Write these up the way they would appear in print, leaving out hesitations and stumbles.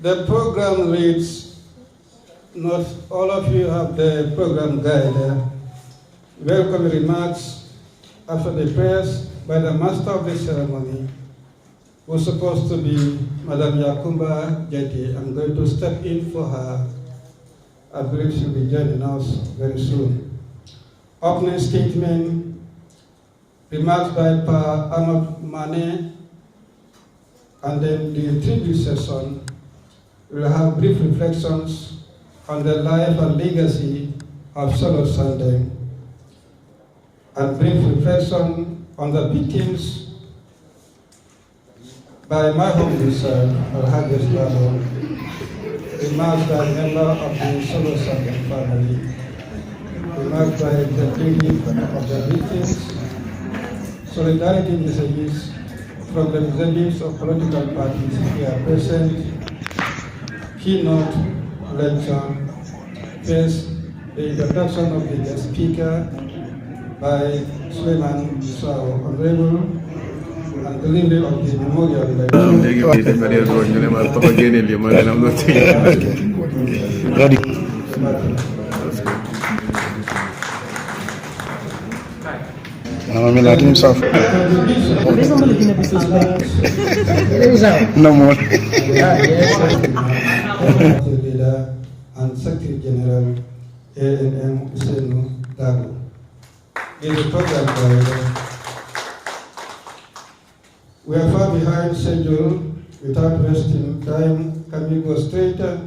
The program reads, not all of you have the program guide. Welcome remarks after the prayers by the master of the ceremony, who's supposed to be Madam Yakumba Jeti. I'm going to step in for her. I believe she'll be joining us very soon. Opening statement, remarks by Pa Ahmad Mane, and then the tribute session. We'll have brief reflections on the life and legacy of Solo Sandeng, and brief reflection on the victims by my humble self, Al-Hajj Lalo, remarks by a member of the Solo Sandeng family, remarks by the representative of the victims, solidarity messages from the representatives of political parties here present, keynote lecture, first the introduction of the guest speaker by Suleiman Sao, Honorable, and delivery of the memorial himself. No more. Leader and Secretary General A.N.M. Usenu Dago. In the program guide, we are far behind schedule. Without wasting time, can we go straight to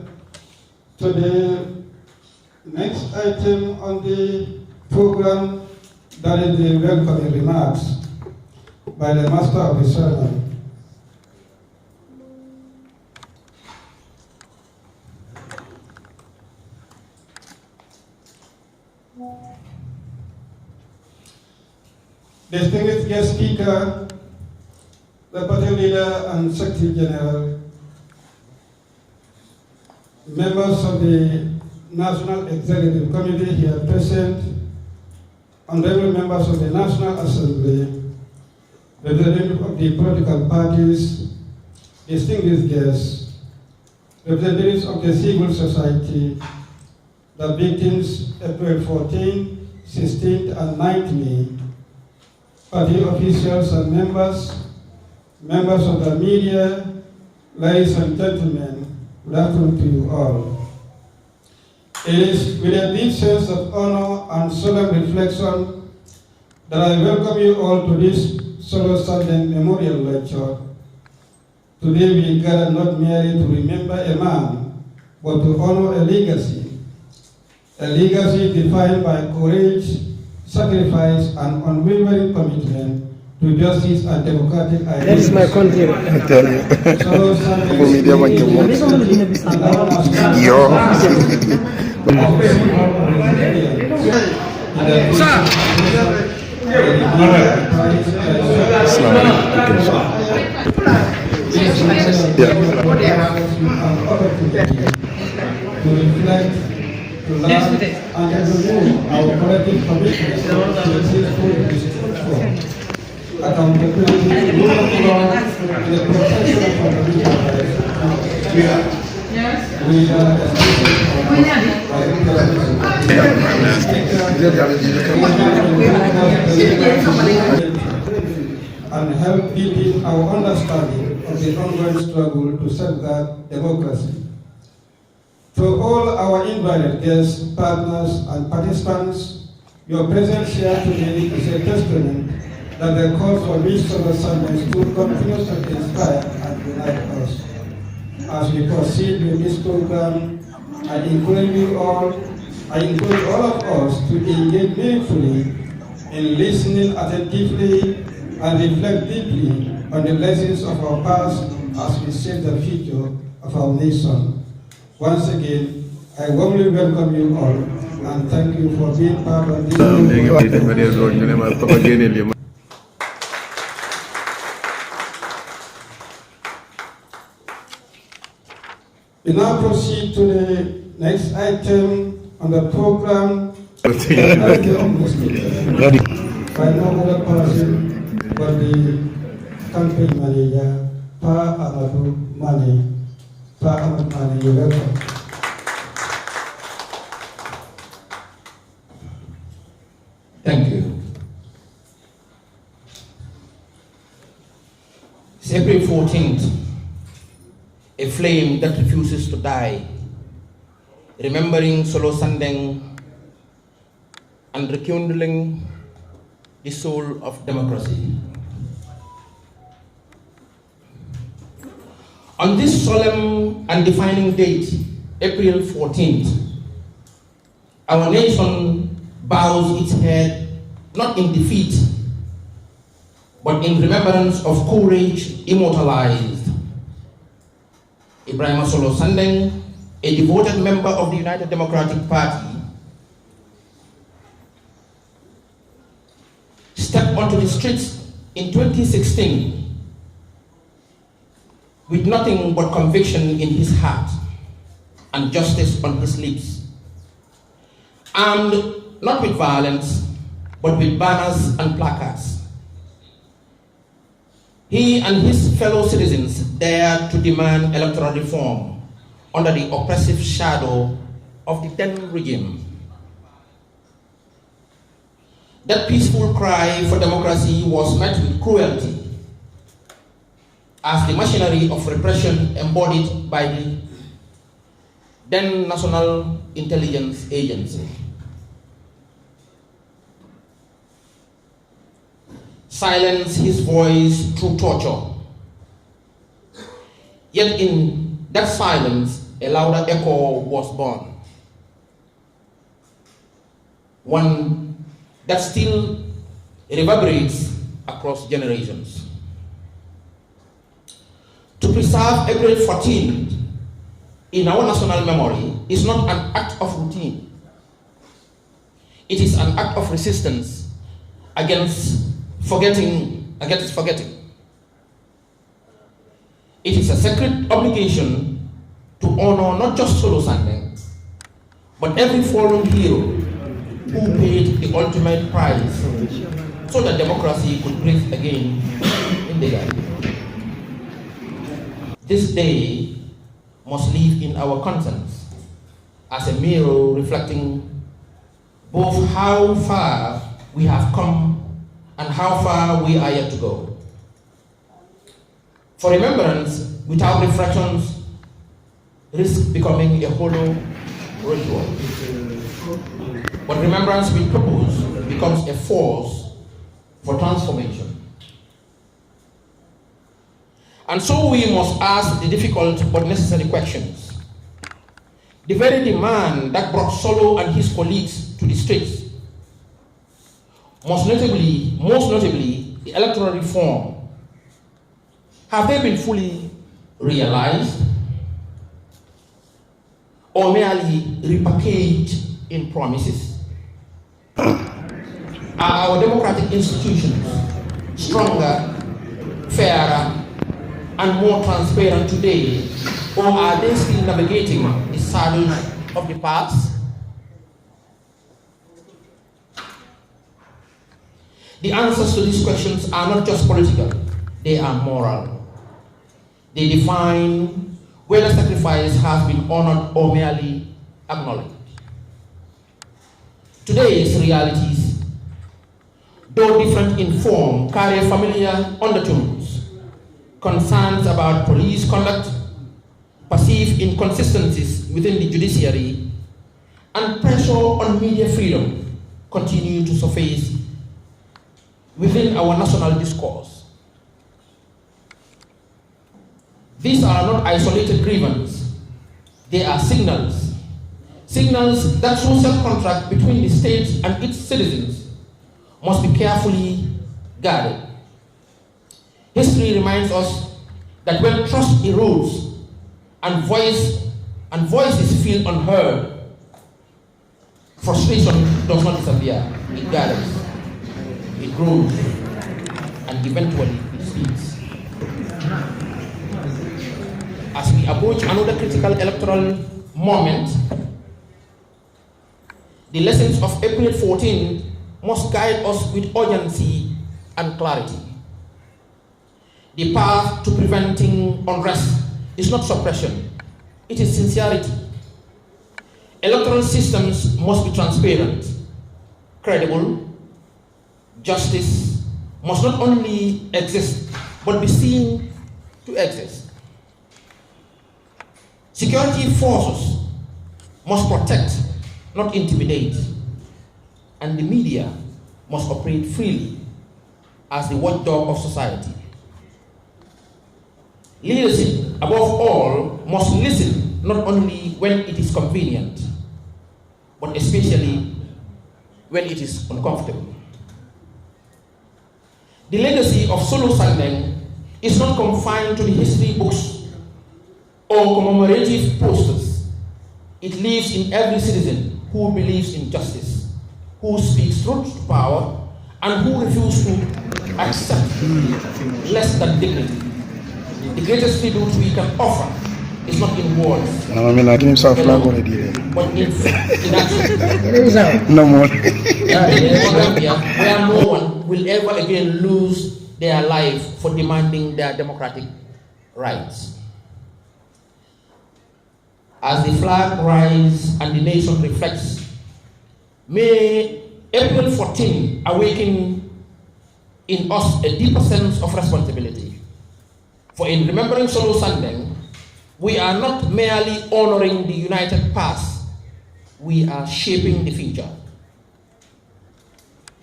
the next item on the program? That is the welcoming remarks by the master of the ceremony. Distinguished guest speaker, the party leader and Secretary General, members of the National Executive Committee here present, honorable members of the National Assembly, representatives of the political parties, distinguished guests, representatives of the civil society, the victims April 14, 16, and 19, party officials and members of the media, ladies and gentlemen, good afternoon to you all. It is with a deep sense of honor and solemn reflection that I welcome you all to this Solo Sandeng Memorial Lecture. Today we gather not merely to remember a man, but to honor a legacy defined by courage, sacrifice, and unwavering commitment to justice and democratic ideals. That is my country. I tell you. Solo to reflect, to learn, and to remove our collective commitment to peaceful accountability, rule of law, and the protection of individual rights. We are and help deepen our understanding of the ongoing struggle to safeguard democracy. To all our invited guests, partners, and participants, your presence here today is a testament that the cause for which Solo Sandeng stood continues to inspire and unite us. As we proceed with this program, I encourage all of us to engage meaningfully in listening attentively and reflect deeply on the lessons of our past as we shape the future of our nation. Once again, I warmly welcome you all and thank you for being part of this. We now proceed to the next item on the program. By no other person but the campaign manager, Pa Ahmad Mane. Pa Mr. Ahmed Mani, you're welcome. Thank you. It's April 14th, a flame that refuses to die, remembering Solo Sandeng and rekindling the soul of democracy. On this solemn and defining date, April 14th, our nation bows its head not in defeat, but in remembrance of courage immortalized. Ibrahim Solo Sandeng, a devoted member of the United Democratic Party, stepped onto the streets in 2016 with nothing but conviction in his heart and justice on his lips, armed not with violence, but with banners and placards. He and his fellow citizens dared to demand electoral reform under the oppressive shadow of the then regime. That peaceful cry for democracy was met with cruelty, as the machinery of repression embodied by the then National Intelligence Agency silenced his voice through torture. Yet in that silence, a louder echo was born, one that still reverberates across generations. To preserve April 14th in our national memory is not an act of routine. It is an act of resistance against forgetting. It is a sacred obligation to honor not just Solo Sandeng, but every fallen hero who paid the ultimate price so that democracy could breathe again in the land. This day must live in our conscience as a mirror reflecting both how far we have come and how far we are yet to go. For remembrance without reflections risks becoming a hollow ritual. But remembrance with purpose becomes a force for transformation. And so we must ask the difficult but necessary questions. The very demand that brought Solo and his colleagues to the streets, most notably the electoral reform, have they been fully realized or merely repackaged in promises? Are our democratic institutions stronger, fairer, and more transparent today, or are they still navigating the saddles of the past? The answers to these questions are not just political, they are moral. They define whether sacrifice has been honored or merely acknowledged. Today's realities, though different in form, carry familiar undertones. Concerns about police conduct, perceived inconsistencies within the judiciary, and pressure on media freedom continue to surface within our national discourse. These are not isolated grievances, they are signals. Signals that social contract between the state and its citizens must be carefully guarded. History reminds us that when trust erodes and voices feel unheard, frustration does not disappear, it gathers, it grows, and eventually it speaks. As we approach another critical electoral moment, the lessons of April 14 must guide us with urgency and clarity. The path to preventing unrest is not suppression, it is sincerity. Electoral systems must be transparent, credible. Justice must not only exist, but be seen to exist. Security forces must protect, not intimidate. And the media must operate freely as the watchdog of society. Leadership, above all, must listen not only when it is convenient, but especially when it is uncomfortable. The legacy of Solo Sandeng is not confined to the history books or commemorative posters. It lives in every citizen who believes in justice, who speaks truth to power, and who refuses to accept less than dignity. The greatest tribute we can offer is not in words, but in action. No more. Where no one will ever again lose their life for demanding their democratic rights. As the flag rises and the nation reflects, may April 14 awaken in us a deeper sense of responsibility. For in remembering Solo Sandeng, we are not merely honoring the united past, we are shaping the future.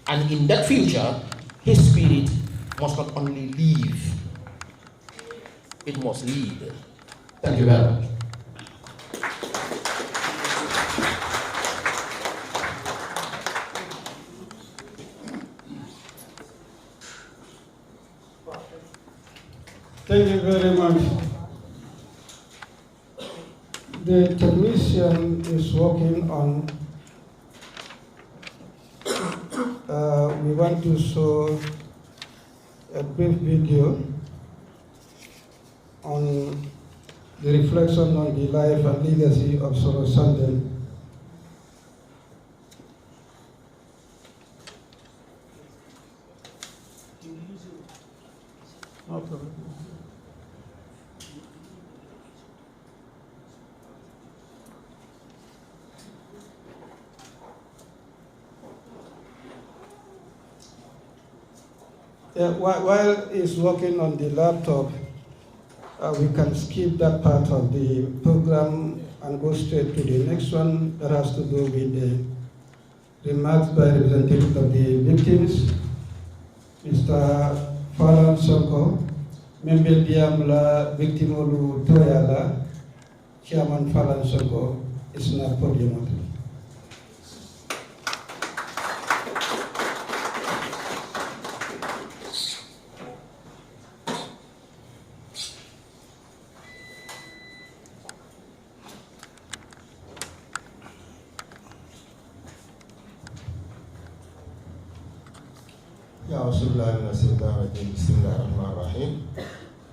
And in that future, his spirit must not only live, it must lead. Thank you very much. Thank you very much. The technician is working on, we want to show a brief video on the reflection on the life and legacy of Solo Sandeng. No problem. While he's working on the laptop, we can skip that part of the program and go straight to the next one that has to do with the remarks by representatives of the victims. Mr. Falan Sonko, Membel Diamla, Victimolu Toyala, Chairman Falan Sonko, is not podium. Bismillahirrahmanirrahim.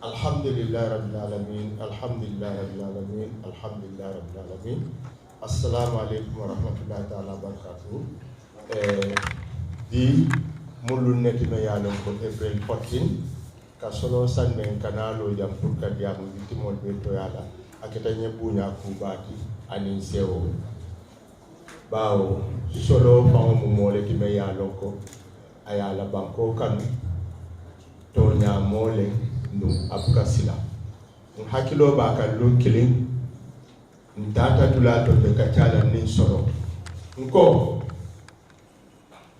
Alhamdulillah Rabbil Alamin. Alhamdulillah Rabbil Alamin. Alhamdulillah Rabbil Alamin. Assalamu alaikum wa rahmatullahi ta'ala wa barakatuh. Di mulu neti me yalon ko April 14 ka Solo Sandeng kanalo jam pour ka diamu bitimol be to yala aketa nyebunya kubati anin sewo bawo Solo famu mole ti me yalon ko ayala banko kan tonya mole no abukasila hakilo ba kan lo killing ndata tula to be kachala nin solo nko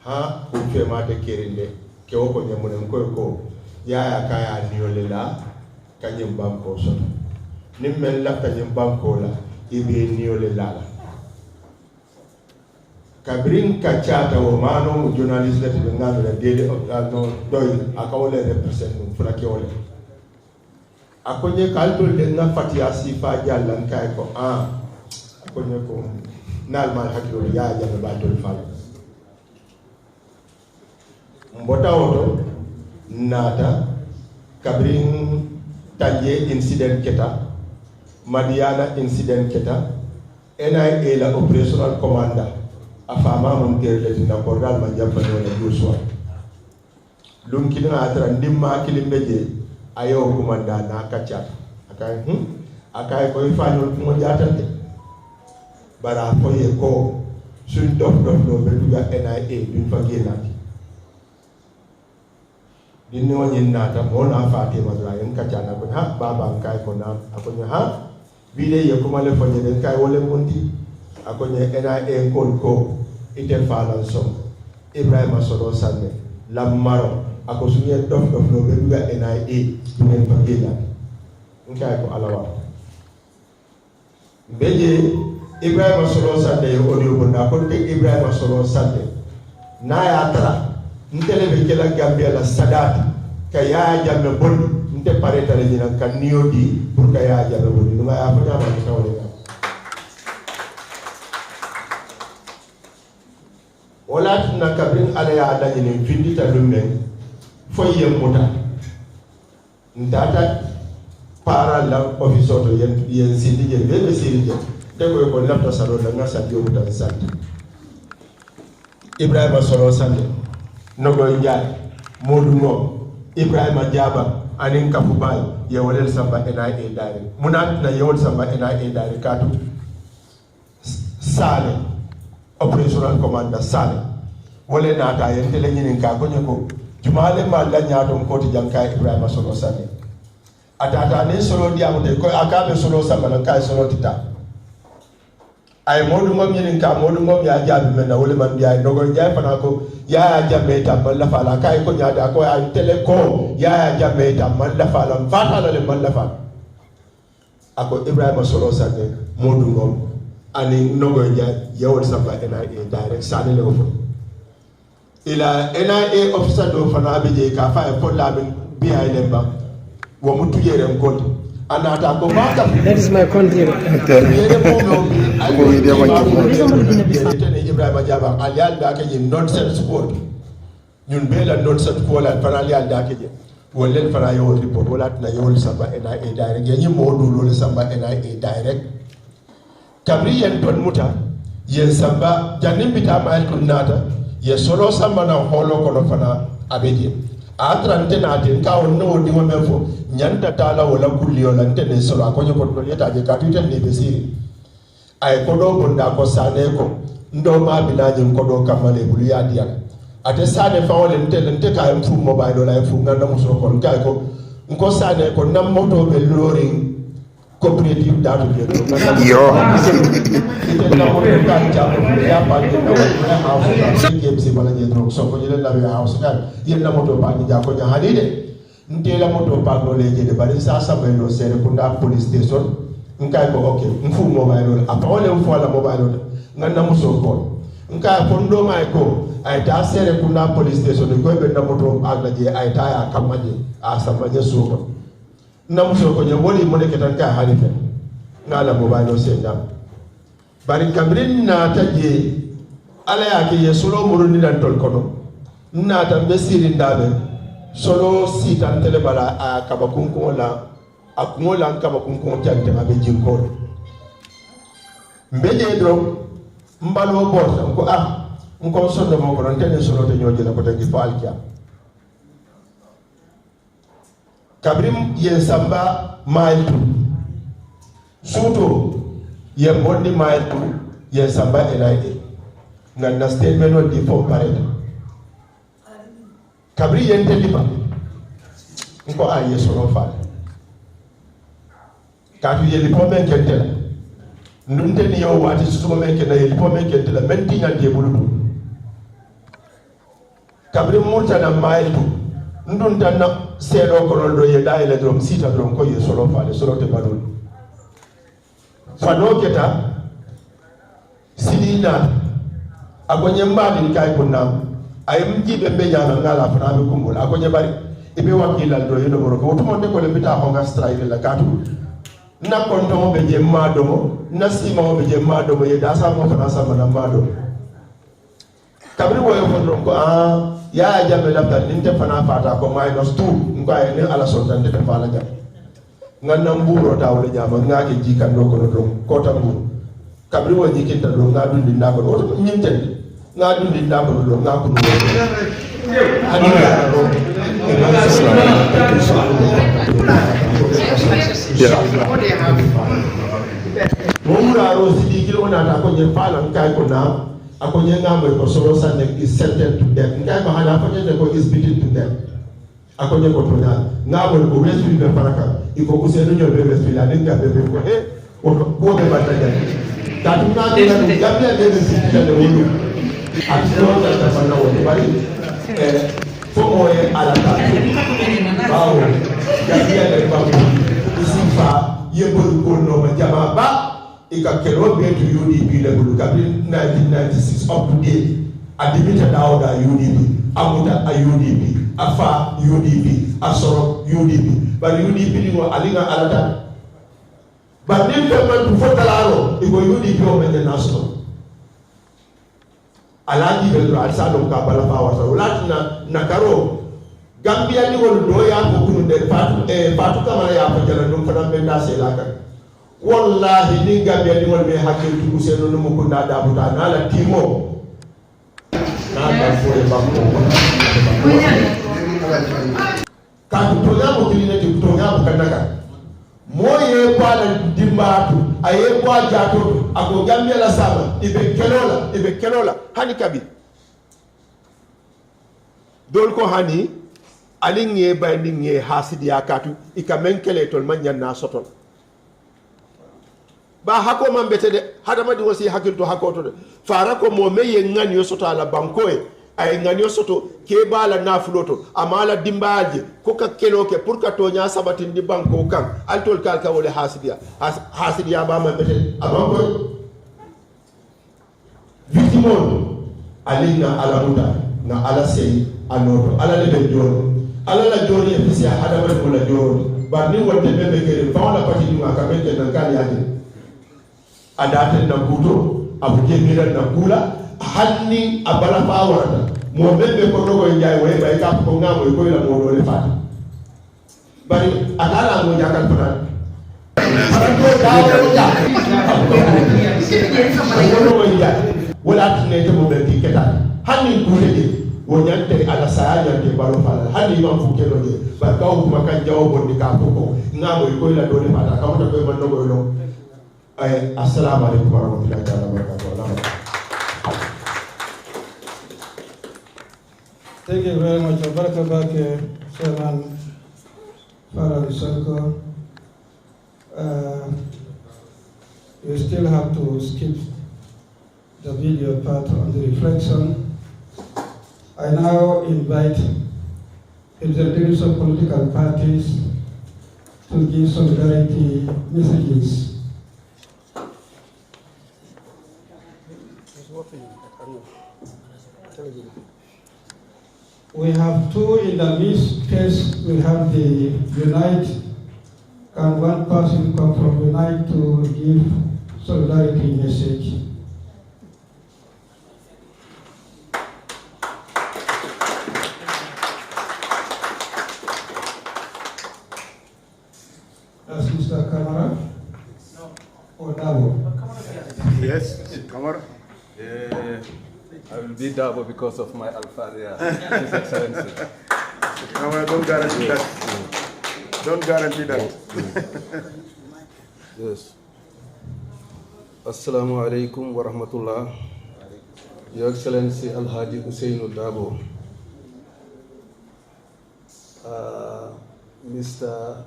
ha ku fe mate kerinde ke o ko nyamune ko ya kaya niolela kanyem banko solo nimmel la kanyem banko la ibe niolela la kabrin kachata o mano journalist that be ngado la daily of no doy akawole represent no fulake ole akonye kaltol de na fatia sifa jallan kay ko akonye ko nalmal hakilo ya jalla ba dol fal mbota oto nata kabrin tanje incident keta Madiana incident keta NIA la operational commander afama mon terle na bordal ma jappano la Joshua lum kidina atra ndimma kilimbeje ayo kumanda na kacha akai akay ko ifanyo mo jatante bara ko ye ko sun dof do be duga NIA duñ fa gënati di no ñin nata mo na faati ma dra en kacana ko ha baba kay ko na ko ha bile ye ko male fo ñen kay wole monti ako ñe NIA ko itel falan som Ibrahima Solo Sandeng lamaro ako suñe dof do be duga NIA duñ fa gënati kay ko alawa beje Ibrahima Solo Sandeng audio bunda ko de Ibrahima Solo Sandeng na ya tara ntele be kala Gambia la sadat kaya jamme bon nte pare tale dina kan niyo di pour kaya jamme bon no ya fanya ma ko wala wala na kabrin ala ya dani ni findi ta lumen foye muta ndata para la officer to yen sindi je be sindi je de ko lafta salo la nga sa jomu tan santi Ibrahima Solo Sandeng nogoy njaay Modou Ngom Ibrahima Diaba anin Kapubal yewolel samba NIA dari munat na yewol samba NIA dari katu Sale operational commander Sale wole nata yen tele nyinin ka ko nyako jumale ma la nyaato ko ti janka Ibrahima Solo Sandeng atata ne solo diamu de ko akabe solo samba la kay solo tita ay Modou Ngom nyinin ka Modou Ngom ya jaabi men na wole man biya nogoy njaay fana ko ya jambe tamman la fala kay ko nyaada ko ay tele ko ya jambe tamman la fala fata la le man la fala ako Ibrahima Solo Sandeng Modou Ngom ani nogoy njaay yewol samba NIA direct sane le ko ila NIA officer do fana be je ka fa e ko labin biya lemba wo mutu yere ko anata ko mata That is my country. Ibrahima Diaba alial da ke nonsense sport ñun be la nonsense ko la para alial da ke wolen para yo report wala na yo samba NIA direct ñi modu lo samba NIA direct kabri yen ton muta yen samba janim bita mal kunnata ye solo samba na holo ko fana abedi atrante na den ka on no di mo mefo nyanda tala wala kulli wala ntene solo akonyo ko do yeta je ka tuten ne besiri ay ko do bonda ko sane ko ndo ma binaji ko do kamale bulu ya diya ate sane fa wala nte ka am fu mobile la fu nganda muso ko kay ko ko sane ko nam moto be lori cooperative data de Yo. ya pa de na house game si bala je do so ko jele la house kan yen la moto pa ni ja ko nya hadide nte la moto pa no le je de bari sa sa be no sere ko da police station nkai ko okay mfu mobile apa wala mfu la mobile ngana muso ko nkai ko ndo mai ko ay ta sere ko da police station ko be na moto agla je ay ta ya kamaje a samaje so ko na muso ko nya woli mo ne ketan ka halife ngala mobile senda bari kabrin na taje ala ya ke yesulo murundi dan tol kono na tambe sirin dabe solo sitan tele bala a kabakun ko la akumola kabakun ko tante abe jinko mbeje dro mbalo bot ko ko sonde mo ko tane solo te nyoje la ko tangi falkia kabrim yen samba mailtu suto yen bondi mailtu yen samba NIA nganda statement on di fo pareta kabri yen teliba ko aye solo fa katu yeli po men kentela ndunte ni yo wati sumo men kena yeli po men kentela menti nyande buludu kabri murtana mailtu ndunta na sedo ko do ye dayele drum sita drum ko ye solo fa le solo te badul fano keta sidina agonye mbadi kay ko nam ay mjibe be jana ngala fana be kumbul agonye bari ibe wakila do yedo boro ko to monde ko le bita ho nga strike la katu na konto mo be je madomo na sima mo be je madomo ye dasa mo fana sama na madomo kabri wo yo fondro ko ya jabe labda ninte fana fata ko -2 ko ay ne ala sontan de fala jam nganna mburo tawle jama ngake jikando ko do ko tambu kabri wo jikinta do ngadu dinda ko do nyinte ngadu dinda ko do ngako do ani Momura Rosi di kilo na ta ko je pala kai ko na ako je ngamo ko solo Sandeng is sentenced to death. Ngai mahana ko je ko is beaten to death. Ako je ko tonya ngamo ko wesu be faraka iko ko se no be wesu la denga be ko ko be bataja. Tatu na ni gambia de de wulu. Atiro ta fana wo bari fomo e alata. Bawo gambia de bawo isifa yebol ko no ma jama ba ika kero be to UDP level kabin 1996 up to date adimita daoda UDP amuta a UDP afa UDP asoro UDP but UDP ni mo alinga alata but then payment to fotalaro iko UDP o men national alaji bedro alsado ka bala fa wata ulatina nakaro Gambia ni wol do ya ko kunu de fatu kamara ya ko jara dum fana be da se la kan wallahi ni Gambia ni wol be hakki tu seno no ko da da buta na la timo na da fo e ba ko ka to ya mo kilina ti to ya ko kanaka moye ko ala dimbatu aye ko jato ako Gambia la sama ibe kelola hani kabi dol ko hani alinge bayninge hasidi yakatu ikamenkele tol manyan na sotol ba hako man bete de hadama di wasi hakil to hakoto de fara ko mo meye ngani yo soto ala banko e ay ngani yo soto ke bala na fuloto amala dimbaje ko ka kelo ke pour ka to nya sabatin di banko kan altol kal ka wole hasidiya ba man bete abanko vitimon alinga ala muda na ala sey anoto ala le jono ala la jori e fisi hada ba ko la jori ba ni wote bebe kere fa la pati ni aka beke na kali ade adate na kuto abuje mira na kula hanni abala fa wala mo bebe ko dogo njay we ba ka ko ngamo ko la mo do le fati bari akala mo jakal fana wala tine to mo be keta hanni kule wonyante ala saya de balo fala hadi imam fukelo de barka o kuma kan jawo bondi ka ko ngamo ko la dole fata ka wata ko man dogo lo ay assalamu alaikum warahmatullahi wabarakatuh. Thank you very much. Baraka bake Chairman Farah Sonko. You still have to skip the video part on the reflection. I now invite representatives of political parties to give solidarity messages. We have two in the midst case. We have the Unite. Can one person come from Unite to give solidarity message? That's Mr. Kamara? No. Or Dabo? Yes, Kamara. I will be Dabo because of my Alpharia, His Excellency. Kamara, don't guarantee that. Don't guarantee that. Yes. Assalamu alaikum wa rahmatullah. Your Excellency Alhaji Usainu Dabo. Mr.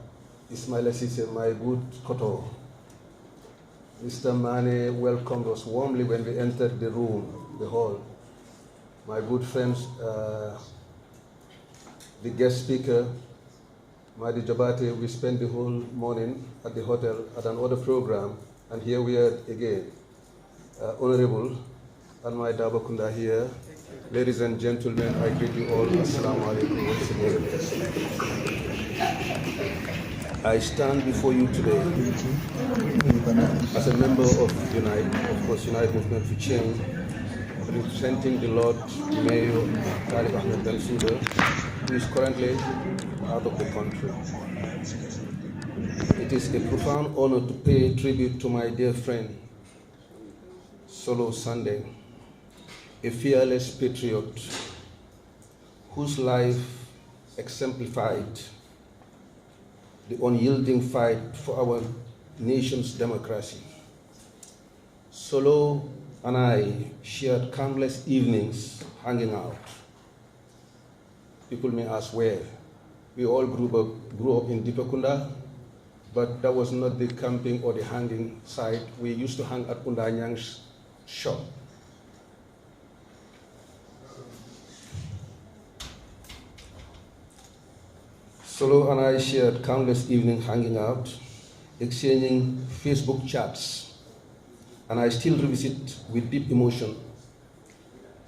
Ismail Assise, my good Koto. Mr. Mane welcomed us warmly when we entered the room, the hall. My good friends, the guest speaker, Madi Jabate, we spent the whole morning at the hotel at another program, and here we are again. Honorable Almai Dabakunda here. Ladies and gentlemen, I greet you all. Assalamu alaikum once again. I stand before you today as a member of Unite, of course, Unite Movement for Change, representing the Lord Mayor Talib Ahmed Bensouda, who is currently out of the country. It is a profound honor to pay tribute to my dear friend, Solo Sandeng, a fearless patriot whose life exemplified the unyielding fight for our nation's democracy. Solo and I shared countless evenings hanging out. People may ask where. We all grew up in Dipakunda, but that was not the camping or the hanging site. We used to hang at Undanyang's shop. Solo and I shared countless evenings hanging out, exchanging Facebook chats, and I still revisit with deep emotion,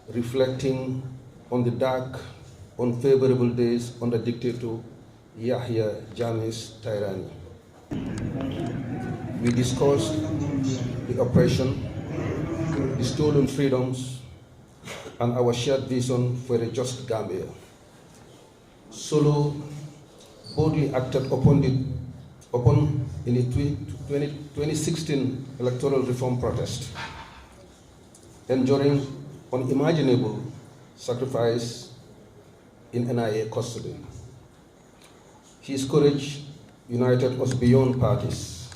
reflecting on the dark, unfavorable days under dictator Yahya Jammeh's tyranny. We discussed the oppression, the stolen freedoms, and our shared vision for a just Gambia. Solo boldly acted upon in the 2016 electoral reform protest, enduring unimaginable sacrifice in NIA custody. His courage united us beyond parties,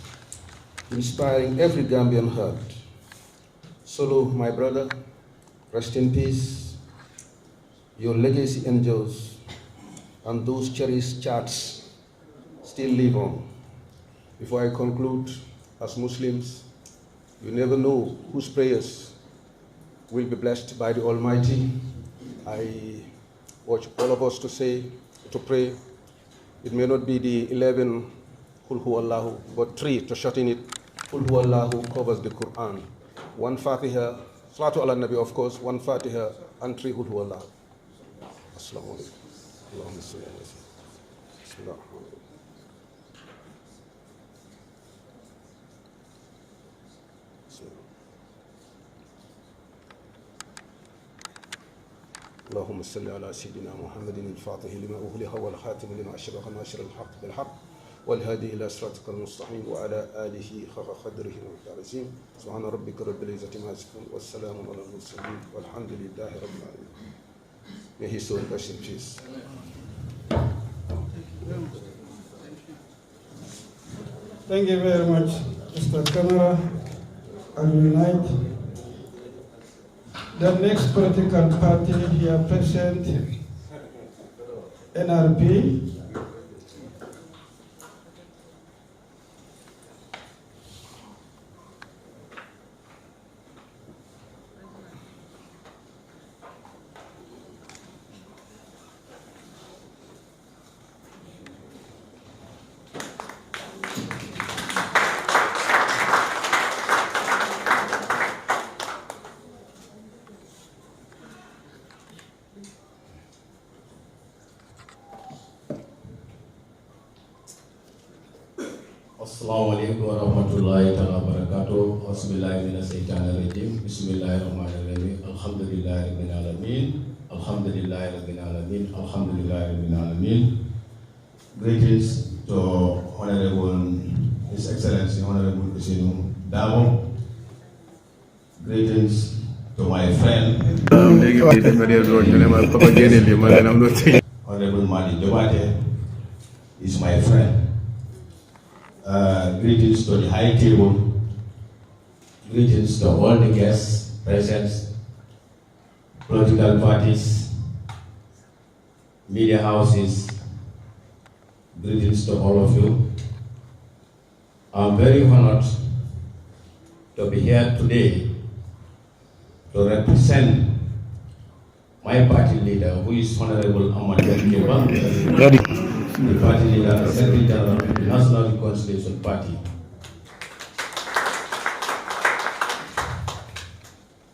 inspiring every Gambian heart. Solo, my brother, rest in peace. Your legacy endures, and those cherished chats still live on. Before I conclude, as Muslims, you never know whose prayers will be blessed by the Almighty. I urge all of us to pray. It may not be the 11 Qul Hu Allahu, but 3 to shorten it. Qul Hu Allahu covers the Quran. 1 Fatiha, Salatu ala Nabi, of course, 1 Fatiha, and 3 Qul Hu Allahu. Assalamu alaikum. Allahumma salli ala sayyidina. Bismillah. اللهم صل على سيدنا محمد الفاتح لما أغلق والخاتم لما أشرق ناصر الحق بالحق والهادي إلى صراطك المستقيم وعلى آله حق قدره ومقداره سبحان ربك رب العزة عما يصفون والسلام على المرسلين والحمد لله رب العالمين. May His soul rest in peace. Thank you very much, Mr. Camara. And unite. The next political party here present, NRP. Assalamualaikum warahmatullahi wabarakatuh. Bismillahirrahmanirrahim. Bismillahirrahmanirrahim. Alhamdulillahirabbil alamin. Alhamdulillahirabbil alamin. Alhamdulillahirabbil alamin. Greetings to Honorable His Excellency Honorable Kusinu Damo. Greetings to my friend Honorable Madi Jobate is my friend. Greetings to the high table, greetings to all the guests present, political parties, media houses, greetings to all of you. I'm very honored to be here today to represent my party leader, who is Honorable Ahmad Keba, the party leader and Secretary General of the National Reconciliation Party,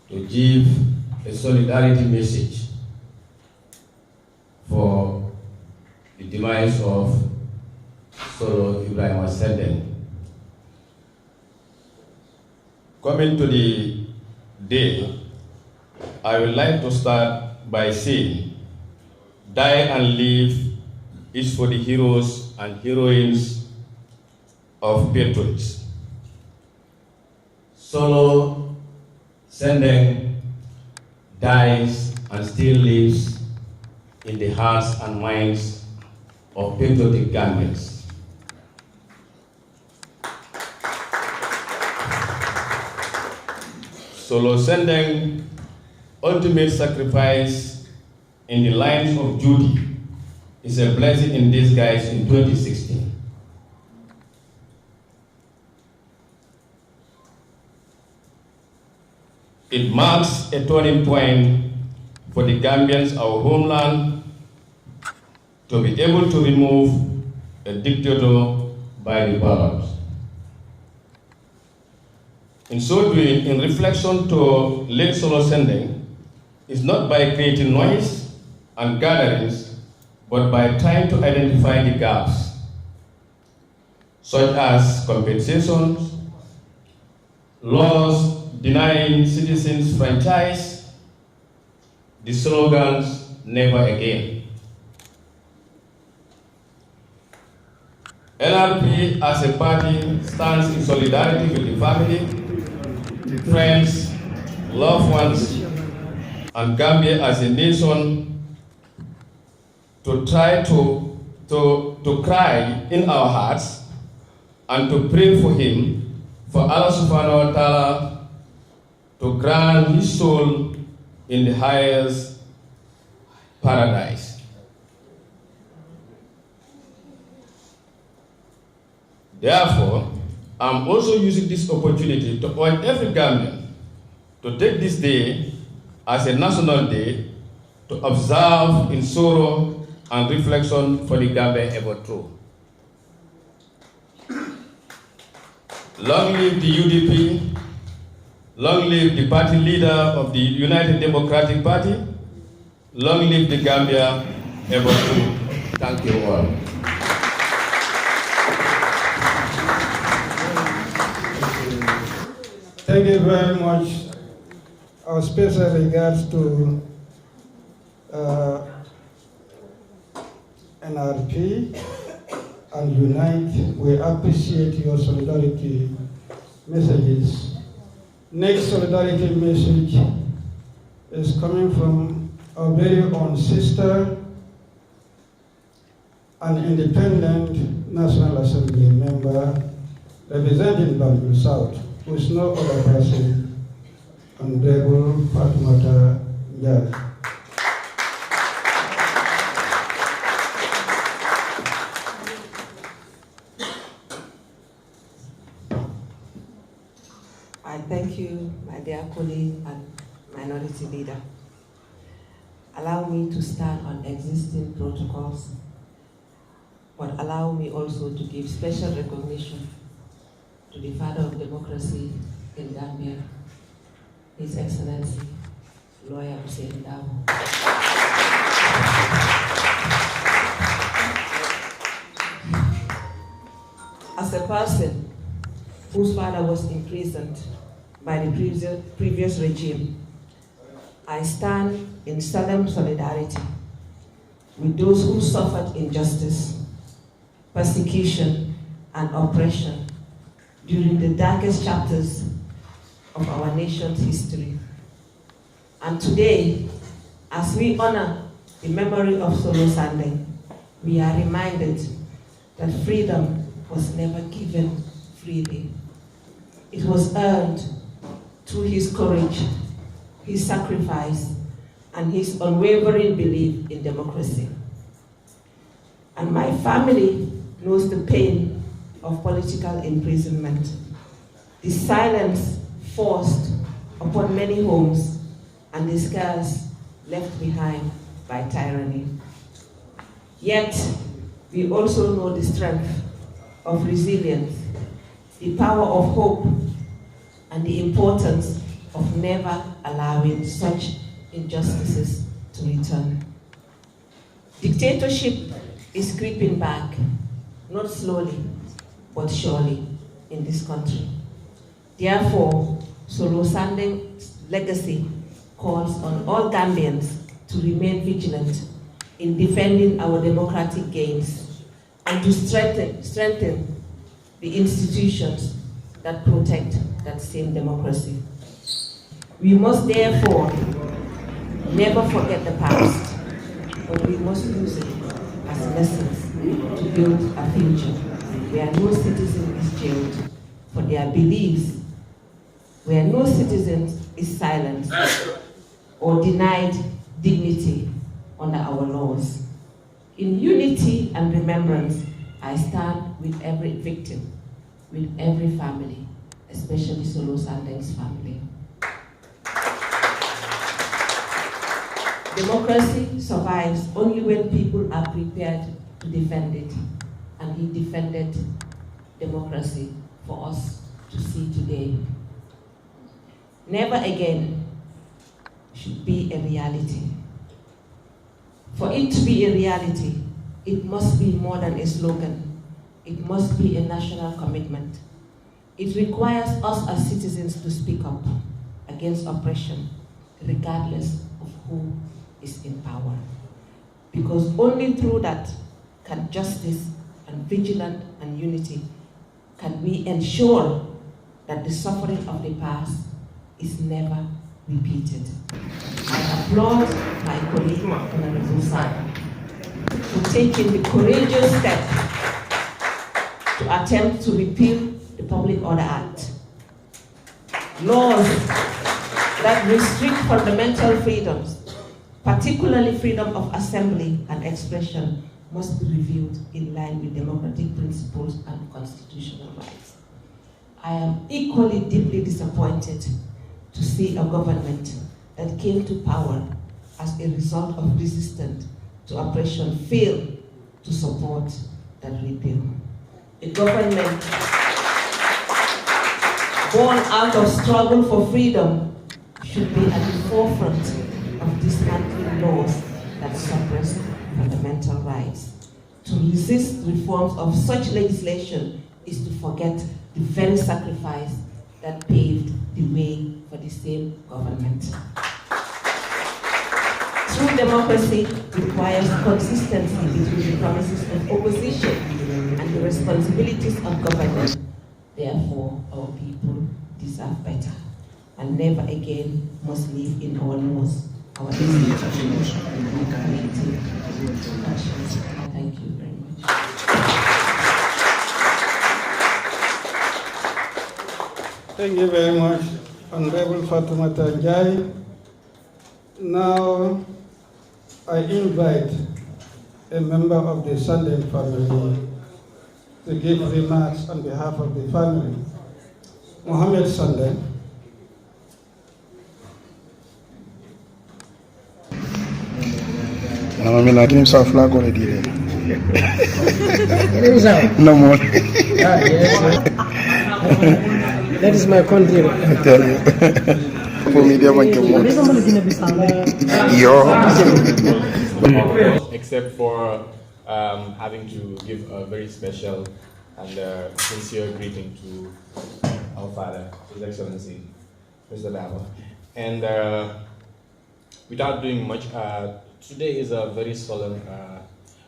to give a solidarity message for the demise of Solo Ibrahim Sandeng. Coming to the day, I would like to start by saying, die and live is for the heroes and heroines of patriots. Solo Sandeng dies and still lives in the hearts and minds of patriotic Gambians. Solo Sandeng ultimate sacrifice in the lines of duty is a blessing in disguise in 2016. It marks a turning point for the Gambians, our homeland, to be able to remove a dictator by the ballot. In so doing, in reflection to late Solo Sandeng, is not by creating noise and gatherings, but by trying to identify the gaps, such as compensations, laws denying citizens franchise, the slogans, never again. NRP as a party stands in solidarity with the family, friends, loved ones, and Gambia as a nation to try to cry in our hearts and to pray for him, for Allah subhanahu wa ta'ala to grant his soul in the highest paradise. Therefore, I'm also using this opportunity to urge every Gambian to take this day as a national day to observe in sorrow and reflection for the Gambia overthrow. Long live the UDP, long live the party leader of the United Democratic Party, long live the Gambia overthrow. Thank you all. Thank you very much. Our special regards to NRP and Unite. We appreciate your solidarity messages. Next solidarity message is coming from our very own sister, an independent National Assembly member representing Banjul South, who is no other person, Honorable Fatimata Njari. I thank you, my dear colleague and minority leader. Allow me to stand on existing protocols, but allow me also to give special recognition to the father of democracy in Gambia, His Excellency, Lawyer Hussein Dabo. As a person whose father was imprisoned by the previous regime, I stand in solemn solidarity with those who suffered injustice, persecution, and oppression during the darkest chapters of our nation's history. And today, as we honor the memory of Solo Sandeng, we are reminded that freedom was never given freely. It was earned through his courage, his sacrifice, and his unwavering belief in democracy. And my family knows the pain of political imprisonment, the silence forced upon many homes, and the scars left behind by tyranny. Yet, we also know the strength of resilience, the power of hope, and the importance of never allowing such injustices to return. Dictatorship is creeping back, not slowly, but surely, in this country. Therefore, Solo Sandeng's legacy calls on all Gambians to remain vigilant in defending our democratic gains and to strengthen the institutions that protect that same democracy. We must therefore never forget the past, but we must use it as lessons to build a future where no citizen is jailed for their beliefs where no citizen is silenced or denied dignity under our laws. In unity and remembrance, I stand with every victim, with every family, especially Solo Sandeng's family. Democracy survives only when people are prepared to defend it, and he defended democracy for us to see today. Never again should be a reality. For it to be a reality, it must be more than a slogan. It must be a national commitment. It requires us as citizens to speak up against oppression, regardless of who is in power. Because only through that can justice and vigilance and unity can we ensure that the suffering of the past is never repeated. I applaud my colleague, Honorable Sandeng, for taking the courageous step to attempt to repeal the Public Order Act. Laws that restrict fundamental freedoms, particularly freedom of assembly and expression, must be reviewed in line with democratic principles and constitutional rights. I am equally deeply disappointed to see a government that came to power as a result of resistance to oppression fail to support that repeal. A government born out of struggle for freedom should be at the forefront of dismantling laws that suppress fundamental rights. To resist reforms of such legislation is to forget the very sacrifice that paved the way for the same government. True democracy requires consistency between the promises of opposition and the responsibilities of government. Therefore, our people deserve better and never again must live in our laws, our institutions, and our collective actions. Thank you very much. Thank you very much, Honorable Fatoumata Njai. Now, I invite a member of the Sandeng family to give remarks on behalf of the family. Mohammed Sandeng. No, I mean, I give himself flag already. No more. That is my country. I tell you. For me, they want to except for having to give a very special and sincere greeting to our father, His Excellency, Mr. Dabo. And without doing much, today is a very solemn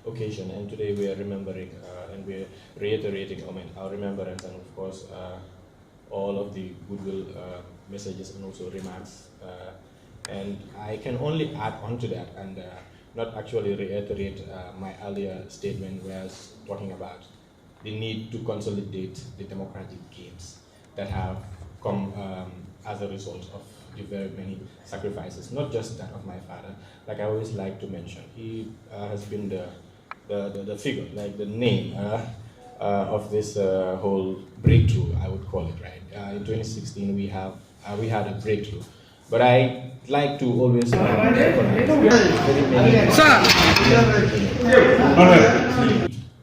occasion, and today we are remembering and we are reiterating our remembrance and of course all of the goodwill messages and also remarks. And I can only add on to that and not actually reiterate my earlier statement where I was talking about the need to consolidate the democratic gains that have come as a result of the very many sacrifices, not just that of my father. Like I always like to mention, he has been the figure, like the name of this whole breakthrough, I would call it, right? In 2016, we had a breakthrough. But I like to always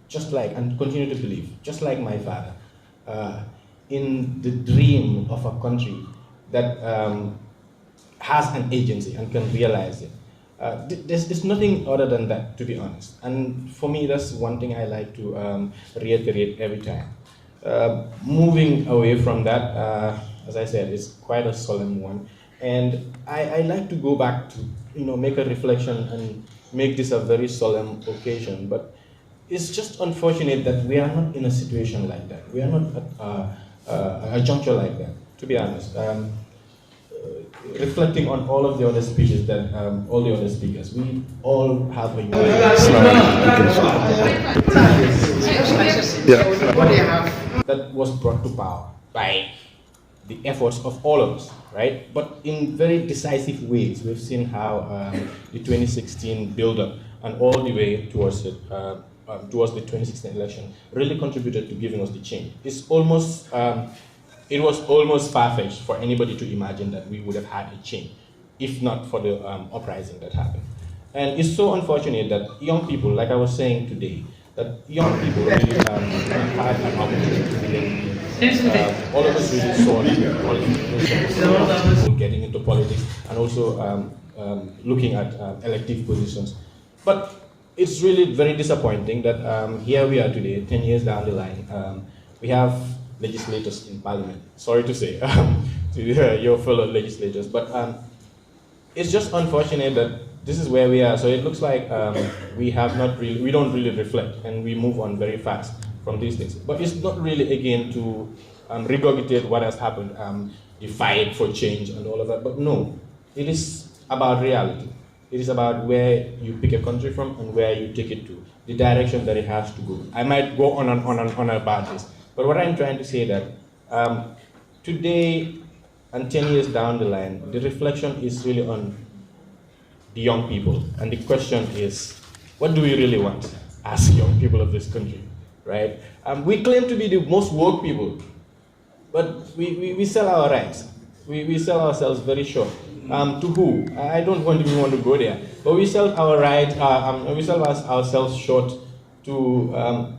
just like, and continue to believe, just like my father, in the dream of a country that has an agency and can realize it. There's nothing other than that, to be honest. And for me, that's one thing I like to reiterate every time. Moving away from that, as I said, is quite a solemn one. And I like to go back to, make a reflection and make this a very solemn occasion. But it's just unfortunate that we are not in a situation like that. We are not at a juncture like that, to be honest. Reflecting on all of the other speeches that all the other speakers, we all have a that was brought to power by the efforts of all of us, right? But in very decisive ways. We've seen how the 2016 build-up and all the way towards the 2016 election really contributed to giving us the change. It's almost, it was almost far-fetched for anybody to imagine that we would have had a change, if not for the uprising that happened. And it's so unfortunate that young people, like I was saying today, that young people really had an opportunity to begin. All of us really saw people getting into politics and also looking at elective positions. But it's really very disappointing that here we are today, 10 years down the line, we have legislators in parliament. Sorry to say to your fellow legislators, but it's just unfortunate that this is where we are. So it looks like we don't really reflect, and we move on very fast from these things. But it's not really, again, to regurgitate what has happened, the fight for change and all of that. But no, it is about reality. It is about where you pick a country from and where you take it to, the direction that it has to go. I might go on about this, but what I'm trying to say that today and 10 years down the line, the reflection is really on the young people. And the question is, what do we really want as young people of this country, right? We claim to be the most woke people, but we sell our rights. We sell ourselves very short. To who? I don't even want to go there. But we sell our rights, we sell ourselves short to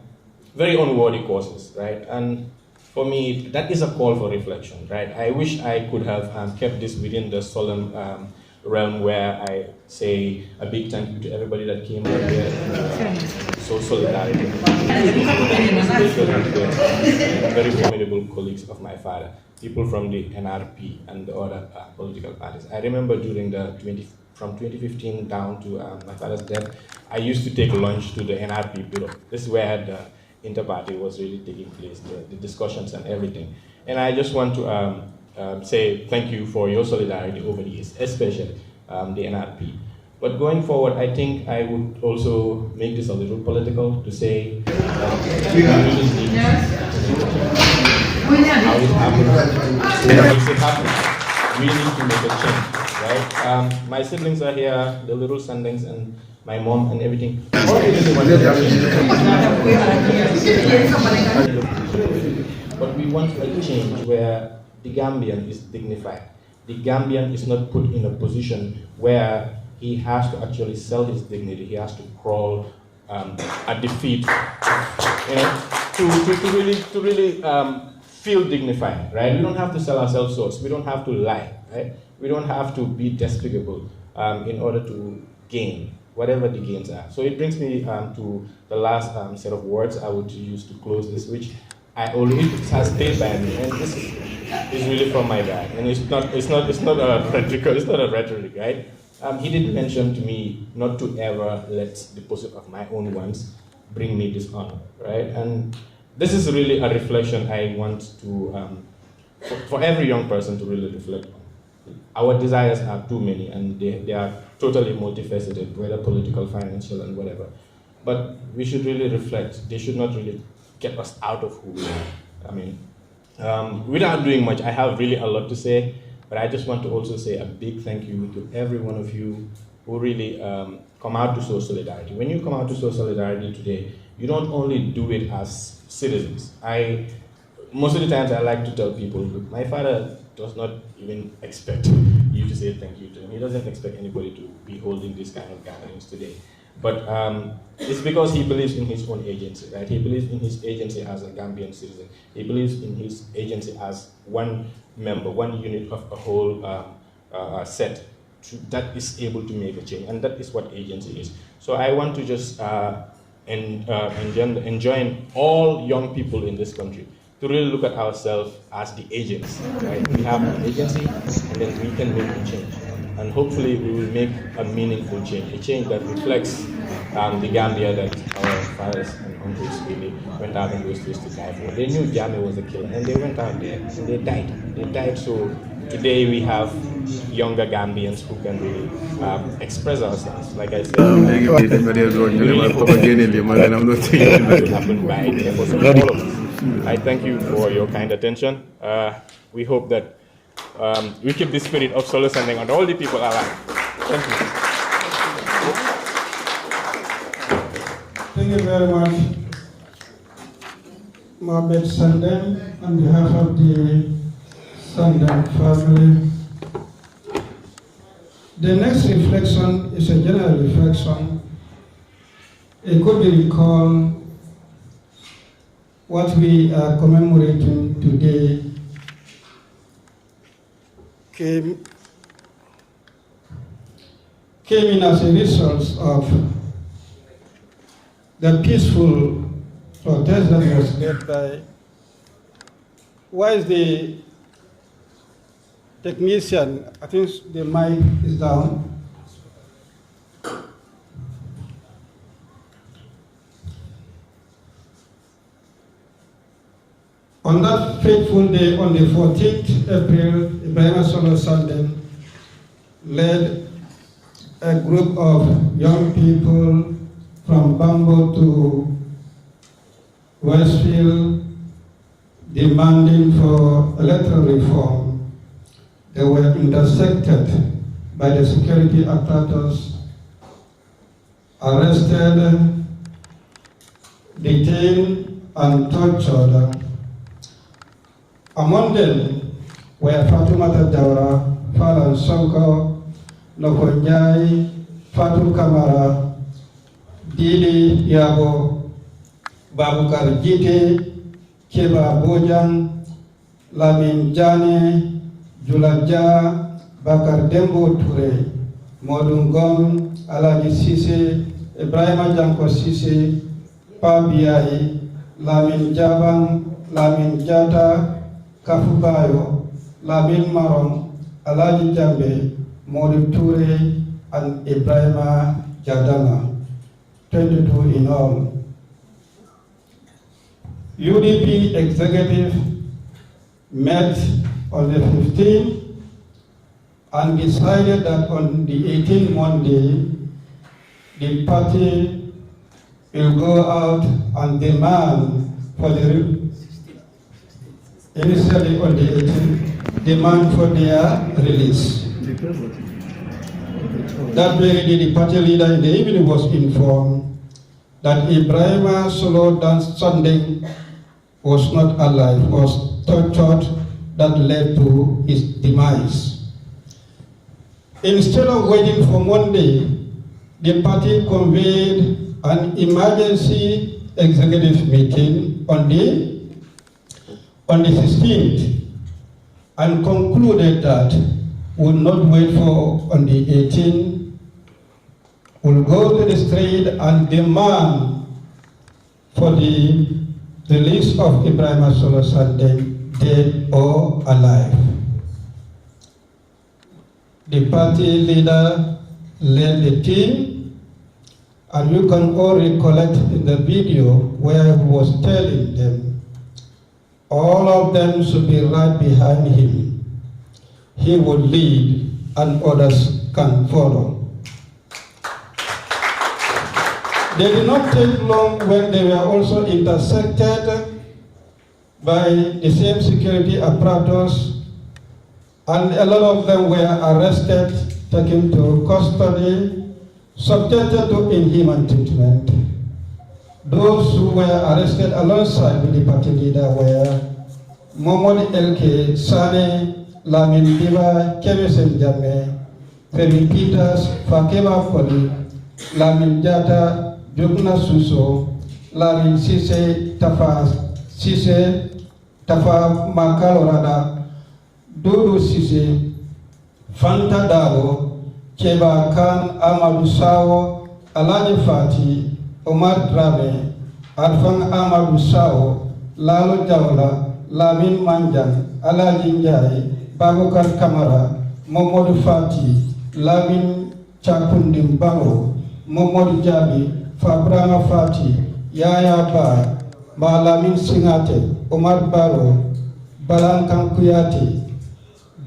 very unworthy causes, right? And for me, that is a call for reflection, right? I wish I could have kept this within the solemn realm where I say a big thank you to everybody that came out here and so solidarity. Very formidable colleagues of my father, people from the NRP and the other political parties. I remember during from 2015 down to my father's death, I used to take lunch to the NRP bureau. This is where the interparty was really taking place, the discussions and everything. And I just want to say thank you for your solidarity over the years, especially the NRP. But going forward, I think I would also make this a little political to say we really need how it happens, what makes it happen. We need to make a change, right? My siblings are here, the little Sandengs and my mom and everything. But we want a change where the Gambian is dignified. The Gambian is not put in a position where he has to actually sell his dignity. He has to crawl at the feet, to really feel dignified, right? We don't have to sell ourselves short. We don't have to lie, right? We don't have to be despicable in order to gain whatever the gains are. So it brings me to the last set of words I would use to close this, which I always has stayed by me, and this is really from my dad. And it's not a rhetoric, right? He did mention to me not to ever let the pursuit of my own wants bring me dishonor, right? And this is really a reflection I want to, for every young person to really reflect on. Our desires are too many, and they are totally multifaceted, whether political, financial, and whatever. But we should really reflect. They should not really get us out of who we are. I mean, without doing much, I have really a lot to say, but I just want to also say a big thank you to every one of you who really come out to show solidarity. When you come out to show solidarity today, you don't only do it as citizens. Most of the times I like to tell people, look, my father does not even expect you to say thank you to him. He doesn't expect anybody to be holding these kind of gatherings today. But it's because he believes in his own agency, right? He believes in his agency as a Gambian citizen. He believes in his agency as one member, one unit of a whole set that is able to make a change, and that is what agency is. So I want to just enjoin all young people in this country to really look at ourselves as the agents, right? We have an agency, and then we can make a change. And hopefully we will make a meaningful change, a change that reflects the Gambia that our fathers and uncles really went out in those days to die for. They knew Jammeh was a killer, and they went out there and they died. They died, so today we have younger Gambians who can really express ourselves. Like I said, really hope that will happen by the efforts of all of us. I thank you for your kind attention. We hope that we keep the spirit of Solo Sandeng and all the people alive. Thank you. Thank you very much, Mohamed Sandeng, on behalf of the Sandeng family. The next reflection is a general reflection. It could be recalled what we are commemorating today came in as a result of the peaceful protest that was led by, why is the technician, I think the mic is down. On that fateful day, on the 14th April, Ibrahim Solo Sandeng led a group of young people from Bambo to Westfield demanding for electoral reform. They were intersected by the security apparatus, arrested, detained, and tortured. Among them were Fatoumata Jawara, Falan Sonko, Nokonjai, Fatou Kamara, Dili Yabo, Babukar Jite, Keba Bojang, Lamin Jane, Julaja, Bakar Dembo Toure, Modungom, Alaji Sise, Ibrahima Janko Sise, Pabiai, Lamin Jabang, Lamin Jata, Kafubayo, Lamin Marom, Alaji Jambe, Modi Toure, and Ibrahima Jadama, 22 in all. UDP executive met on the 15th and decided that on the 18th Monday, the party will go out and demand for the, initially on the 18th, demand for their release. That very day, the party leader in the evening was informed that Ibrahim Solo Sandeng was not alive, was tortured, that led to his demise. Instead of waiting for Monday, the party convened an emergency executive meeting on the 16th and concluded that would not wait for on the 18th, will go to the street and demand for the release of Ibrahim Solo Sandeng, dead or alive. The party leader led the team, and you can all recollect in the video where he was telling them, all of them should be right behind him. He would lead and others can follow. They did not take long when they were also intersected by the same security apparatus, and a lot of them were arrested, taken to custody, subjected to inhuman treatment. Those who were arrested alongside with the party leader were Momod Elke Sane, Lamin Diva, Kevin Jame, Femi Peters, Fakeba Poli, Lamin Jata, Jogna Suso, Lamin Sise, Tafa Makalorada, Dodo Sise, Fanta Dabo, Cheba Khan, Amadou Sao, Alaji Fati, Omar Drame, Arfang Amadou Sao, Lalo Jawla, Lamin Manjan, Alaji Njai, Babukar Kamara, Momodou Fati, Lamin Chakundim Bango, Momodou Jabi, Fabrama Fati, Yaya Ba, Malamin Singate, Omar Baro, Balan Kankuyati,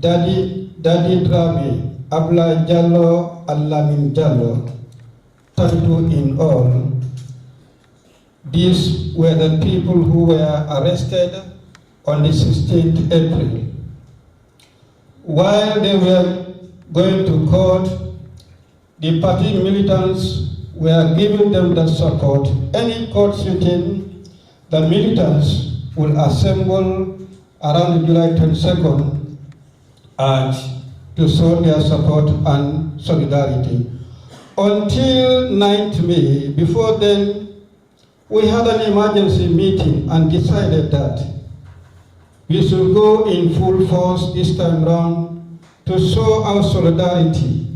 Dadi Drame, Abla Jallo, Alamin Jallo, 32 in all. These were the people who were arrested on the 16th April. While they were going to court, the party militants were giving them the support. Any court sitting, the militants will assemble around July 22nd and to show their support and solidarity. Until 9th May, before then, we had an emergency meeting and decided that we should go in full force this time round to show our solidarity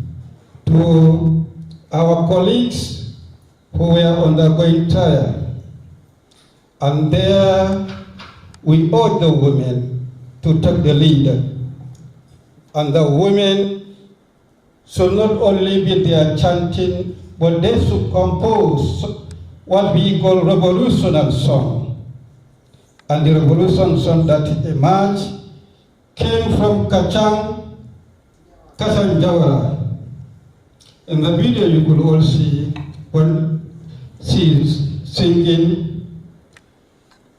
to our colleagues who were undergoing trial. And there we urged the women to take the lead. And the women should not only be there chanting, but they should compose what we call revolutionary song. And the revolution song that emerged came from Kachan Jawara. In the video you could all see when she's singing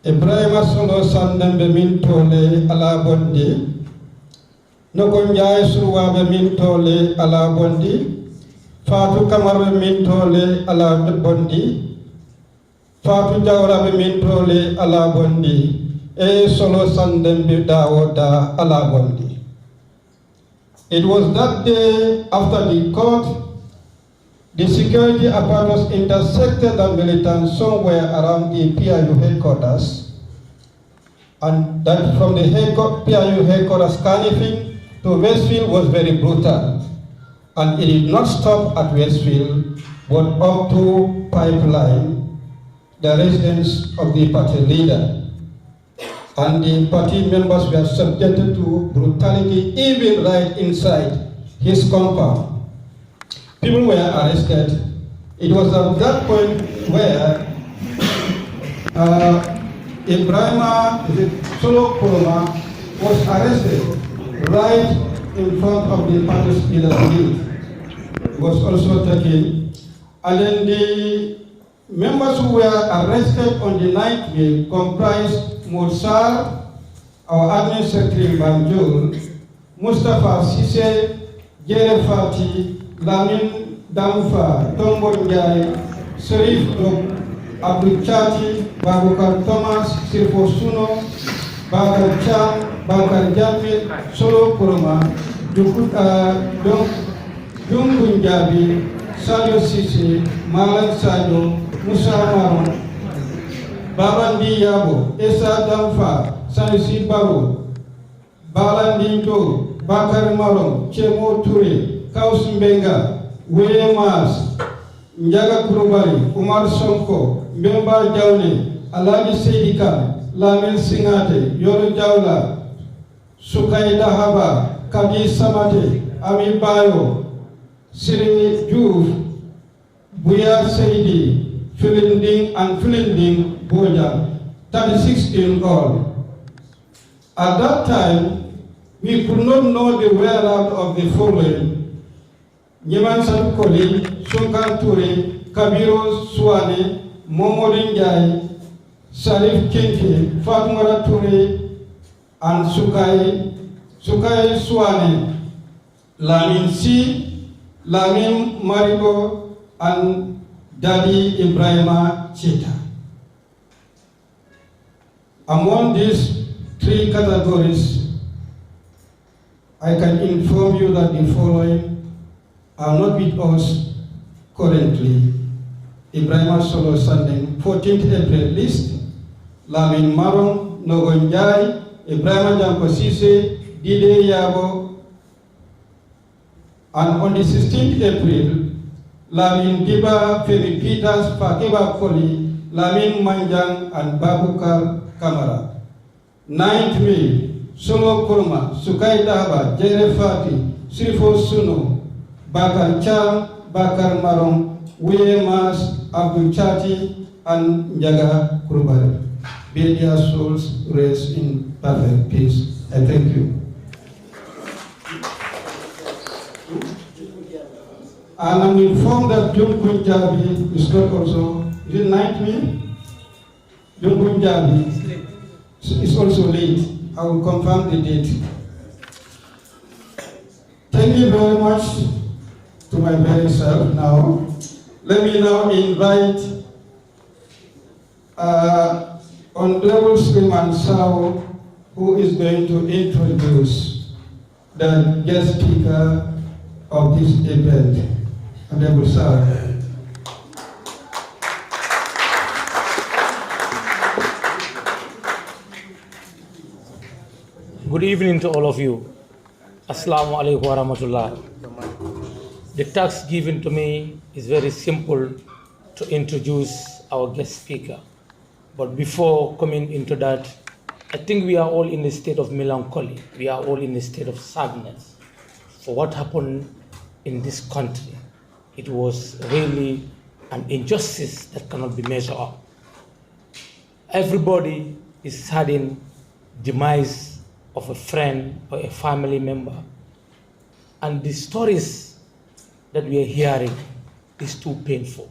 Ibrahima Solo Sandeng Min Tole ala Bondi, Nogonjai Surwabe Min Tole ala Bondi, Fatu Kamara Min Tole ala Bondi, Fatu Jawara Min Tole ala Bondi, E Solo Sandeng Dawoda ala Bondi. It was that day after the court, the security apparatus intersected the militants somewhere around the PIU headquarters, and that from the PIU headquarters, Canifing to Westfield was very brutal. And it did not stop at Westfield, but up to Pipeline, the residence of the party leader. And the party members were subjected to brutality even right inside his compound. People were arrested. It was at that point where Ibrahima Solo Kuruma was arrested right in front of the party's leader. He was also taken. And then the members who were arrested on the 9th May comprised Mursar, our admin secretary Banjul, Mustafa Sise, Jere Fati, Lamin Damfa, Tombon Njai, Sharif Dok, Abdul Chati, Babukar Thomas, Sirfo Suno, Bakar Chan, Bakar Jamil, Solo Kuruma, Jung Punjabi, Sayo Sisi, Malan Sayo, Musa Maron, Babandi Yabo, Esa Damfa, Sanusi Baro, Balandinto, Bakar Maron, Chemo Ture, Kaus Mbenga, William Mas, Njaga Kurubari, Umar Sonko, Mbemba Jaune, Aladi Seidika, Lamin Singate, Yoro Jaula, Sukai Dahaba, Kabi Samate, Ami Bayo, Sirini Juf, Buya Seidi, Filinding and Filinding Boja, 36 in all. At that time, we could not know the whereabouts of the following: Nyeman Sankoli, Sunkan Ture, Kabiro Suwane, Momodin Jai, Sharif Kinki, Fatmara Ture, and Sukai Suwane, Lamin Si, Lamin Marigo, and Daddy Ibrahima Chita. Among these three categories, I can inform you that the following are not with us currently: Ibrahima Solo Sandeng, 14th April list, Lamin Maron, Nogonjai, Ibrahima Jamposise, Dide Yabo, and on the 16th April, Lamin Diba, Femi Peters, Fakiba Koli, Lamin Manjang, and Babukar Kamara. 9th May, Solo Kurma, Sukai Daba, Jere Fati, Sirfo Suno, Bakar Cham, Bakar Marong, William Mas, Abdul Chati, and Njaga Kurubari. May their souls rest in perfect peace. I thank you. And I'm informed that Jung Punjabi is not also, is it 9th May? Dungunjabi is also late. I will confirm the date. Thank you very much to my very self now. Let me now invite Honorable Suleiman Sao, who is going to introduce the guest speaker of this event. Honorable Sao. Good evening to all of you. Assalamu alaikum wa rahmatullah. The task given to me is very simple to introduce our guest speaker. But before coming into that, I think we are all in a state of melancholy. We are all in a state of sadness for what happened in this country. It was really an injustice that cannot be measured up. Everybody is saddened demise of a friend or a family member. And the stories that we are hearing is too painful.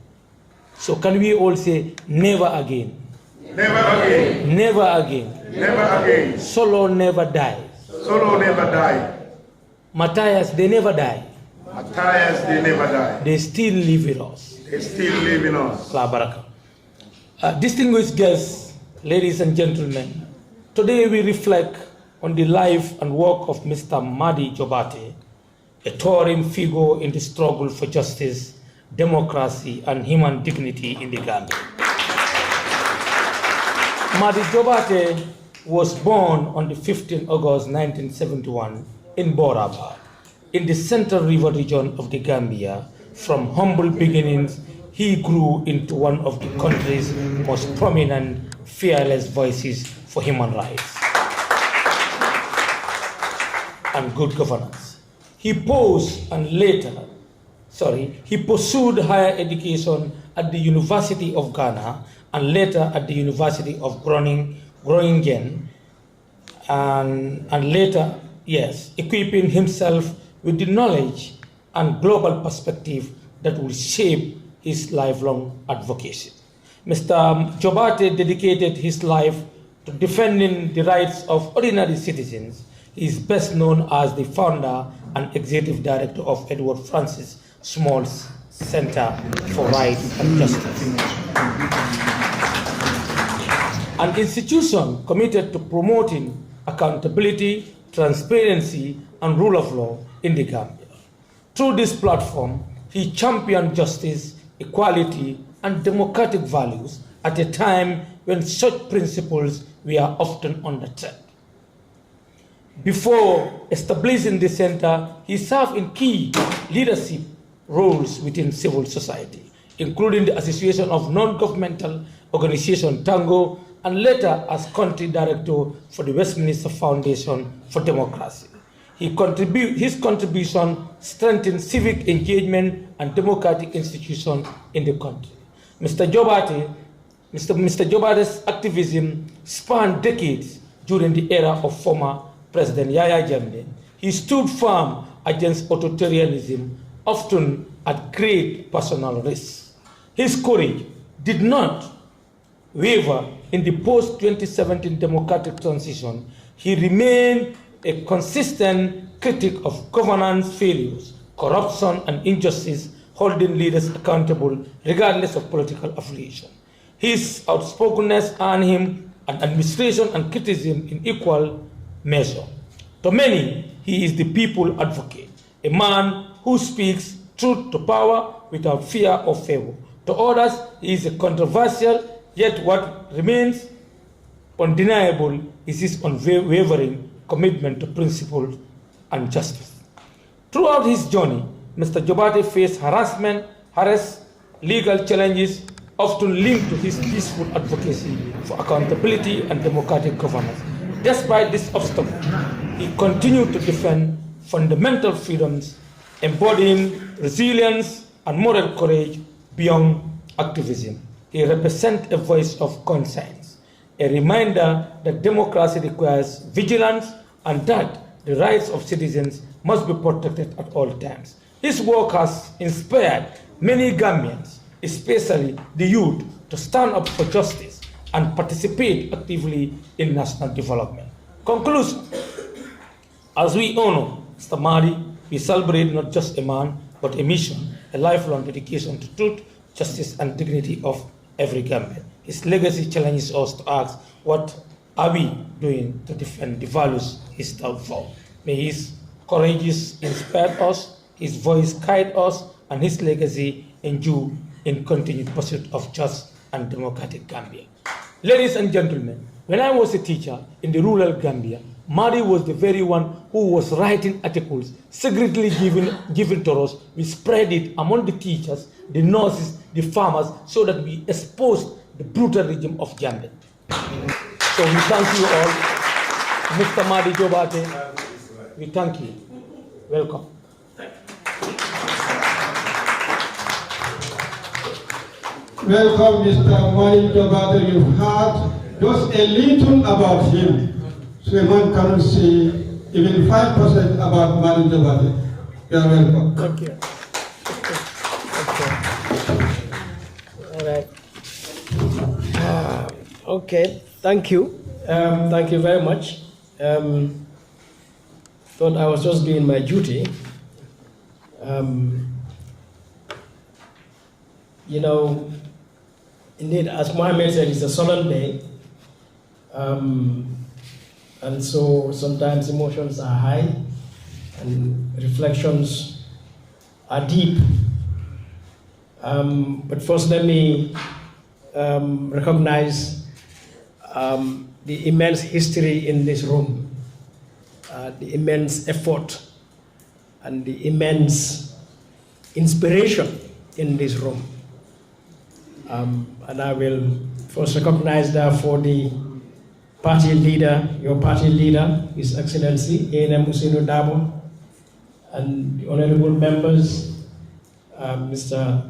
So can we all say, never again? Never again. Never again. Never again. Solo never die. Solo never die. Matthias, they never die. Matthias, they never die. They still live with us. They still live in us. La baraka. Distinguished guests, ladies and gentlemen, today we reflect on the life and work of Mr. Madi Jobate, a towering figure in the struggle for justice, democracy, and human dignity in the Gambia. Madi Jobate was born on the 15th August 1971 in Boraba, in the Central River region of the Gambia. From humble beginnings, he grew into one of the country's most prominent, fearless voices for human rights and good governance. He pursued higher education at the University of Ghana and later at the University of Groningen, and later, equipping himself with the knowledge and global perspective that will shape his lifelong advocacy. Mr. Jobate dedicated his life to defending the rights of ordinary citizens. He is best known as the founder and executive director of Edward Francis Small's Center for Rights and Justice, an institution committed to promoting accountability, transparency, and rule of law in the Gambia. Through this platform, he championed justice, equality, and democratic values at a time when such principles were often under threat. Before establishing the center, he served in key leadership roles within civil society, including the Association of Non-Governmental Organization Tango, and later as country director for the Westminster Foundation for Democracy. His contribution strengthened civic engagement and democratic institutions in the country. Mr. Jobate's activism spanned decades during the era of former President Yahya Jammeh. He stood firm against authoritarianism, often at great personal risk. His courage did not waver in the post-2017 democratic transition. He remained a consistent critic of governance failures, corruption, and injustice, holding leaders accountable regardless of political affiliation. His outspokenness earned him an administration and criticism in equal measure. To many, he is the people advocate, a man who speaks truth to power without fear or favor. To others, he is a controversial, yet what remains undeniable is his unwavering commitment to principle and justice. Throughout his journey, Mr. Jobate faced harassment, legal challenges, often linked to his peaceful advocacy for accountability and democratic governance. Despite this obstacle, he continued to defend fundamental freedoms, embodying resilience and moral courage beyond activism. He represents a voice of conscience, a reminder that democracy requires vigilance and that the rights of citizens must be protected at all times. His work has inspired many Gambians, especially the youth, to stand up for justice and participate actively in national development. Conclusion. As we honor Mr. Madi, we celebrate not just a man, but a mission, a lifelong dedication to truth, justice, and dignity of every Gambian. His legacy challenges us to ask, what are we doing to defend the values he stood for? May his courage inspire us, his voice guide us, and his legacy endure in continued pursuit of just and democratic Gambia. Ladies and gentlemen, when I was a teacher in the rural Gambia, Madi was the very one who was writing articles, secretly given to us. We spread it among the teachers, the nurses, the farmers, so that we exposed the brutal regime of Jammeh. So we thank you all. Mr. Madi Jobate, we thank you. Welcome. Welcome, Mr. Madi Jobate. You've heard just a little about him. So a man cannot see even 5% about Madi Jobate. You are welcome. Thank you. All right. Okay, thank you. Thank you very much. Thought I was just doing my duty. You know, indeed, as Mohammed said, it's a solemn day. And so sometimes emotions are high and reflections are deep. But first, let me recognize the immense history in this room, the immense effort, and the immense inspiration in this room. And I will first recognize therefore the party leader, your party leader, His Excellency A.N.M. Ousainou Darboe, and the honorable members, Mr.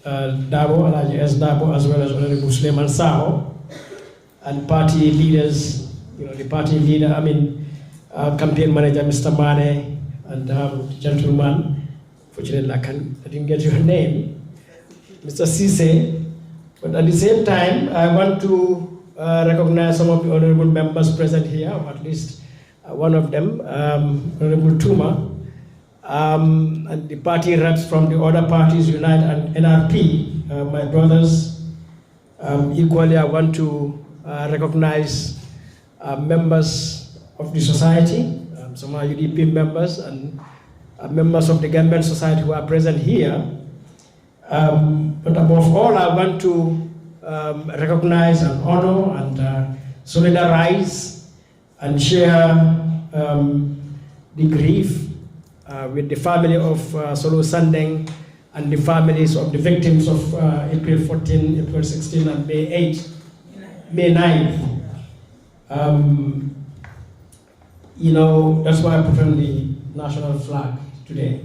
Darboe, Alhaji S. Darboe, as well as Honorable Suleiman Saho, and party leaders, you know, the party leader, campaign manager, Mr. Mane, and the gentleman, fortunately I didn't get your name, Mr. Cisse. But at the same time, I want to recognize some of the honorable members present here, or at least one of them, Honorable Tuma, and the party reps from the other parties, Unite and NRP, my brothers. Equally, I want to recognize members of the society, some are UDP members and members of the Gambian society who are present here. But above all, I want to recognize and honor and solidarize and share the grief with the family of Solo Sandeng and the families of the victims of April 14, April 16, and May 8, May 9. You know, that's why I put on the national flag today.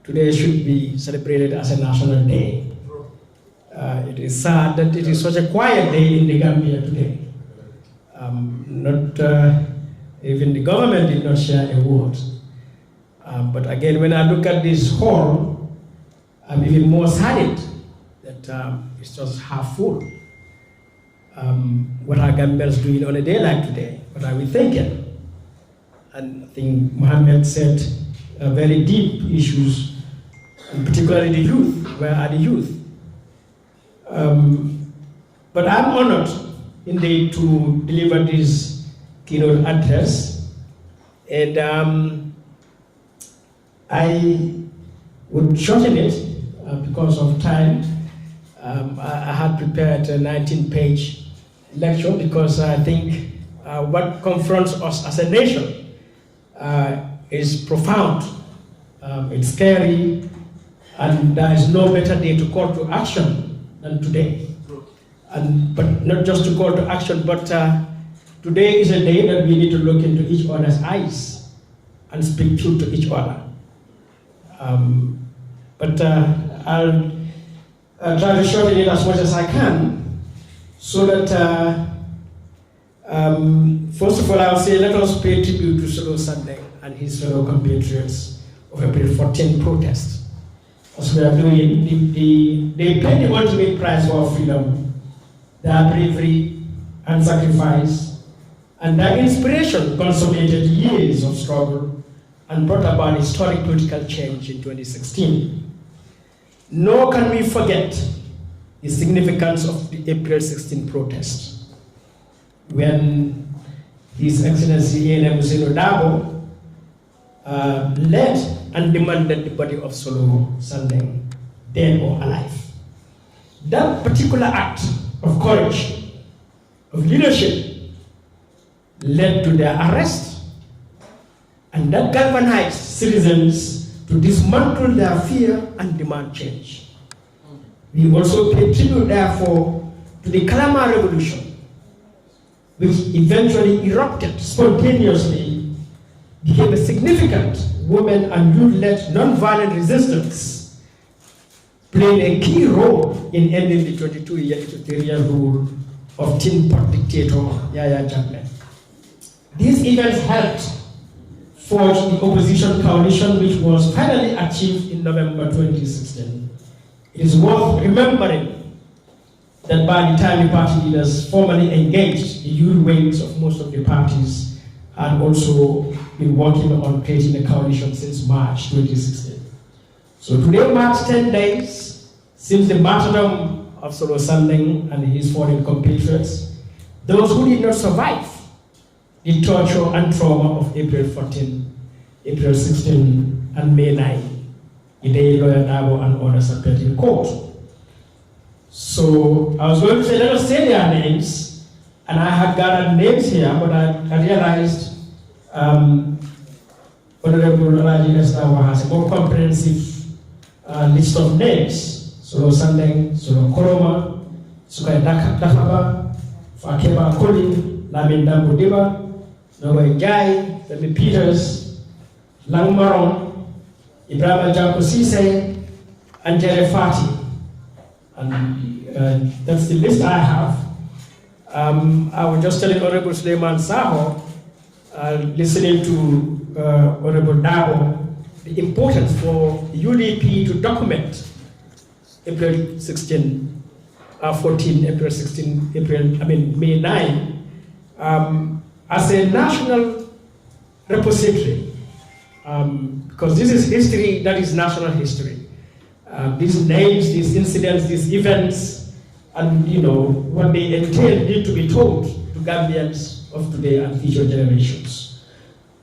Today should be celebrated as a national day. It is sad that it is such a quiet day in the Gambia today. Even the government did not share a word. But again, when I look at this hall, I'm even more saddened that it's just half full. What are Gambians doing on a day like today? What are we thinking? And I think Mohammed said very deep issues, and particularly the youth. Where are the youth? But I'm honored indeed to deliver this keynote address, and I would shorten it because of time. I had prepared a 19-page lecture because I think what confronts us as a nation is profound, it's scary, and there is no better day to call to action than today. But not just to call to action, but today is a day that we need to look into each other's eyes and speak truth to each other. But I'll try to shorten it as much as I can, so that first of all, I'll say let us pay tribute to Solo Sandeng and his fellow compatriots of April 14 protest. As we are doing, they paid the ultimate price for our freedom their bravery and sacrifice, and their inspiration consolidated years of struggle and brought about historic political change in 2016. Nor can we forget the significance of the April 16 protest, when His Excellency A.N.M. Hussein Dabo led and demanded the body of Solo Sandeng, dead or alive. That particular act of courage, of leadership, led to their arrest, and that galvanized citizens to dismantle their fear and demand change. We also pay tribute, therefore, to the Kalama Revolution, which eventually erupted spontaneously, became a significant women and youth-led non-violent resistance, playing a key role in ending the 22-year authoritarian rule of tin pot dictator Yahya Jammeh. These events helped forge the opposition coalition, which was finally achieved in November 2016. It is worth remembering that by the time the party leaders formally engaged, the youth wings of most of the parties had also been working on creating a coalition since March 2016. So today marks 10 days since the martyrdom of Solo Sandeng and his fallen compatriots, those who did not survive the torture and trauma of April 14, April 16, and May 9, the day Lawyer Dabo and others appeared in court. So I was going to say, let us say their names, and I had gathered names here, but I realized Honorable Alaji Estawa has a more comprehensive list of names. Solo Sandeng, Solo Koroma, Sukai Dakaba, Fakeba Kolin, Lamin Dambo Diba, Nogoy Jai, Femi Peters, Lang Maron, Ibrahim Janko Sise, and Jere Fati. And that's the list I have. I was just telling Honorable Suleiman Saho, listening to Honorable Dabo, the importance for UDP to document April 16, 14, April 16, May 9, as a national repository, because this is history that is national history. These names, these incidents, these events, and what they entail need to be told to Gambians of today and future generations.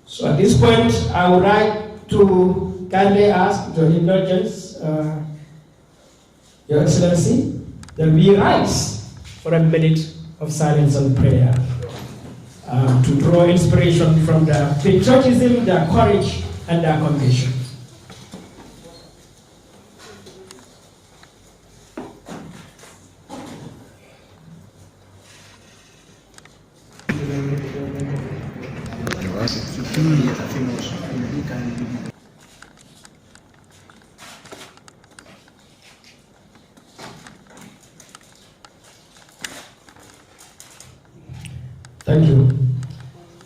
So at this point, I would like to kindly ask your indulgence, Your Excellency, that we rise for a minute of silence and prayer to draw inspiration from their patriotism, their courage, and their conviction. Thank you.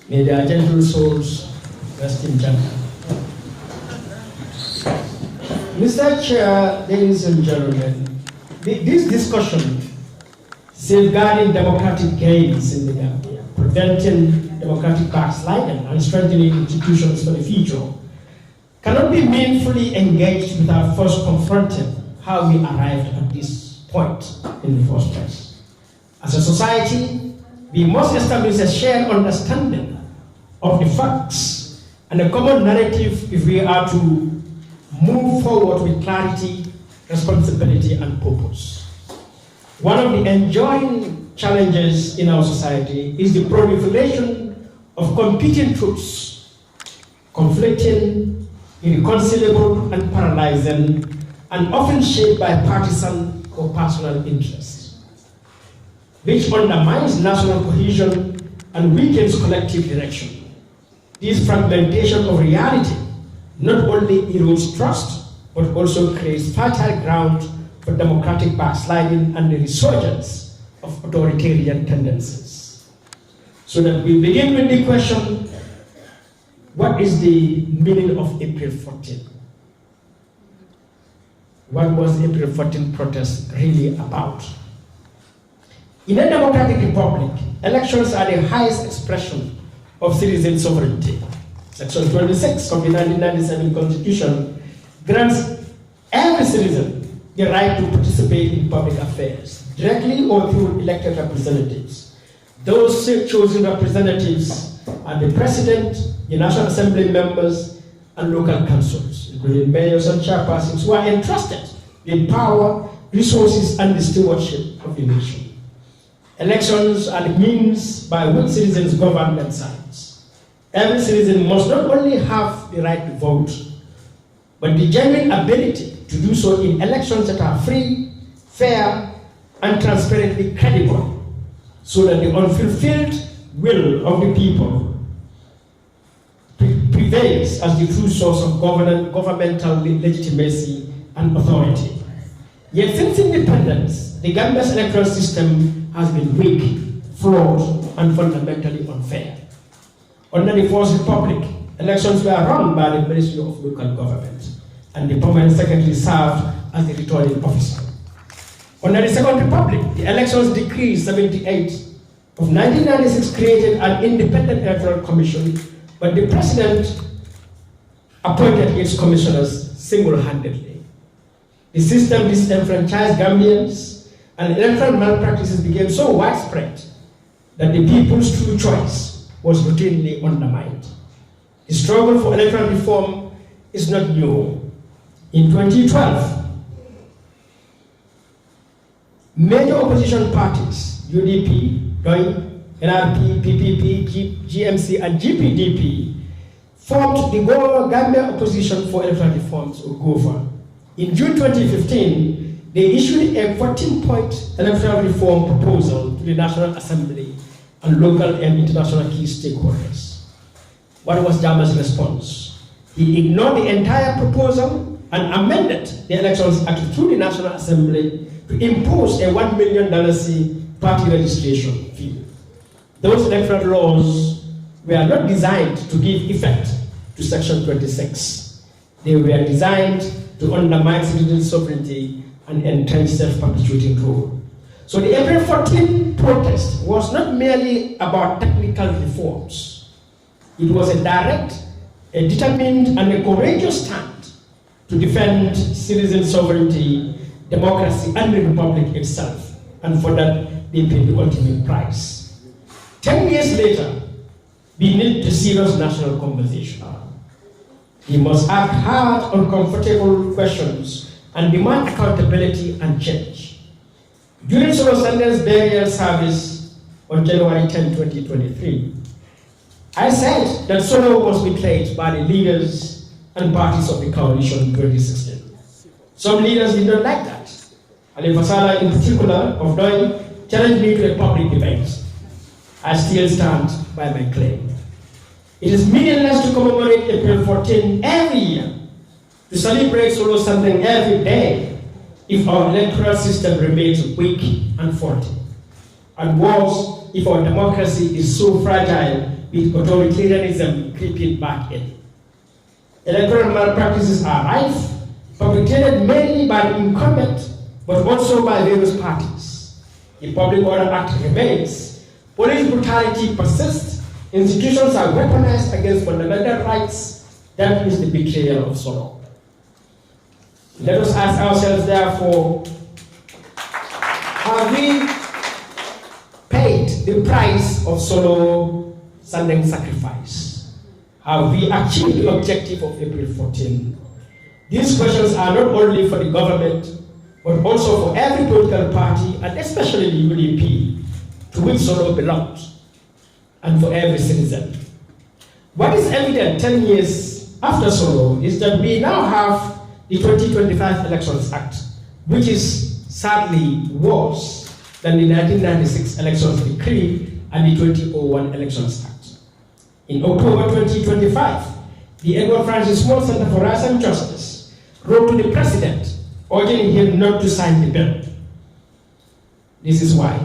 May their gentle souls rest in Jannah. Mr. Chair, ladies and gentlemen, this discussion, safeguarding democratic gains in the Gambia, preventing democratic backsliding and strengthening institutions for the future, cannot be meaningfully engaged without first confronting how we arrived at this point in the first place. As a society, we must establish a shared understanding of the facts and a common narrative if we are to move forward with clarity, responsibility, and purpose. One of the enduring challenges in our society is the proliferation of competing truths, conflicting, irreconcilable, and paralyzing, and often shaped by partisan or personal interests, which undermines national cohesion and weakens collective direction. This fragmentation of reality not only erodes trust, but also creates fertile ground for democratic backsliding and the resurgence of authoritarian tendencies. So that we begin with the question, what is the meaning of April 14? What was the April 14 protest really about? In a democratic republic, elections are the highest expression of citizen sovereignty. Section 26 of the 1997 Constitution grants every citizen the right to participate in public affairs, directly or through elected representatives. Those chosen representatives are the President, the National Assembly members, and local councils, including mayors and chairpersons, who are entrusted with power, resources, and the stewardship of the nation. Elections are the means by which citizens govern themselves. Every citizen must not only have the right to vote, but the genuine ability to do so in elections that are free, fair, and transparently credible, so that the unfulfilled will of the people prevails as the true source of governmental legitimacy and authority. Yet since independence, the Gambia's electoral system has been weak, flawed, and fundamentally unfair. Under the First Republic, elections were run by the Ministry of Local Government, and the permanent secretary served as the returning officer. Under the Second Republic, the Elections Decree 78 of 1996 created an independent electoral commission, but the president appointed its commissioners single-handedly. The system disenfranchised Gambians, and electoral malpractices became so widespread that the people's true choice was routinely undermined. The struggle for electoral reform is not new. In 2012, major opposition parties, UDP, DOI, NRP, PPP, GMC, and GPDP, formed the Gambia Opposition for Electoral Reforms, or GOFA. In June 2015, they issued a 14-point electoral reform proposal to the National Assembly and local and international key stakeholders. What was Jama's response? He ignored the entire proposal and amended the Elections Act through the National Assembly to impose a $1 million party registration fee. Those electoral laws were not designed to give effect to Section 26. They were designed to undermine citizen sovereignty and entrench self-perpetuating rule. So the April 14 protest was not merely about technical reforms. It was a direct, a determined, and a courageous stand to defend citizen sovereignty, democracy, and the republic itself. And for that, they paid the ultimate price. 10 years later, we need a serious national conversation. We must act hard on comfortable questions and demand accountability and change. During Solo Sandeng's burial service on January 10, 2023, I said that Solo was betrayed by the leaders and parties of the coalition in 2016. Some leaders did not like that. Ali Fasala, in particular, of Doi, challenged me to a public debate. I still stand by my claim. It is meaningless to commemorate April 14 every year, to celebrate Solo Sandeng every day, if our electoral system remains weak and faulty. And worse, if our democracy is so fragile with authoritarianism creeping back in. Electoral malpractices are rife, perpetrated mainly by the incumbent, but also by various parties. The Public Order Act remains. Police brutality persists. Institutions are weaponized against fundamental rights. That is the betrayal of Solo. Let us ask ourselves, therefore, have we paid the price of Solo Sandeng sacrifice? Have we achieved the objective of April 14? These questions are not only for the government, but also for every political party, and especially the UDP, to which Solo belongs, and for every citizen. What is evident 10 years after Solo is that we now have the 2025 Elections Act, which is sadly worse than the 1996 Elections Decree and the 2001 Elections Act. In October 2025, the Edward Francis Small Center for Rights and Justice wrote to the President, urging him not to sign the bill. This is why.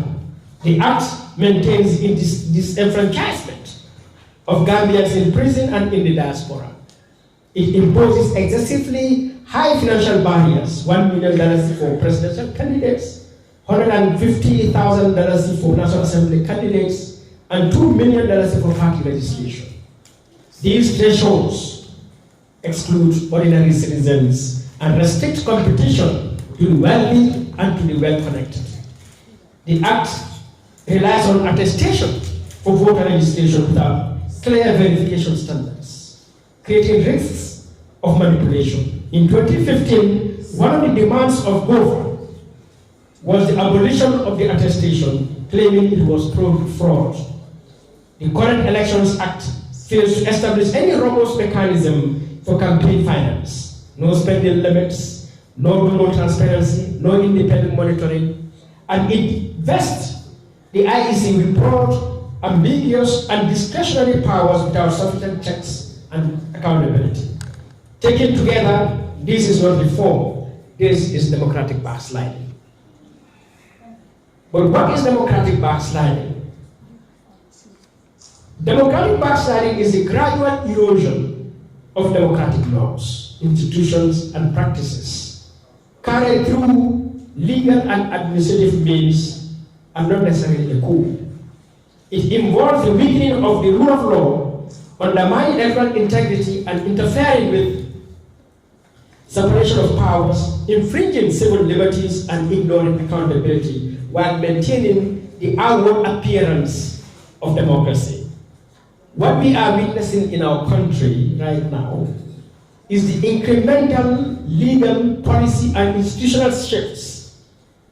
The Act maintains disenfranchisement of Gambians in prison and in the diaspora. It imposes excessively high financial barriers, $1 million for presidential candidates, $150,000 for National Assembly candidates, and $2 million for party registration. These thresholds exclude ordinary citizens and restrict competition to the wealthy and to the well-connected. The Act relies on attestation for voter registration without clear verification standards, creating risks of manipulation. In 2015, one of the demands of GOVA was the abolition of the attestation, claiming it was prone to fraud. The current Elections Act fails to establish any robust mechanism for campaign finance. No spending limits, no transparency, no independent monitoring, and it vests the IEC with broad, ambiguous, and discretionary powers without sufficient checks and accountability. Taken together, this is not reform, this is democratic backsliding. But what is democratic backsliding? Democratic backsliding is the gradual erosion of democratic norms, institutions, and practices carried through legal and administrative means and not necessarily a coup. It involves the weakening of the rule of law, undermining electoral integrity, and interfering with separation of powers, infringing civil liberties, and ignoring accountability while maintaining the outward appearance of democracy. What we are witnessing in our country right now is the incremental legal, policy, and institutional shifts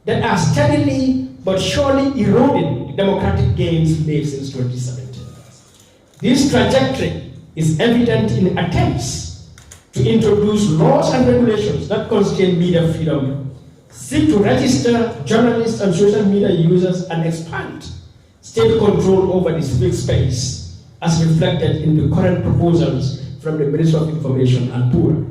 that are steadily but surely eroding the democratic gains made since 2017. This trajectory is evident in attempts to introduce laws and regulations that constrain media freedom, seek to register journalists and social media users, and expand state control over the civic space, as reflected in the current proposals from the Ministry of Information and Poor.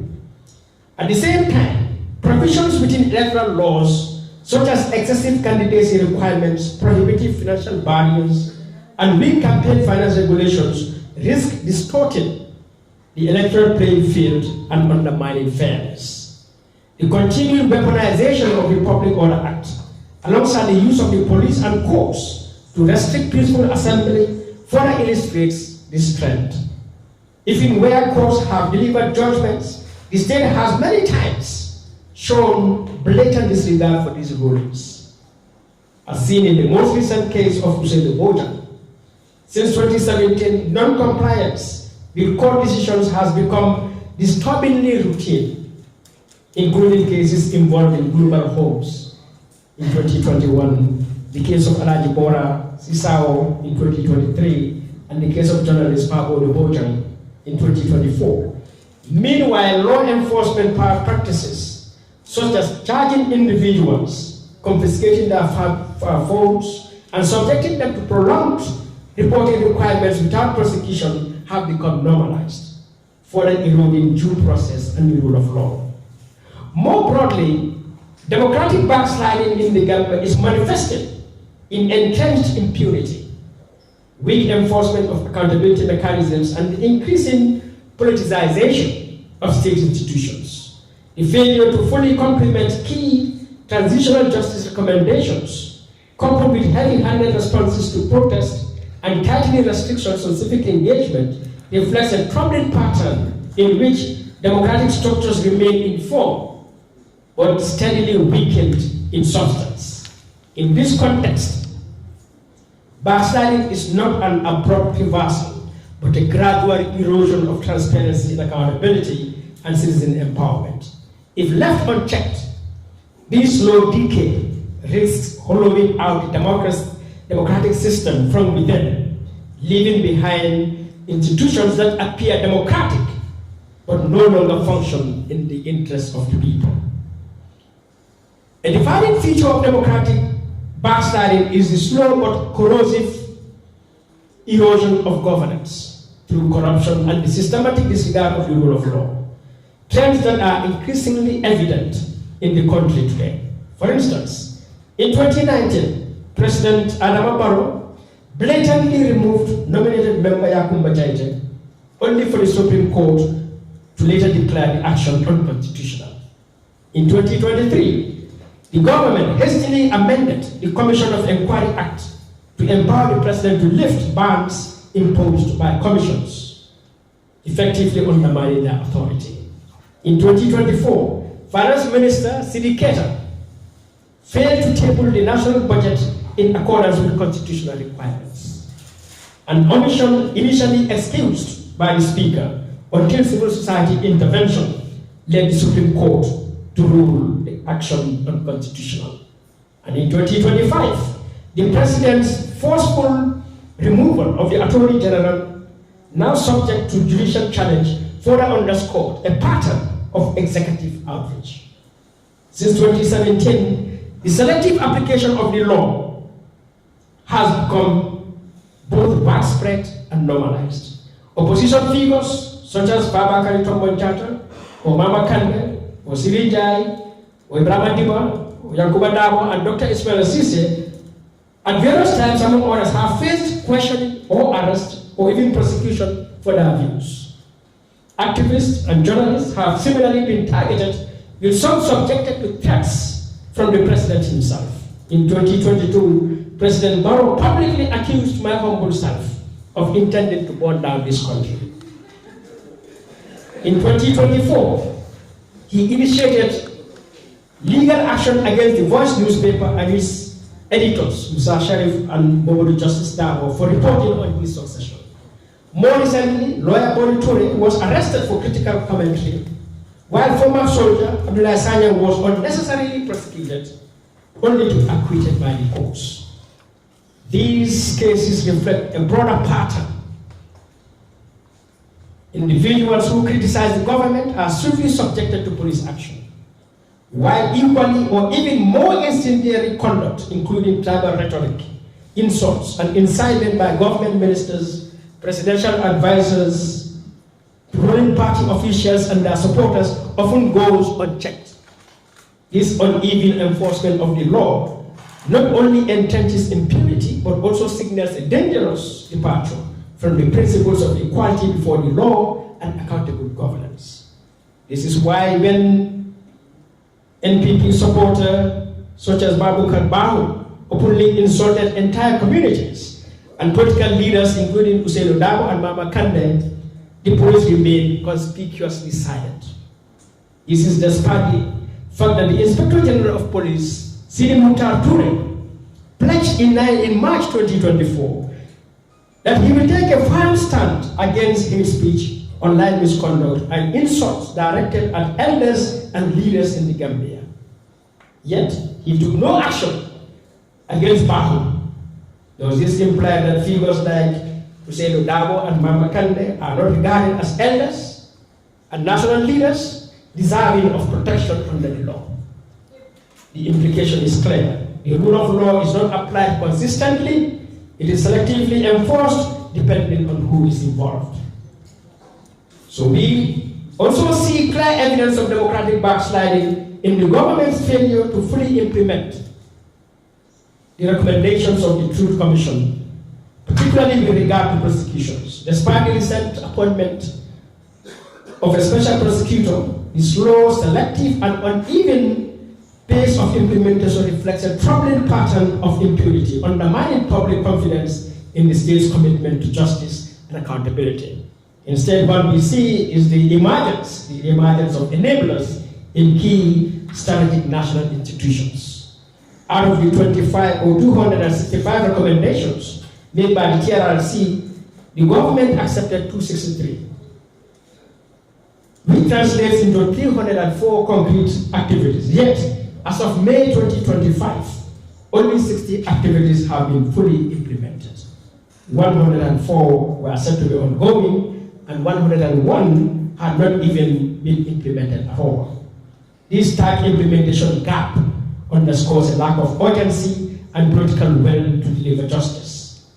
At the same time, provisions within electoral laws, such as excessive candidacy requirements, prohibitive financial barriers, and weak campaign finance regulations, risk distorting the electoral playing field and undermining fairness. The continued weaponization of the Public Order Act, alongside the use of the police and courts to restrict peaceful assembly, further illustrates this trend. If in where courts have delivered judgments, the state has many times shown blatant disregard for these rulings, as seen in the most recent case of Hussein Bojan. Since 2017, non-compliance with court decisions has become disturbingly routine, including cases involving global homes. In 2021, the case of Alaji Bora Sisao in 2023, and the case of journalist Pabo Bojang in 2024. Meanwhile, law enforcement practices, such as charging individuals, confiscating their phones, and subjecting them to prolonged reporting requirements without prosecution, have become normalized, further eroding due process and the rule of law. More broadly, democratic backsliding in the Gambia is manifested in entrenched impunity, weak enforcement of accountability mechanisms, and the increasing politicization of state institutions. The failure to fully complement key transitional justice recommendations, coupled with heavy-handed responses to protest and tightening restrictions on civic engagement, reflects a troubling pattern in which democratic structures remain in form, but steadily weakened in substance. In this context, backsliding is not an abrupt reversal, but a gradual erosion of transparency and accountability and citizen empowerment. If left unchecked, this slow decay risks hollowing out the democratic system from within, leaving behind institutions that appear democratic, but no longer function in the interest of the people. A defining feature of democratic backsliding is the slow but corrosive erosion of governance through corruption and the systematic disregard of the rule of law, trends that are increasingly evident in the country today. For instance, in 2019, President Adama Barrow blatantly removed nominated member Yakumba Jaite, only for the Supreme Court to later declare the action unconstitutional. In 2023, the government hastily amended the Commission of Inquiry Act to empower the president to lift bans imposed by commissions, effectively undermining their authority. In 2024, Finance Minister Sidi Keita failed to table the national budget in accordance with constitutional requirements, an omission initially excused by the Speaker until civil society intervention led the Supreme Court to rule the action unconstitutional. And in 2025, the President's forceful removal of the Attorney General, now subject to judicial challenge, further underscored a pattern of executive outreach. Since 2017, the selective application of the law has become both widespread and normalized. Opposition figures such as Babakari Tombonchata, or Mama Kande, or Siri Jai, or Ibrahima Diba, or Yankuba Dabo, and Dr. Ismail Assise, at various times, among others, have faced questioning or arrest or even prosecution for their views. Activists and journalists have similarly been targeted, with some subjected to threats from the president himself. In 2022, President Barrow publicly accused my humble self of intending to burn down this country. In 2024, he initiated legal action against the Voice newspaper and its editors, Musa Sharif and Momodu Justice Dabo, for reporting on his succession. More recently, lawyer Bori Toure was arrested for critical commentary, while former soldier Abdullah Sanya was unnecessarily prosecuted, only to be acquitted by the courts. These cases reflect a broader pattern. Individuals who criticize the government are swiftly subjected to police action, while equally or even more incendiary conduct, including tribal rhetoric, insults, and incitement by government ministers, presidential advisors, ruling party officials, and their supporters, often goes unchecked. This uneven enforcement of the law not only entrenches impunity, but also signals a dangerous departure from the principles of equality before the law and accountable governance. This is why when NPP supporter such as Babukar Bahu openly insulted entire communities and political leaders including Usainu Dabo and Mama Kande, the police remained conspicuously silent. This is despite the fact that the Inspector General of Police, Sidi Mukhtar Toure, pledged in March 2024 that he will take a firm stand against hate speech, online misconduct, and insults directed at elders and leaders in the Gambia. Yet, he took no action against Bahu. Does this imply that figures like Usainu Dabo and Mama Kande are not regarded as elders and national leaders deserving of protection under the law? The implication is clear. The rule of law is not applied consistently. It is selectively enforced depending on who is involved. So we also see clear evidence of democratic backsliding in the government's failure to fully implement the recommendations of the Truth Commission, particularly with regard to prosecutions. Despite the recent appointment of a special prosecutor, the slow, selective, and uneven pace of implementation reflects a troubling pattern of impunity, undermining public confidence in the state's commitment to justice and accountability. Instead, what we see is the emergence of enablers in key strategic national institutions. Out of the 25 or 265 recommendations made by the TRRC, the government accepted 263, which translates into 304 concrete activities. Yet, as of May 2025, only 60 activities have been fully implemented. 104 were said to be ongoing, and 101 had not even been implemented at all. This tight implementation gap underscores a lack of urgency and political will to deliver justice.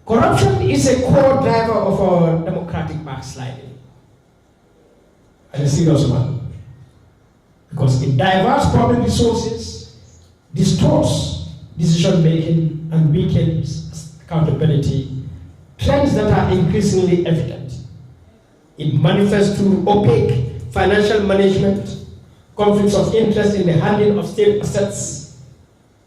Corruption is a core driver of our democratic backsliding, and a serious one, because it diverts public resources, distorts decision-making, and weakens accountability, trends that are increasingly evident. It manifests through opaque financial management, conflicts of interest in the handling of state assets,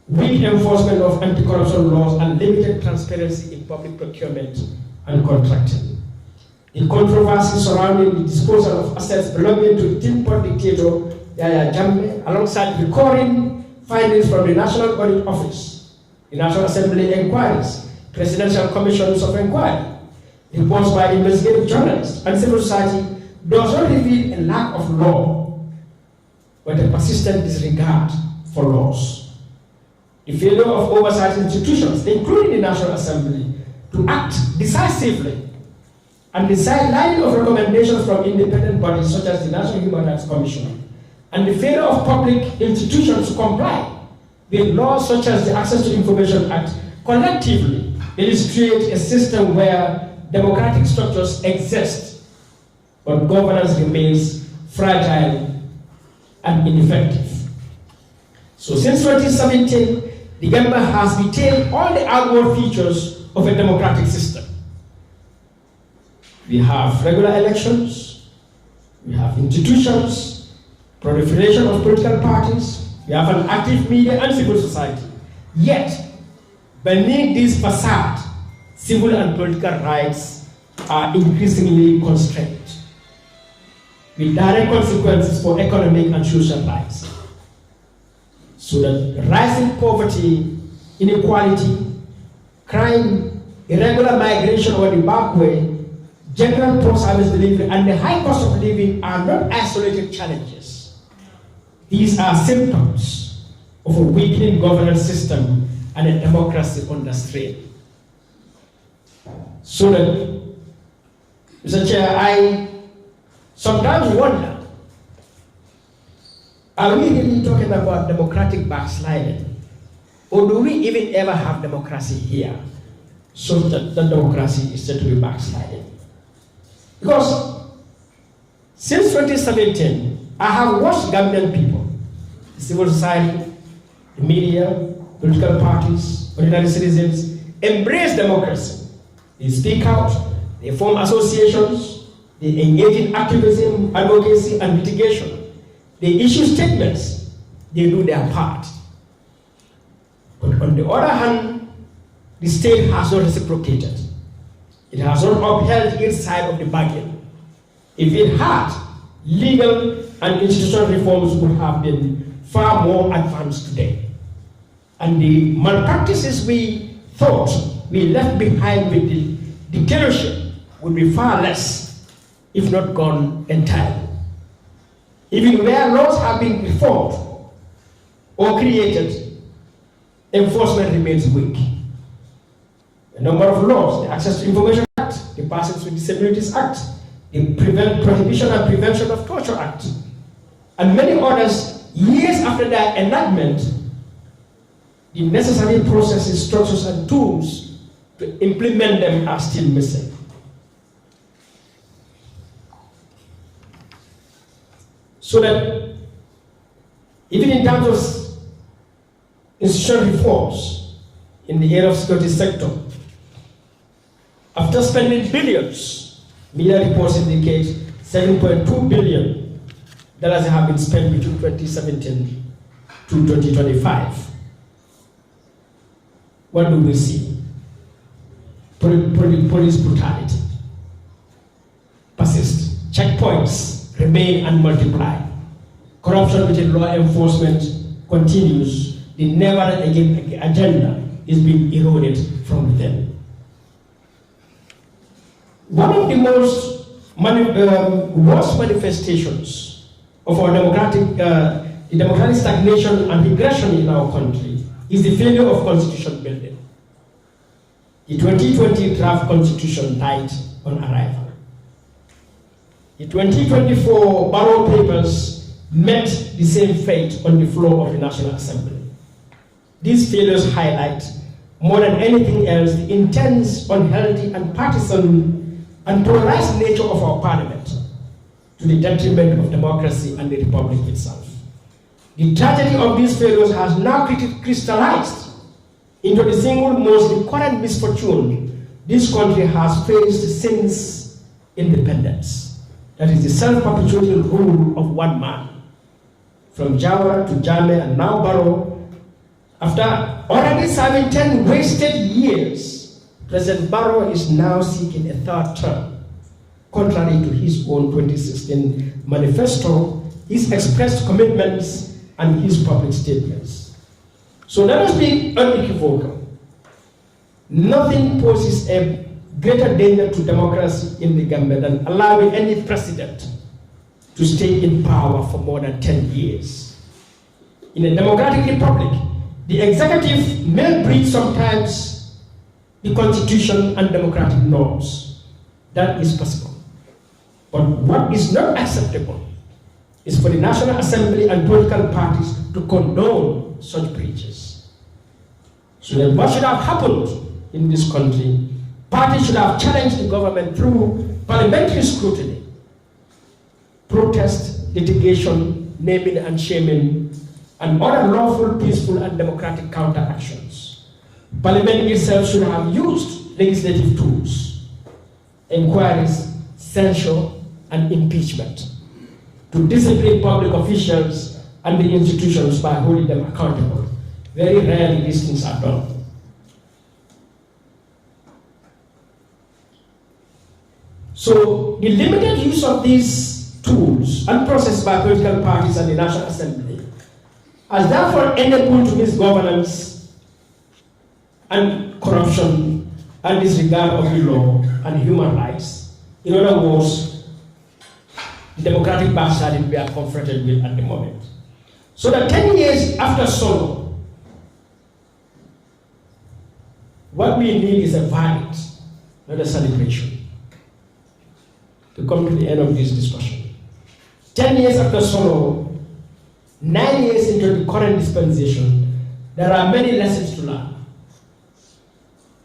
weak enforcement of anti-corruption laws, and limited transparency in public procurement and contracting. The controversy surrounding the disposal of assets belonging to tin-pot dictator Yahya Jammeh, alongside recurring findings from the National Audit Office, the National Assembly inquiries, presidential commissions of inquiry, reports by investigative journalists and civil society, does not reveal a lack of law, but a persistent disregard for laws. The failure of oversight institutions, including the National Assembly, to act decisively, and the sidelining of recommendations from independent bodies such as the National Human Rights Commission, and the failure of public institutions to comply with laws such as the Access to Information Act collectively illustrate a system where democratic structures exist, but governance remains fragile and ineffective. So since 2017, the Gambia has retained all the outward features of a democratic system. We have regular elections, we have institutions, proliferation of political parties, we have an active media and civil society. Yet, beneath this facade, civil and political rights are increasingly constrained, with direct consequences for economic and social rights. So that rising poverty, inequality, crime, irregular migration over the backway, general poor service delivery, and the high cost of living are not isolated challenges. These are symptoms of a weakening governance system and a democracy under strain. So that, Mr. Chair, I sometimes wonder, are we really talking about democratic backsliding? Or do we even ever have democracy here? So that the democracy is said to be backsliding. Because since 2017, I have watched Gambian people, the civil society, the media, political parties, ordinary citizens, embrace democracy. They speak out, they form associations, they engage in activism, advocacy, and litigation. They issue statements, they do their part. But on the other hand, the state has not reciprocated. It has not upheld its side of the bargain. If it had, legal and institutional reforms would have been far more advanced today. And the malpractices we thought we left behind with the dictatorship would be far less, if not gone entirely. Even where laws have been reformed or created, enforcement remains weak. A number of laws, the Access to Information Act, the Persons with Disabilities Act, the Prohibition and Prevention of Torture Act, and many others, years after their enactment, the necessary processes, structures, and tools to implement them are still missing. So that even in terms of institutional reforms in the area of security sector, after spending billions, media reports indicate $7.2 billion have been spent between 2017 to 2025. What do we see? Police brutality persists. Checkpoints remain and multiply. Corruption within law enforcement continues. The never-again agenda is being eroded from within. One of the most worst manifestations of our democratic stagnation and regression in our country is the failure of constitution building. The 2020 draft constitution died on arrival. The 2024 Barrow papers met the same fate on the floor of the National Assembly. These failures highlight, more than anything else, the intense, unhealthy, and partisan and polarized nature of our parliament, to the detriment of democracy and the republic itself. The tragedy of these failures has now crystallized into the single most recurrent misfortune this country has faced since independence. That is the self-perpetuating rule of one man. from Jawara to Jame and now Barrow. After already serving 10 wasted years, President Barrow is now seeking a third term, contrary to his own 2016 manifesto, his expressed commitments, and his public statements. So let us be unequivocal. Nothing poses a greater danger to democracy in the Gambia than allowing any president to stay in power for more than 10 years. In a democratic republic, the executive may breach sometimes the constitution and democratic norms. That is possible. But what is not acceptable is for the National Assembly and political parties to condone such breaches. So then what should have happened in this country? Parties should have challenged the government through parliamentary scrutiny, protest, litigation, naming and shaming, and other lawful, peaceful, and democratic counteractions. Parliament itself should have used legislative tools, inquiries, censure, and impeachment to discipline public officials and the institutions by holding them accountable. Very rarely these things are done. So the limited use of these tools and processed by political parties and the National Assembly has therefore enabled to misgovernance and corruption and disregard of the law and human rights. In other words, the democratic backsliding we are confronted with at the moment. So that 10 years after Solo, what we need is a verdict, not a celebration, to come to the end of this discussion. 10 years after Solo, 9 years into the current dispensation, there are many lessons to learn.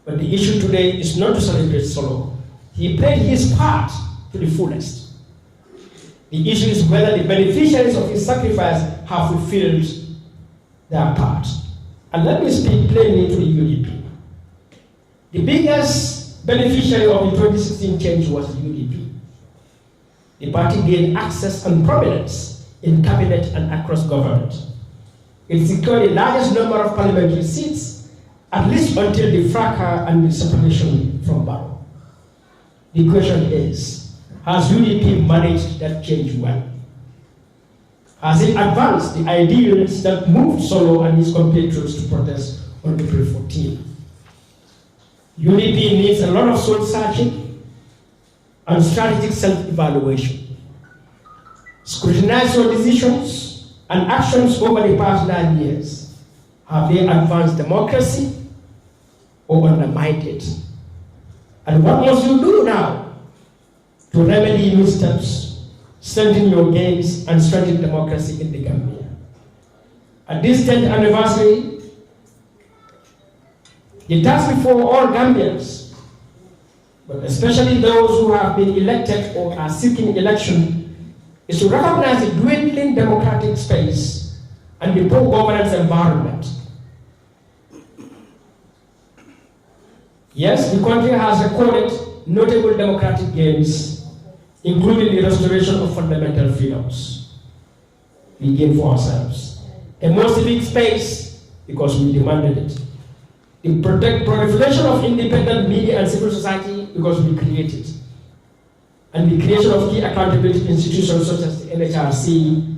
But the issue today is not to celebrate Solo. He played his part to the fullest. The issue is whether the beneficiaries of his sacrifice have fulfilled their part. And let me speak plainly to the UDP. The biggest beneficiary of the 2016 change was the UDP. The party gained access and prominence in cabinet and across government. It secured the largest number of parliamentary seats, at least until the fracas and the separation from Barrow. The question is, has UDP managed that change well? Has it advanced the ideals that moved Solo and his compatriots to protest on April 14? UDP needs a lot of soul searching and strategic self-evaluation. Scrutinize your decisions and actions over the past 9 years. Have they advanced democracy or undermined it? And what must you do now to remedy missteps, strengthen your gains, and strengthen democracy in the Gambia? At this 10th anniversary, the task before all Gambians, but especially those who have been elected or are seeking election, is to recognize the dwindling democratic space and the poor governance environment. Yes, the country has recorded notable democratic gains, including the restoration of fundamental freedoms we gained for ourselves. A more civic space, because we demanded it. The proliferation of independent media and civil society, because we created it. And the creation of key accountability institutions such as the NHRC,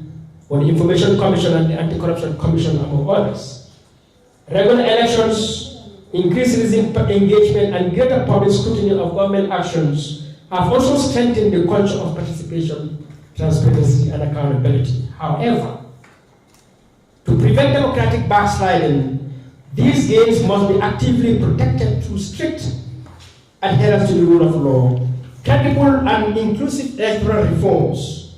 or the Information Commission and the Anti-Corruption Commission, among others. Regular elections, increased citizen engagement, and greater public scrutiny of government actions have also strengthened the culture of participation, transparency, and accountability. However, to prevent democratic backsliding, these gains must be actively protected through strict adherence to the rule of law, credible and inclusive electoral reforms,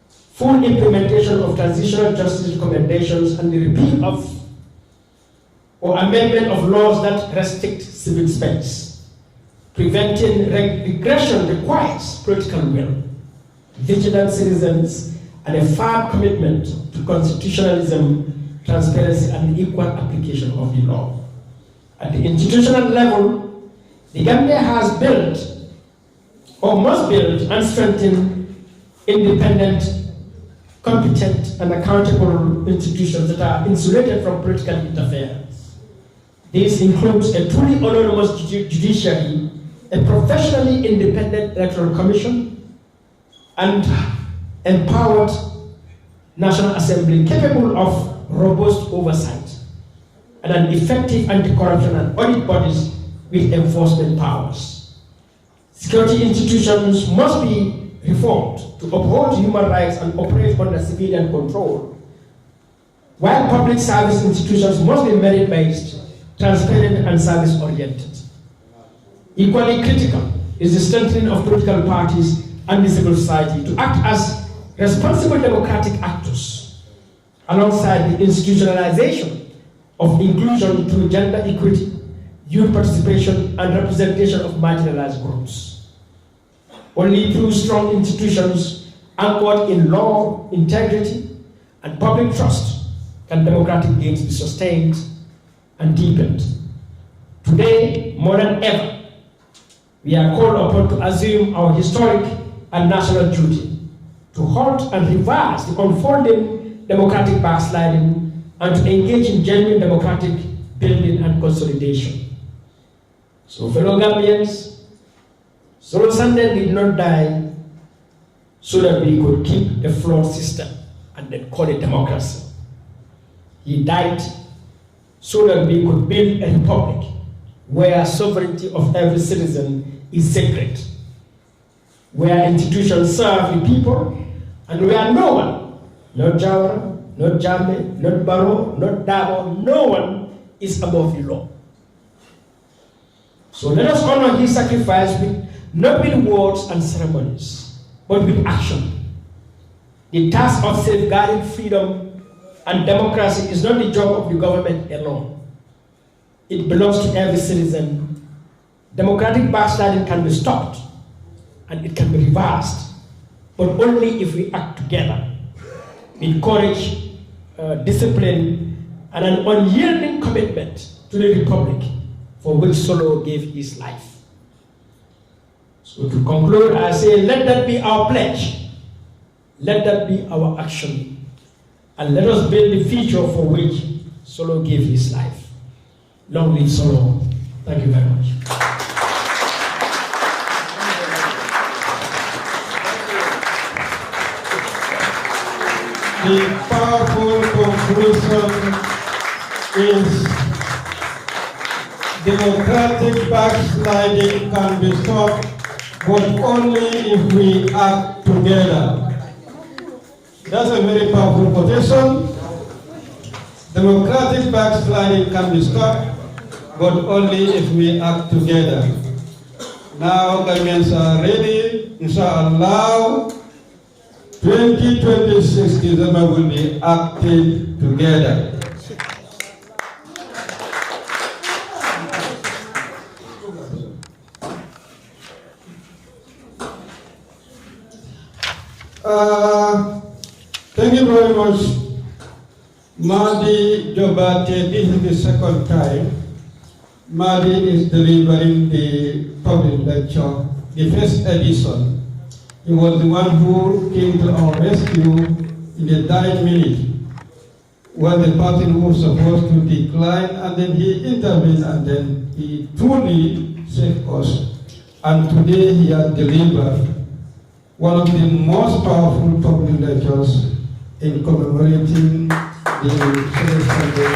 full implementation of transitional justice recommendations, and the repeal of or amendment of laws that restrict civic space. Preventing regression requires political will, vigilant citizens, and a firm commitment to constitutionalism, transparency, and equal application of the law. At the institutional level, the Gambia has built, or must build, and strengthen independent, competent and accountable institutions that are insulated from political interference. This includes a truly autonomous judiciary, a professionally independent electoral commission, and empowered National Assembly capable of robust oversight, and an effective anti-corruption and audit bodies with enforcement powers. Security institutions must be reformed to uphold human rights and operate under civilian control, while public service institutions must be merit-based, transparent, and service-oriented. Equally critical is the strengthening of political parties and the civil society to act as responsible democratic actors, alongside the institutionalization of inclusion through gender equity, youth participation, and representation of marginalized groups. Only through strong institutions anchored in law, integrity, and public trust can democratic gains be sustained and deepened. Today, more than ever, we are called upon to assume our historic and national duty to halt and reverse the unfolding democratic backsliding and to engage in genuine democratic building and consolidation. So, fellow Gambians, Solo Sandeng did not die so that we could keep the flawed system and then call it democracy. He died so that we could build a republic where sovereignty of every citizen is sacred, where institutions serve the people, and where no one, not Jawara, not Jammeh, not Barrow, not Dabo, no one is above the law. So let us honor his sacrifice not with words and ceremonies, but with action. The task of safeguarding freedom and democracy is not the job of the government alone. It belongs to every citizen. Democratic backsliding can be stopped and it can be reversed, but only if we act together with courage, discipline, and an unyielding commitment to the republic for which Solo gave his life. So to conclude, I say, let that be our pledge, let that be our action, and let us build the future for which Solo gave his life. Long live Solo. Thank you very much. The powerful conclusion is democratic backsliding can be stopped, but only if we act together. That's a very powerful quotation. Democratic backsliding can be stopped, but only if we act together. Now Gambians are ready, inshallah. 2026 December will be acting together. Thank you very much, Madi Jobate. This is the second time Madi is delivering the public lecture, the first edition. He was the one who came to our rescue in the dying minute when the person who was supposed to decline, and then he intervened, and then he truly saved us. And today he has delivered one of the most powerful public lectures in commemorating the Sunday.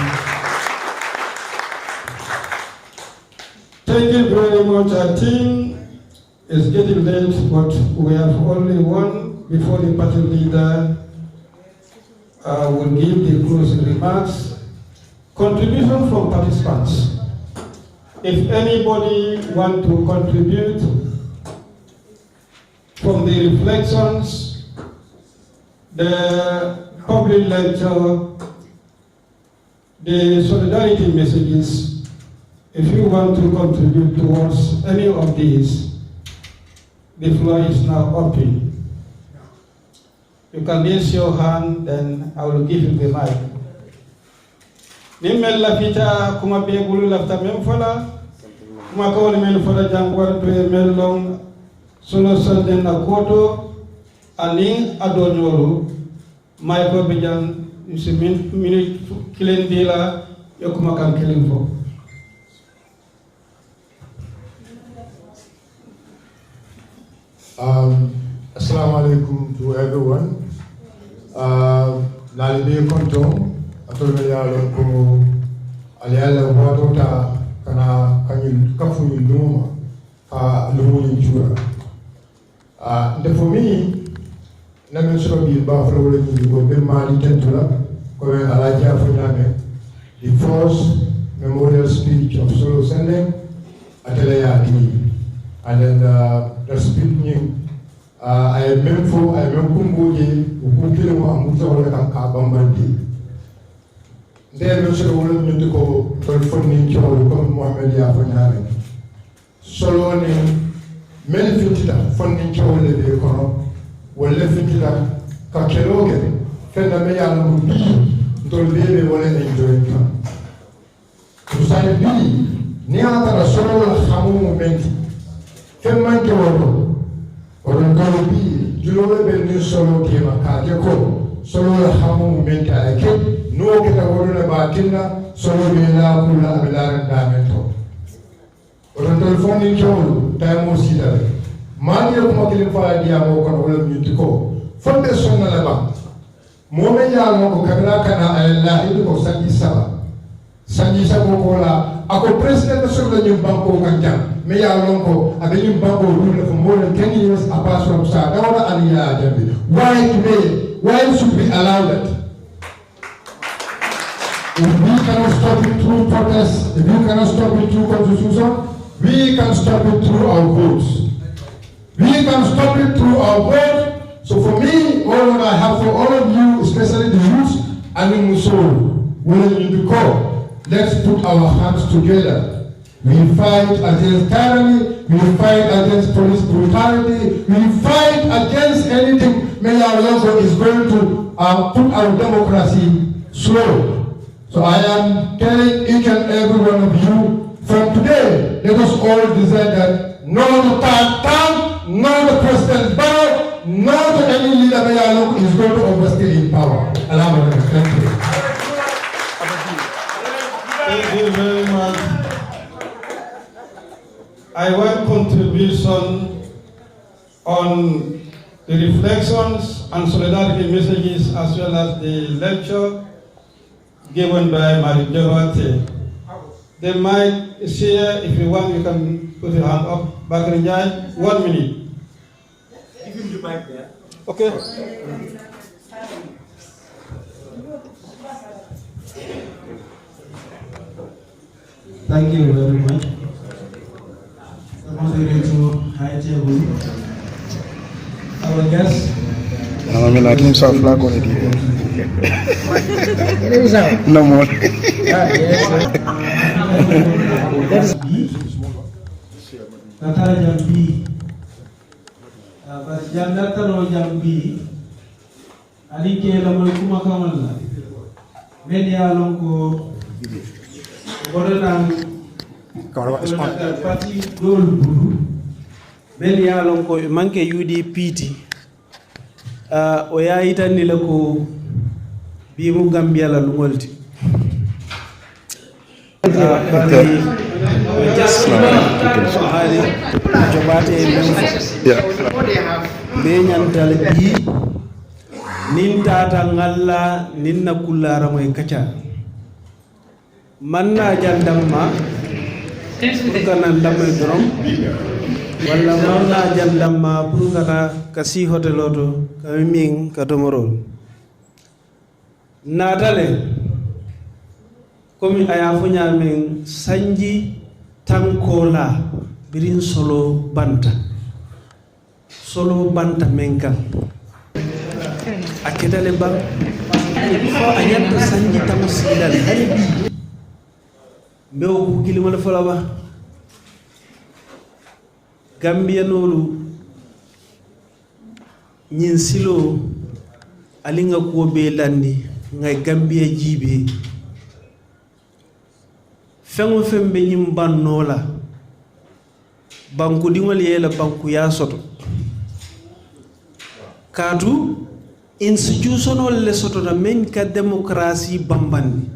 Thank you very much. I think it's getting late, but we have only one before the party leader will give the closing remarks. Contribution from participants. If anybody wants to contribute from the reflections, the public lecture, the solidarity messages, if you want to contribute towards any of these, the floor is now open. You can raise your hand, then I will give you the mic. Nimmel la fita kuma be bulu lafta mem fala kuma kawli men fala jangwar to mel long Solo Sandeng na koto aning adonyoru Michael Bijan, minute killing dealer, Yokumakam killing for. Assalamu alaikum to everyone. Nalibe konto atolbe yalon ko aliala wadota kana kanyin kafu nduma ka lumu njura. And for me, na mention bi ba folo ni go be mali tentula ko alaji afuname the first memorial speech of Solo Sandeng Atelaya Dini. And then the speech I remember I Kumbuji, Ukukilo, and Musa Kabambandi. They mentioned all of you to go funding to Mohammed Yafanami. Solo many fintita funding to the economy, well, left fintita Kakeloge, Fendameya Mubi, don't be able to enjoy it. To sign B, Niata Solo Hamu Momenti, Femman Orangalo bi julobe benni solo kema kaje ko solo hamu menta ake no kita wona batinna solo bela kula abelaran damento orangalo foni jolo taymo sidale mani ko makile fa dia mo ko wala mutiko fonde sonna la ba momen ya no ko kabila kana ayalla idu ko sanji sabo ko la ako president solo nyum banko kanjam me ya lonko abenyu banko rule for more than 10 years apart from Sadawada and Yaya Jambi. Why should we allow that? If we cannot stop it through protests, if we cannot stop it through constitution, we can stop it through our votes. We can stop it through our vote. So for me, all that I have for all of you, especially the youth and the Muslim, willing to go, let's put our hands together. We fight against tyranny, we fight against police brutality, we fight against anything Mayor Alonso is going to put our democracy slow. So I am telling each and every one of you, from today, let us all decide that no to Tan, no to President Barrow, no to any leader Mayor Alonso is going to overstay in power. Thank you. Thank you very much. I want contribution on the reflections and solidarity messages as well as the lecture given by Mari Jawate. They might share, if you want, you can put your hand up. Bakari Njai, 1 minute. Give him the mic there. Okay. Thank you very much. High table. Our guest. I'm going to himself flag on it. No more. That is B. Natara jam B. But jam natara jam B. Ali ke la mo kuma kamala. Media lonko. Borana. Parti dol buru ben ya lon ko manke UDP o ya itani la ko bi mu Gambia la lu ngolti just jobate be nyantal bi nin tata ngalla nin na kullara moy kacha manna jandamma kana ndamay dorom wala mawna jandamma pour ngata kasi hoteloto kaming katomorol natale komi aya funya men sanji tankola birin solo banta menkan akedale bang fo anyanta sanji tamusilal halibi mbew ko kilima la fala ba Gambia nolu nyin silo alinga ko be landi ngay Gambia jibe fengo fembe nyim bannola banku dingol yela banku ya soto kadu institutional le sotota men ka democracy bambandi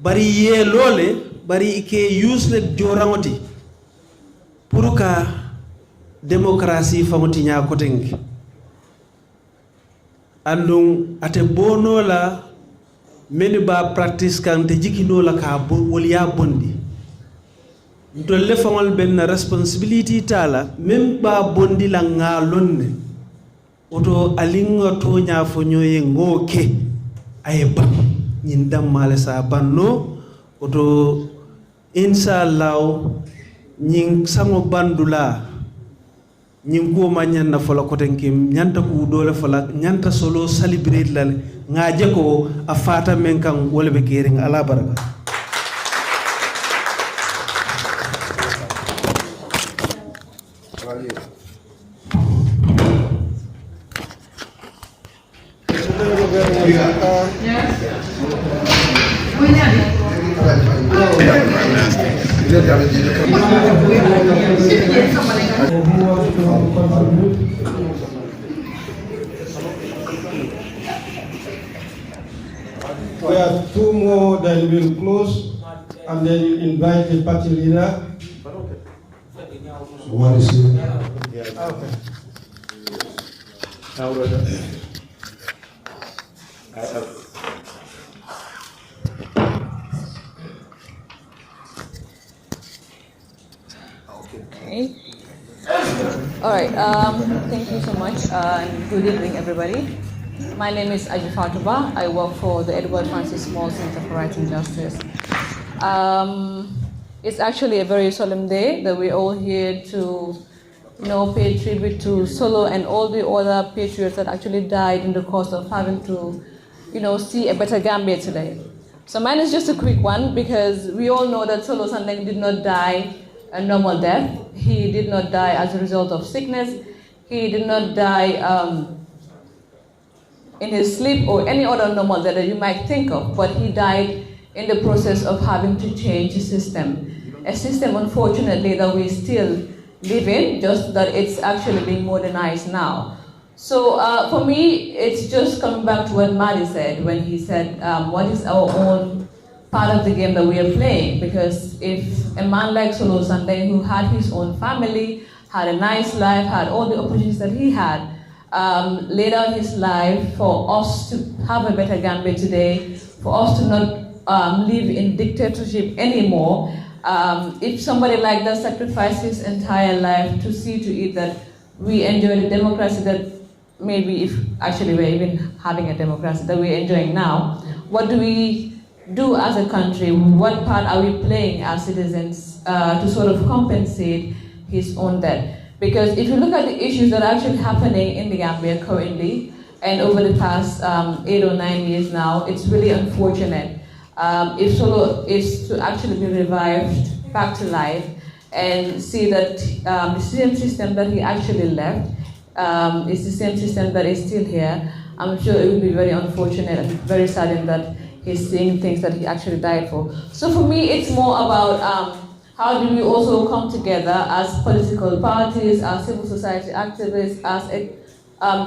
bari ye lole bari ike useless jorangoti pour ka democracy famoti nya kotengi andung ate bono la meni ba practice kan te jikino la ka woliya bondi ntolle fangol ben responsibility tala même ba bondi la ngalonne oto alinga to nya fo nyoye ngoke ay ba nyin dam male sa banno oto inshallah nyin sango bandula nyin ko manyan na fola kotenkim nyanta ku dole fola nyanta solo celebrate lal ngaje ko afata men kan wala be kering ala baraka We have two more, then we'll close, and then you invite the party leader. What is it? Okay. All right. Thank you so much, and good evening, everybody. My name is Aji Fatuba. I work for the Edward Francis Small Center for Rights and Justice. It's actually a very solemn day that we're all here to, pay tribute to Solo and all the other patriots that actually died in the course of having to, see a better Gambia today. So mine is just a quick one because we all know that Solo Sandeng did not die a normal death. He did not die as a result of sickness. He did not die in his sleep or any other normal death that you might think of, but he died in the process of having to change the system. A system, unfortunately, that we still live in, just that it's actually being modernized now. So for me, it's just coming back to what Madi said when he said, what is our own part of the game that we are playing? Because if a man like Solo Sandeng, who had his own family, had a nice life, had all the opportunities that he had, laid out his life for us to have a better Gambia today, for us to not live in dictatorship anymore. If somebody like that sacrificed his entire life to see to it that we enjoy the democracy that maybe if actually we're even having a democracy that we're enjoying now, what do we do as a country? What part are we playing as citizens to sort of compensate his own death? Because if you look at the issues that are actually happening in the Gambia currently, and over the past 8 or 9 years now, it's really unfortunate. If Solo is to actually be revived back to life and see that the same system that he actually left is the same system that is still here, I'm sure it would be very unfortunate and very saddened that he's seeing things that he actually died for. So for me, it's more about how do we also come together as political parties, as civil society activists, as a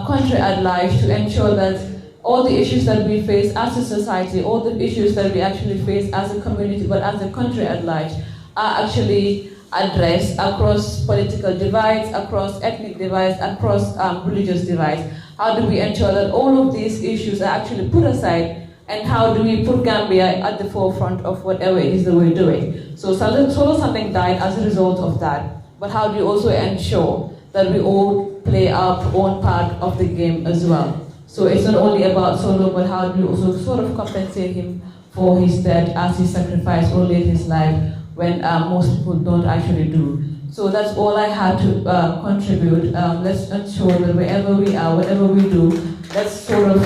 country at large to ensure that all the issues that we face as a society, all the issues that we actually face as a community, but as a country at large, are actually addressed across political divides, across ethnic divides, across religious divides. How do we ensure that all of these issues are actually put aside, and how do we put Gambia at the forefront of whatever it is that we're doing? So Solo Sandeng died as a result of that, but how do you also ensure that we all play our own part of the game as well? So it's not only about Solo, but how do you also sort of compensate him for his death as he sacrificed or laid his life when most people don't actually do. So that's all I had to contribute. Let's ensure that wherever we are, whatever we do, let's sort of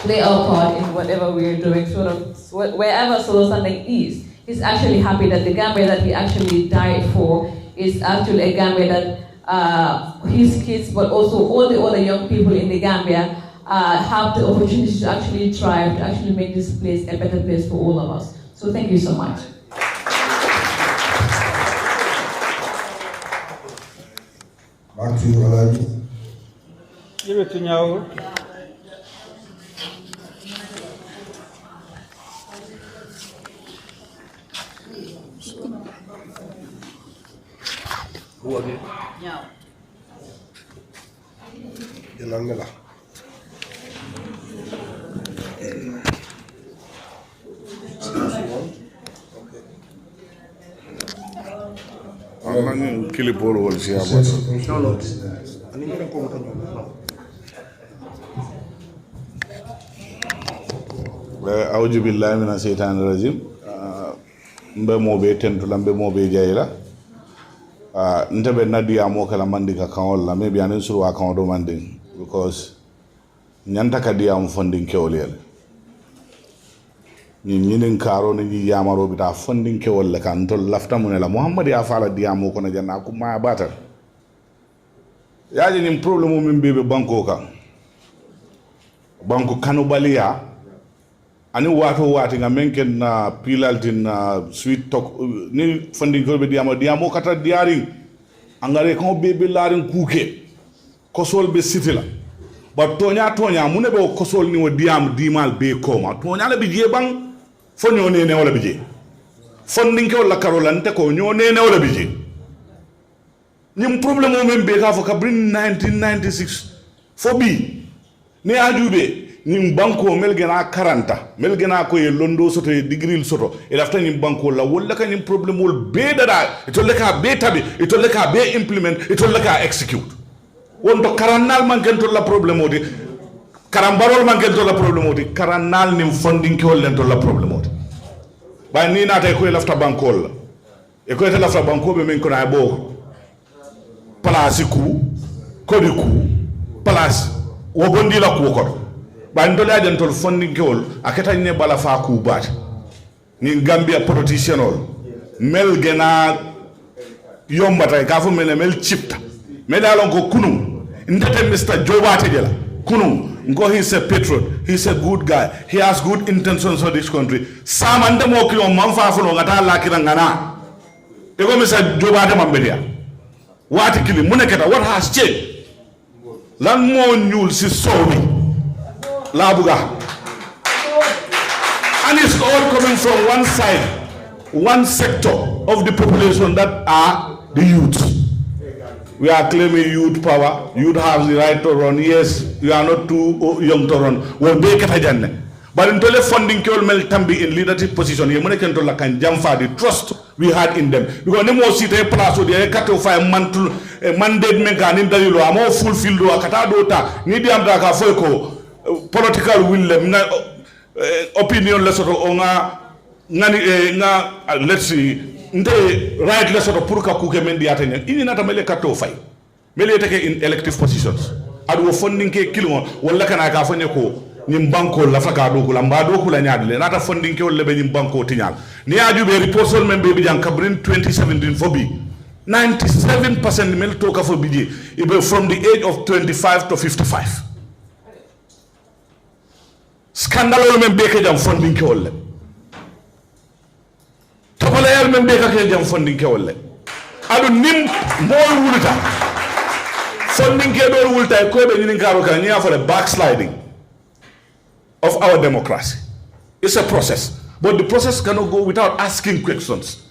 play our part in whatever we are doing, sort of wherever Solo Sandeng is. He's actually happy that the Gambia that he actually died for is actually a Gambia that his kids, but also all the other young people in the Gambia have the opportunity to actually thrive, to actually make this place a better place for all of us. So thank you so much. Back to you, Alaji. Auju billahi mina shaitanir rajim. Mbe mobe tentula mbe mobe jayla. Ntebe nadi amo kala mandi ka kawol la maybe anen suru wa kawodo mandi because nyanta ka di am funding kewol yel. Ni nyinin karo ni yamaro bita funding kewol la kan tol lafta munela Muhammad ya fala di amo kono janna ku ma batar. Yaji ni problème min bebe banko ka. Banko kanubaliya ani wato wati nga menken na pilaltin na sweet talk ni funding ko be diamo kata diaring angare ko bebe larin kuke kosol be sitila ba tonya mune be kosol ni wo dimal be koma tonya la bije bang fo nyone ne wala bije funding ko la karolante ko nyone ne wala bije nim problème o men be ka fo kabrin 1996 fo bi ni ajube nim banko melgena 40 melgena ko e londo soto e digril soto e lafta nim banko la wala ka nim problem wol be dada e tolle ka be tabi e tolle ka be implement e tolle ka execute wondo karannal man ken tolla problem odi karambarol man ken tolla problem odi karannal nim funding ko len tolla problem odi ba ni na tay ko e lafta banko la e ko e lafta banko be men ko na bo place ku kodi ku place wo bondi la ku ko ba ndole ajantol funding kewol akata ne bala fa ku bat ni Gambia politician ol mel gena yombata ka fo mel chipta mel alon ko kunu ndete Mr. Jobate jela kunu ngo he's a patriot, he's a good guy, he has good intentions for this country samande mo kilo man fa fo ngata la kira ngana e ko Mr. Jobate mambedia wati kili muneketa what has changed lan mo ñuul si sowi Labuga. And it's all coming from one side, one sector of the population that are the youth. We are claiming youth power. Youth have the right to run. Yes, you are not too young to run. Well, they can. But in the funding kewol mel tambi in leadership position, you money can tola kan jamfa the trust we had in them. Because they more sit a place so they cut off a mandate men can in the amo fulfilled do akata dota ni diam da ka foiko political will opinion lesson nga let's see nde right lesson pour ka kuke men diata nya ini nata mele kato fay mele take in elective positions adu funding ke kilon wala kana ka fane ko nim banko la faka do ko lamba do ko la nyaadle nata funding ke wala be nim banko tinyal ni aju be reposal men be jan kabrin 2017 fobi 97% mel to ka fo bidje ibe from the age of 25 to 55 scandal men be ke jam funding ke wolle topale men be ke jam funding ke wolle adu nim moy wulta funding ke do wulta ko be ni ngaro kan nya for the backsliding of our democracy. It's a process, but the process cannot go without asking questions,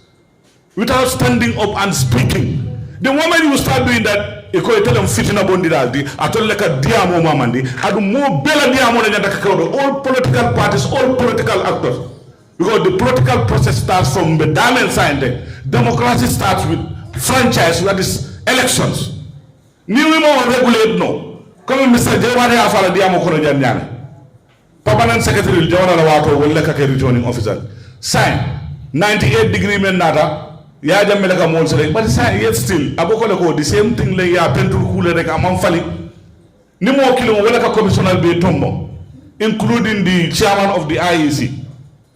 without standing up and speaking. The moment you start doing that, you can tell them fitting a bondidaldi, atol leka diamo mamandi, adu mo bela diamo na nyanda kakaudo, all political parties, all political actors. Because the political process starts from the diamond sign. Democracy starts with franchise, that is elections. Ni we mo regulate no. Come Mr. Jewari afala diamo kono janyane. Permanent Secretary General Wato will like a returning officer. Sign 98-degree men nada. Ya jamela ka mon sele but sign yet still aboko ko the same thing le ya pentul kule rek amam fali ni mo kilo wala ka commissioner be tombo including the chairman of the IEC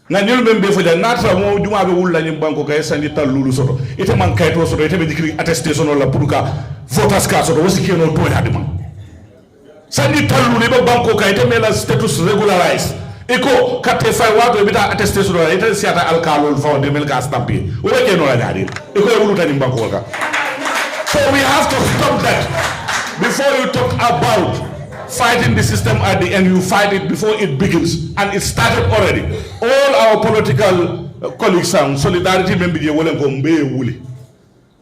na nyol membe fo ja natra mo duma be wulla ni banko kay sandi talulu soto ite man kayto soto ite be dikri attestation la pour ka voters card soto wosi keno to hadima sandi talulu be banko kay ite mela status regularized eko kate fay wato bita attestation la ite siata alkalol fa de mel ka stampi o be keno la jadi eko e wuluta ni banko ka. So we have to stop that. Before you talk about fighting the system at the end, you fight it before it begins, and it started already. All our political colleagues and solidarity members will go mbe wuli.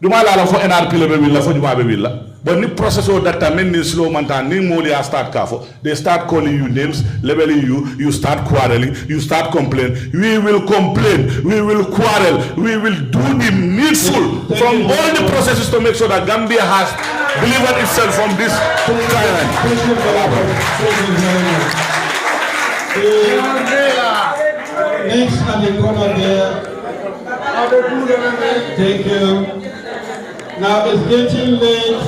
Duma la for NRP le be la for duma be la. But the process of that time, ni slow man, ni moli a start kafo. They start calling you names, labeling you. You start quarreling. You start complaining. We will complain. We will quarrel. We will do the needful from all the processes to make sure that Gambia has delivered itself from this tyrant. Next at the corner there. Thank you. Now it's getting late.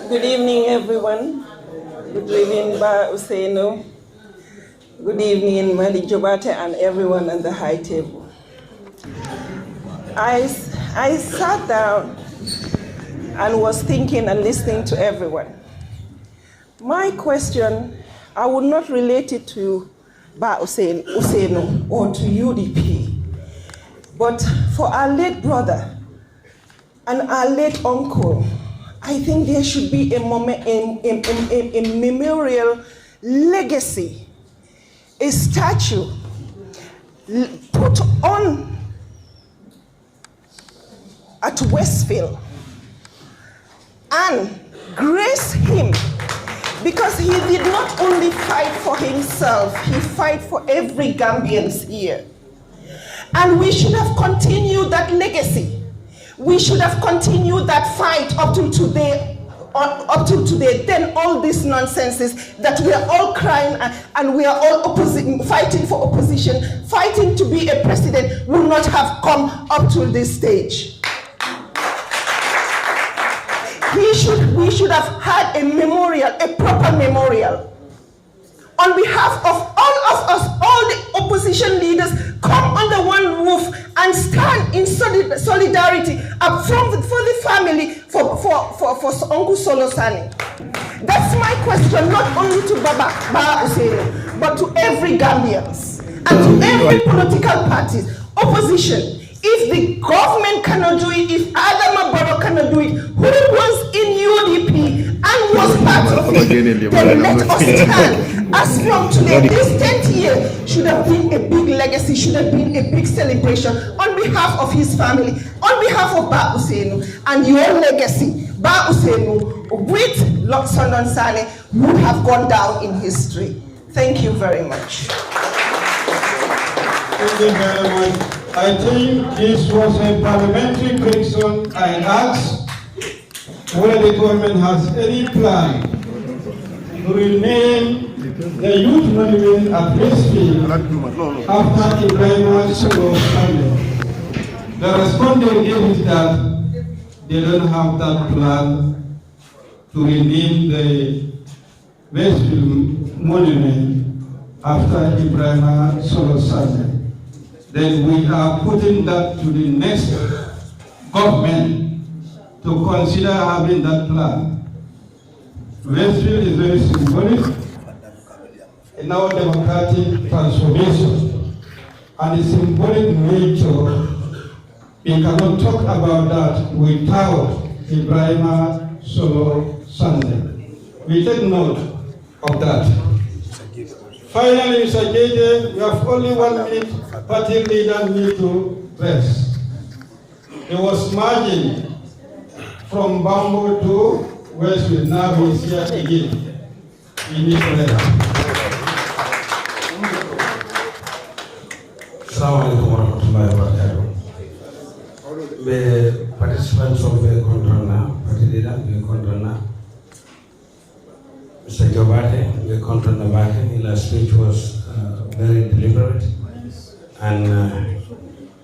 Good evening, everyone. Good evening, Ba Usaino. Good evening, Mali Jobate and everyone on the high table. I sat down and was thinking and listening to everyone. My question, I would not relate it to Ba Usaino or to UDP, but for our late brother and our late uncle, I think there should be a memorial legacy, a statue put on at Westfield and grace him, because he did not only fight for himself, he fight for every Gambian here. And we should have continued that legacy. We should have continued that fight up till today. Then all these nonsenses that we are all crying and we are all fighting for opposition, fighting to be a president, will not have come up to this stage. We should have had a memorial, a proper memorial. On behalf of all of us, all the opposition leaders, come under one roof and stand in solidarity up for the family, for Uncle Solo Sani. That's my question, not only to Ba Usaino, but to every Gambians and to every political party, opposition. If the government cannot do it, if Adama Barrow cannot do it, who was in UDP and was part of it, then let us stand. As from today, this 10th year should have been a big legacy, should have been a big celebration on behalf of his family, on behalf of Ba Usaino, and your legacy, Ba Usaino, with Sandeng Sane, would have gone down in history. Thank you very much. Thank you very much. I think this was a parliamentary question. I asked whether the government has any plan to rename the youth monument at Westfield after Ibrahim Solo Sandeng. The response they gave is that they don't have that plan to rename the Westfield monument after Ibrahim Solo Sandeng. Then we are putting that to the next government to consider having that plan. Westfield is very symbolic in our democratic transformation, and the symbolic nature, we cannot talk about that without Ibrahim Solo Sandeng. We take note of that. Finally, Mr. JJ, we have only 1 minute. Party leader need to rest. He was marching from Bambo to Westfield. Now he is here again. He needs to rest. Assalamu alaikum warahmatullahi wabarakatuh. The participants of the control party leader, the control Mr. Jobate, the control his speech was very deliberate. And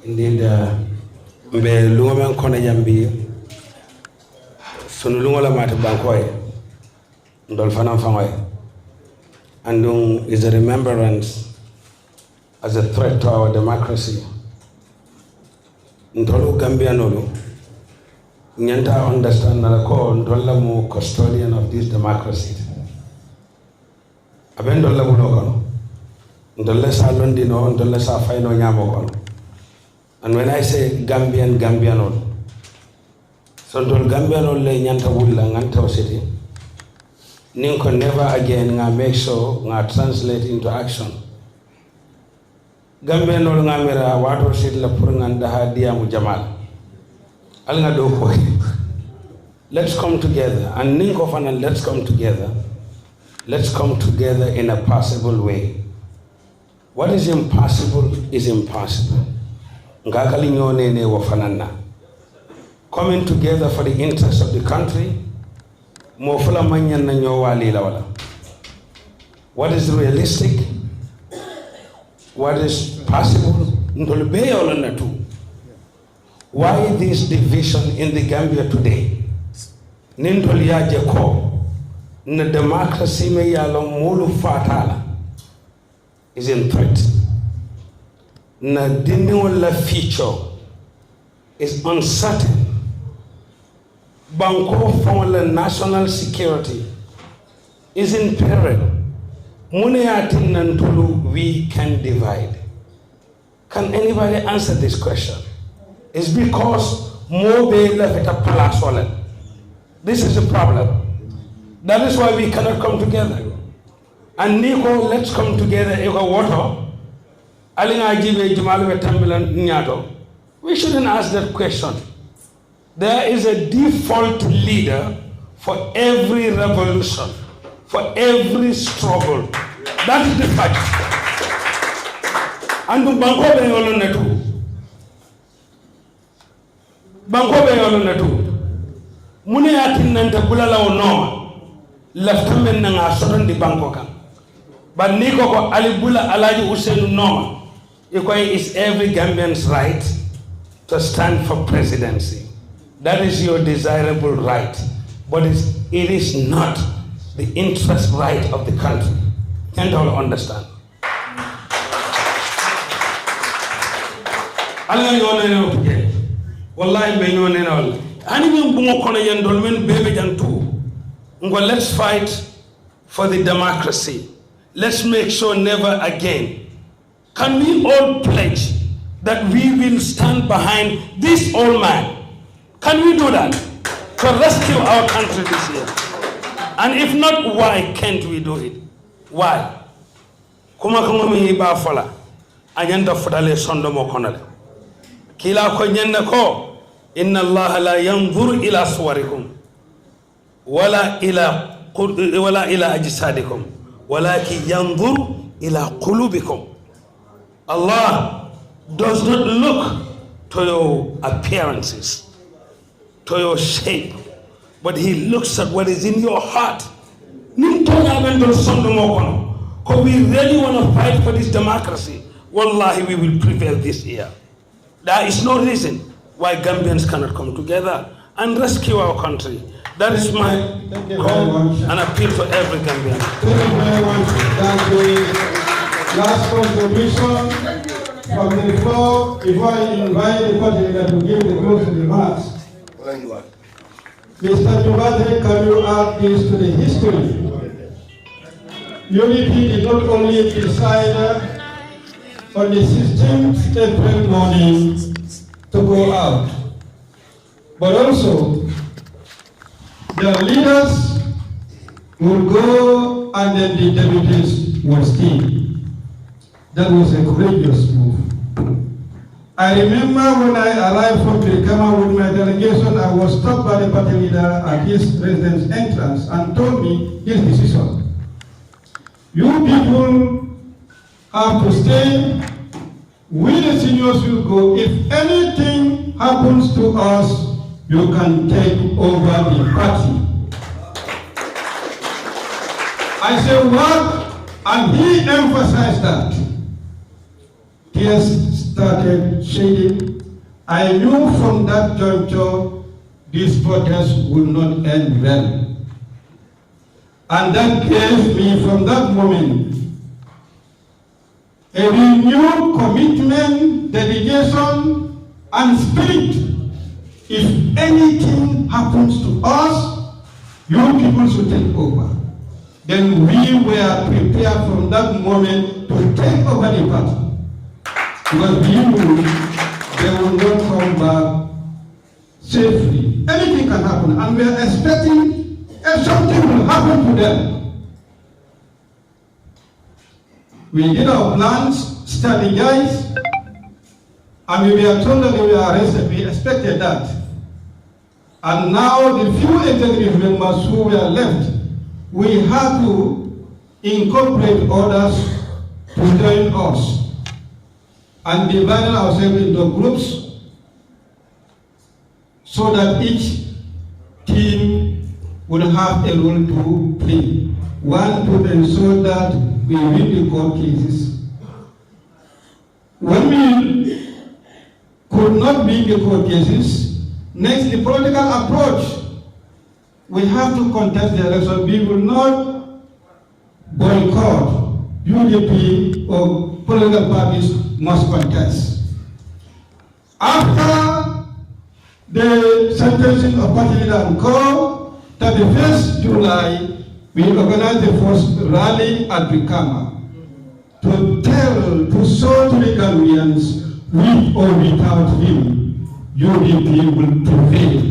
indeed, be lunga kona jambi sunu lunga la mata bankoy ndol fanam fangoy and is a remembrance as a threat to our democracy. Ndolu Gambianolu nyanta understand na ko ndolla mu custodian of this democracy. Abendolla mu lokono ndolle sa londino ndolle sa fayno nyamo kon. And when I say Gambianol, so ndol Gambianol le nyanta wulla nganta city Ninko never again nga make sure nga translate into action. Gambe no nga mera wato sit la pour nga daha diamu jamal. Al nga do ko. Let's come together and ninko fana let's come together. Let's come together in a possible way. What is impossible is impossible. Ngakali nyone ne wa fanana. Coming together for the interest of the country. What is realistic? What is possible? Why this division in the Gambia today? The democracy is in threat. The future is uncertain. Banco for national security is in peril. We can divide. Can anybody answer this question? It's because this is the problem. That is why we cannot come together. And Nico, let's come together. We shouldn't ask that question. There is a default leader for every revolution, for every struggle. That is the fact. And Banko be yolonetu. Mune yatin nante bulala onoma. Leftamen nga soton di Banko kan. But niko ko alibula alaji usenu noma. Is every Gambian's right to stand for presidency. That is your desirable right, but it is not the interest right of the country. Can't all understand? Let's fight for the democracy. Let's make sure never again. Can we all pledge that we will stand behind this old man? Can we do that to rescue our country this year? And if not, why can't we do it? Why? Kuma mi ba fola anyanda fudale sondo mo konale. Kila ko nyenne ko inna Allah la yanzur ila suwarikum wala ila ajsadikum walakin yanzur ila qulubikum. Allah does not look to your appearances, to your shape, but he looks at what is in your heart. Because we really want to fight for this democracy. Wallahi, we will prevail this year. There is no reason why Gambians cannot come together and rescue our country. That is my call and appeal to every Gambian. Thank you very much. That's the last contribution from the floor before I invite the party leader to give the closing remarks. Mr. Jubate, can you add this to the history? Unity did not only decide on the 16th April morning to go out, but also the leaders would go and then the deputies would stay. That was a courageous move. I remember when I arrived from Brikama with my delegation, I was stopped by the party leader at his residence entrance and told me his decision. You people have to stay. We the seniors will go. If anything happens to us, you can take over the party. I said, what? And he emphasized that. Tears started shedding. I knew from that juncture this protest would not end well. And that gave me from that moment a renewed commitment, dedication, and spirit. If anything happens to us, you people should take over. Then we were prepared from that moment to take over the party. Because we knew they will not come back safely. Anything can happen, and we are expecting if something will happen. happened to them? We did our plans, strategized, and we were told that they were arrested. We expected that. And now the few executive members who were left, we had to incorporate others to join us and divided ourselves into groups so that each team would have a role to play. One, to ensure that we win the court cases. When we could not win the court cases, next, the political approach. We have to contest the election. We will not boycott. UDP or political parties must contest. After the sentencing of party leader and co, 31st July, we organized the first rally at Brikama to show to the Gambians, with or without him, UDP will prevail.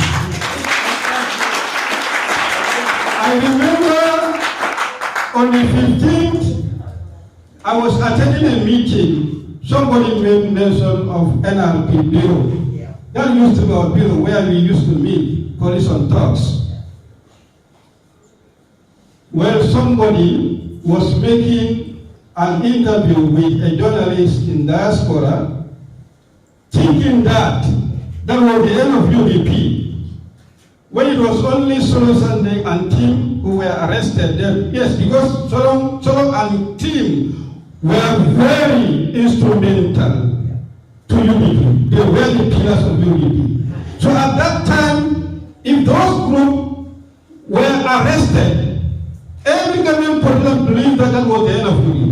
I remember on the 15th, I was attending a meeting. Somebody made mention of NRP Bureau. That used to be our bureau where we used to meet, coalition talks. Well, somebody was making an interview with a journalist in diaspora, thinking that that was the end of UDP. When it was only Solo Sandeng and team who were arrested then, yes, because Solo and team were very instrumental to UDP. They were the pillars of UDP. So at that time, if those groups were arrested, every government politician believed that that was the end of UDP.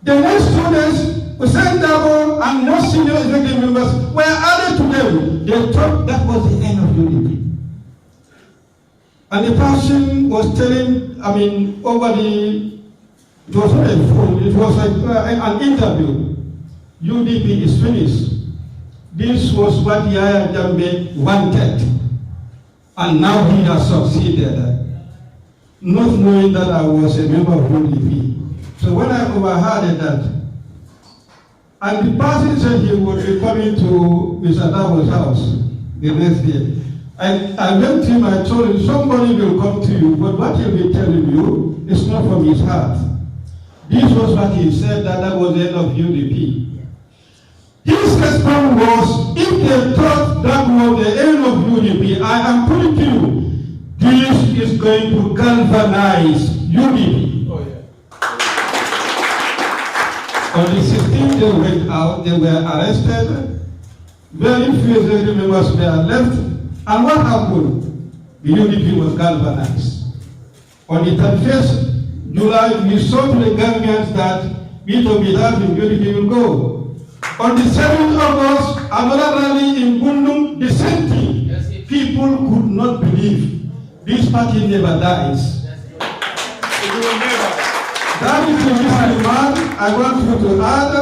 The next 2 days, Hussein Dabo and most senior executive members were added to them. They thought that was the end of UDP. And the person was telling, it was not a phone, it was an interview. UDP is finished. This was what Yaya Jammeh wanted. And now he has succeeded, not knowing that I was a member of UDP. So when I overheard that, and the person said he would be coming to Mr. Dabo's house the next day. I went to him, I told him, somebody will come to you, but what he'll be telling you is not from his heart. This was what he said, that was the end of UDP. His response was, if they thought that was the end of UDP, I am putting to you, this is going to galvanize UDP. Oh, yeah. On the 16th, they went out, they were arrested. Very few executive members were left. And what happened? The UDP was galvanized. On the 31st July, we saw to the Gambians that with or without him, UDP will go. On the 7th August, another rally in Bundung, the same thing. Yes, people could not believe this party never dies. That is the reason, man, I want you to add,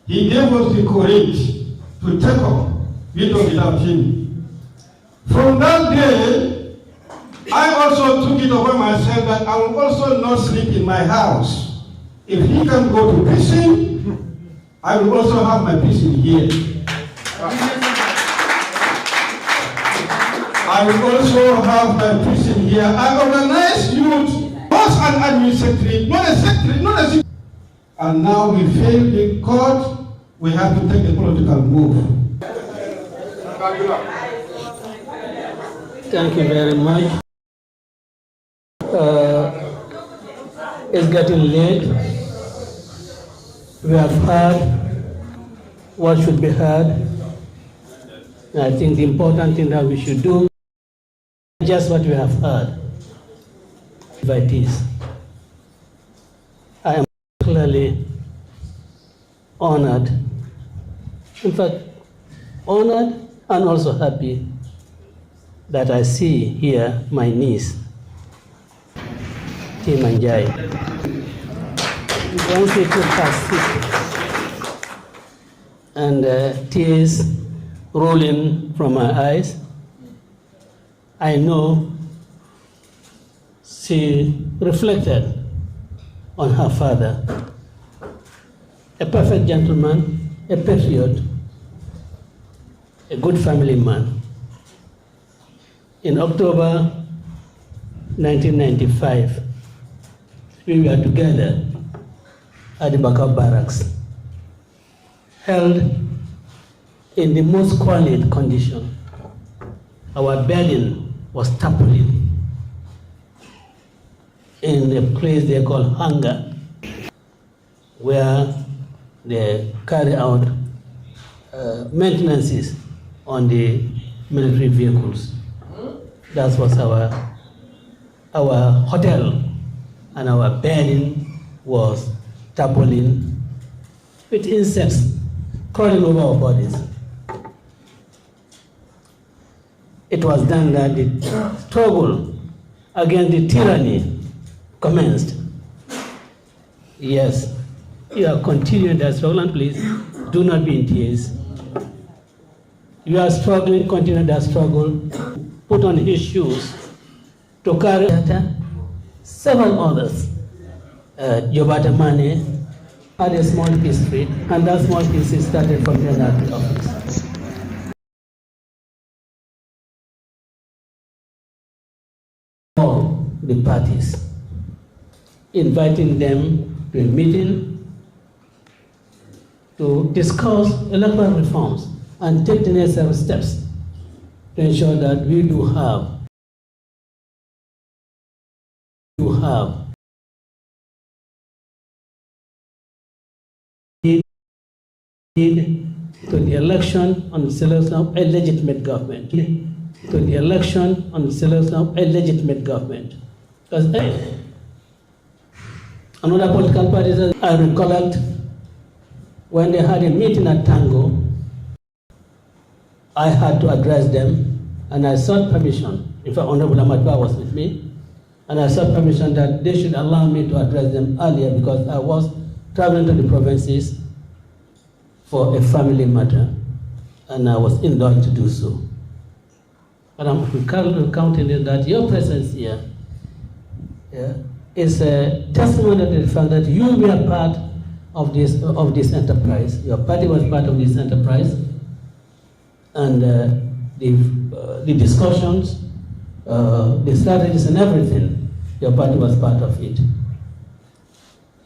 he gave us the courage to take up with or without him. From that day, I also took it upon myself that I will also not sleep in my house. If he can go to prison, I will also have my prison here. I will also have my prison here. I organize youth, not an administrative, not a secretary, not a secretary. And now we failed the court, we have to take a political move. Thank you very much. It's getting late. We have heard what should be heard. And I think the important thing that we should do is just what we have heard. Like this. I am clearly honored. In fact, honored and also happy that I see here my niece, Timanjai. Once she took her seat and tears rolling from her eyes, I know she reflected on her father, a perfect gentleman, a patriot, a good family man. In October 1995, we were together at the Backup Barracks, held in the most squalid condition. Our bedding was tarpaulin in a place they call hangar, where they carry out maintenances on the military vehicles. That was our hotel, and our bedding was tarpaulin with insects crawling over our bodies. It was then that the struggle against the tyranny commenced. Yes, you are continuing that struggle, and please do not be in tears. You are struggling, continue that struggle. Put on his shoes to carry several others. Jobata Mane had a small history, and that small history started from the NRP office. All the parties, inviting them to a meeting to discuss electoral reforms and take the necessary steps to ensure that we do have to the election on the selection of a legitimate government. To the election on the selection of a legitimate government. Because another political parties, I recollect when they had a meeting at Tango, I had to address them, and I sought permission. In fact, Honorable Amadou was with me, and I sought permission that they should allow me to address them earlier because I was traveling to the provinces for a family matter, and I was indulged to do so. But I'm recounting that your presence here is a testimony to the fact that you were part of this enterprise. Your party was part of this enterprise, and the discussions, the strategies, and everything. Your party was part of it.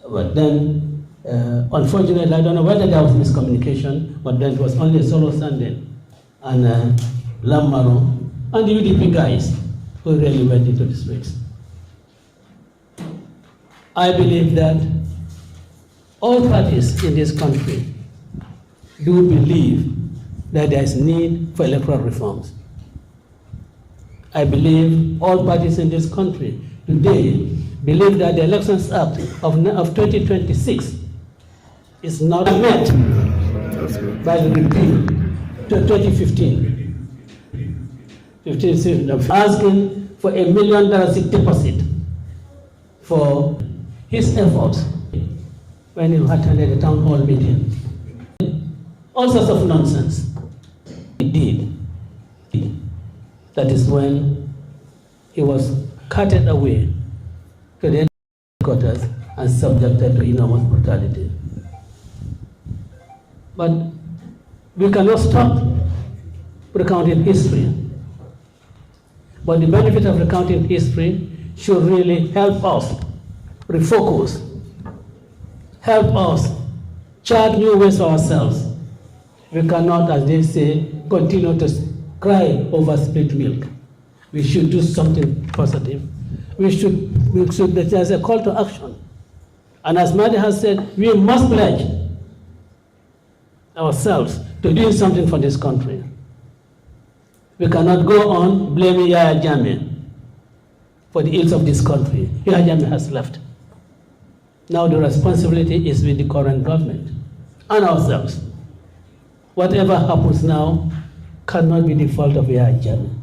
But then, unfortunately, I don't know whether there was miscommunication, but then it was only Solo Sandeng and Lamaro and the UDP guys who really went into the streets. I believe that all parties in this country do believe that there is need for electoral reforms. I believe all parties in this country today believe that the Elections Act of 2026 is not met by the repeal to 2015. Asking for $1 million deposit for his efforts when he attended a town hall meeting. All sorts of nonsense. He did. That is when he was carted away to the headquarters and subjected to enormous brutality. But we cannot stop recounting history. But the benefit of recounting history should really help us refocus, help us chart new ways for ourselves. We cannot, as they say, continue to cry over spilled milk. We should do something positive. There's a call to action. And as Madi has said, we must pledge ourselves to do something for this country. We cannot go on blaming Yahya Jammeh for the ills of this country. Yahya Jammeh has left. Now the responsibility is with the current government and ourselves. Whatever happens now cannot be the fault of Yahya Jammeh.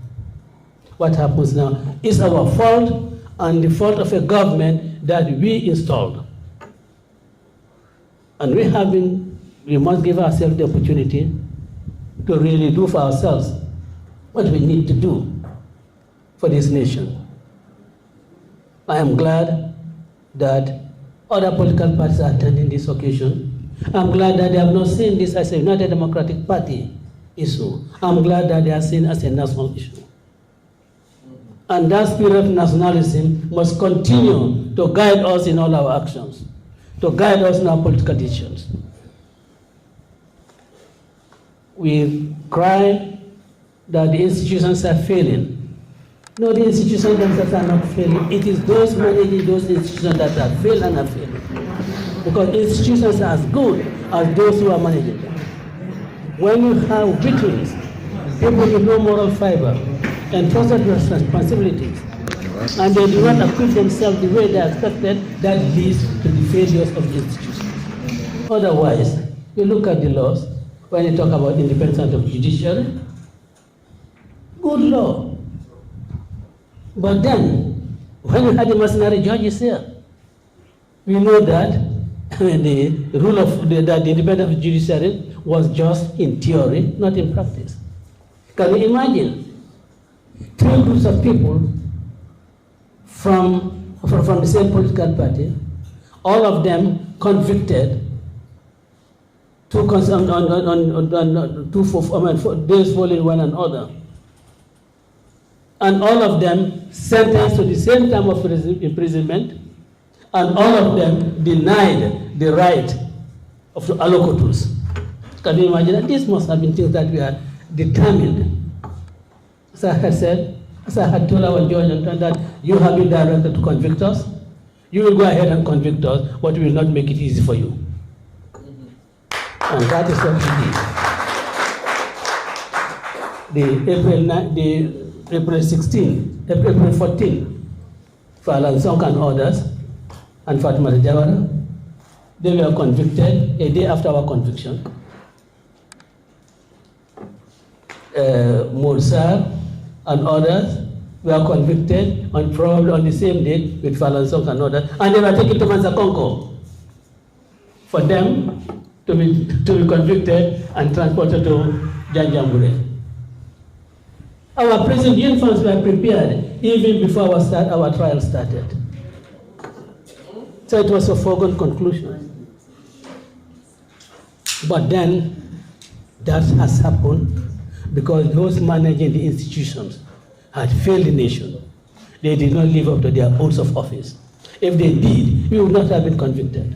What happens now is our fault and the fault of a government that we installed. And we must give ourselves the opportunity to really do for ourselves what we need to do for this nation. I am glad that other political parties are attending this occasion. I'm glad that they have not seen this as a United Democratic Party issue. I'm glad that they are seen as a national issue. And that spirit of nationalism must continue to guide us in all our actions, to guide us in our political decisions. We cry that the institutions are failing. No, the institutions themselves are not failing. It is those managing those institutions that have failed and are failing. Because institutions are as good as those who are managing them. When you have victims, people with no moral fiber, entrusted with responsibilities, and they do not equip themselves the way they are expected, that leads to the failures of the institutions. Otherwise, you look at the laws, when you talk about independence of judiciary, good law. But then, when you had the mercenary judges here, we know that the rule of the independence of judiciary was just in theory, not in practice. Can you imagine 3 groups of people from the same political party, all of them convicted, those following one another, and all of them sentenced to the same term of imprisonment, and all of them denied the right of the allocators. Can you imagine that? This must have been things that we are determined. As I had said, as I had told our judge, that you have been directed to convict us, you will go ahead and convict us, but we will not make it easy for you. And that is what we did. April 14, for Alan Song and others, and Fatima Jawara, they were convicted a day after our conviction. Morsar and others were convicted probably on the same day with Falan Song and others, and they were taken to Mansakonko for them to be convicted and transported to Janjambure. Our prison uniforms were prepared even before our trial started. So it was a foregone conclusion. But then that has happened because those managing the institutions had failed the nation. They did not live up to their oaths of office. If they did, we would not have been convicted.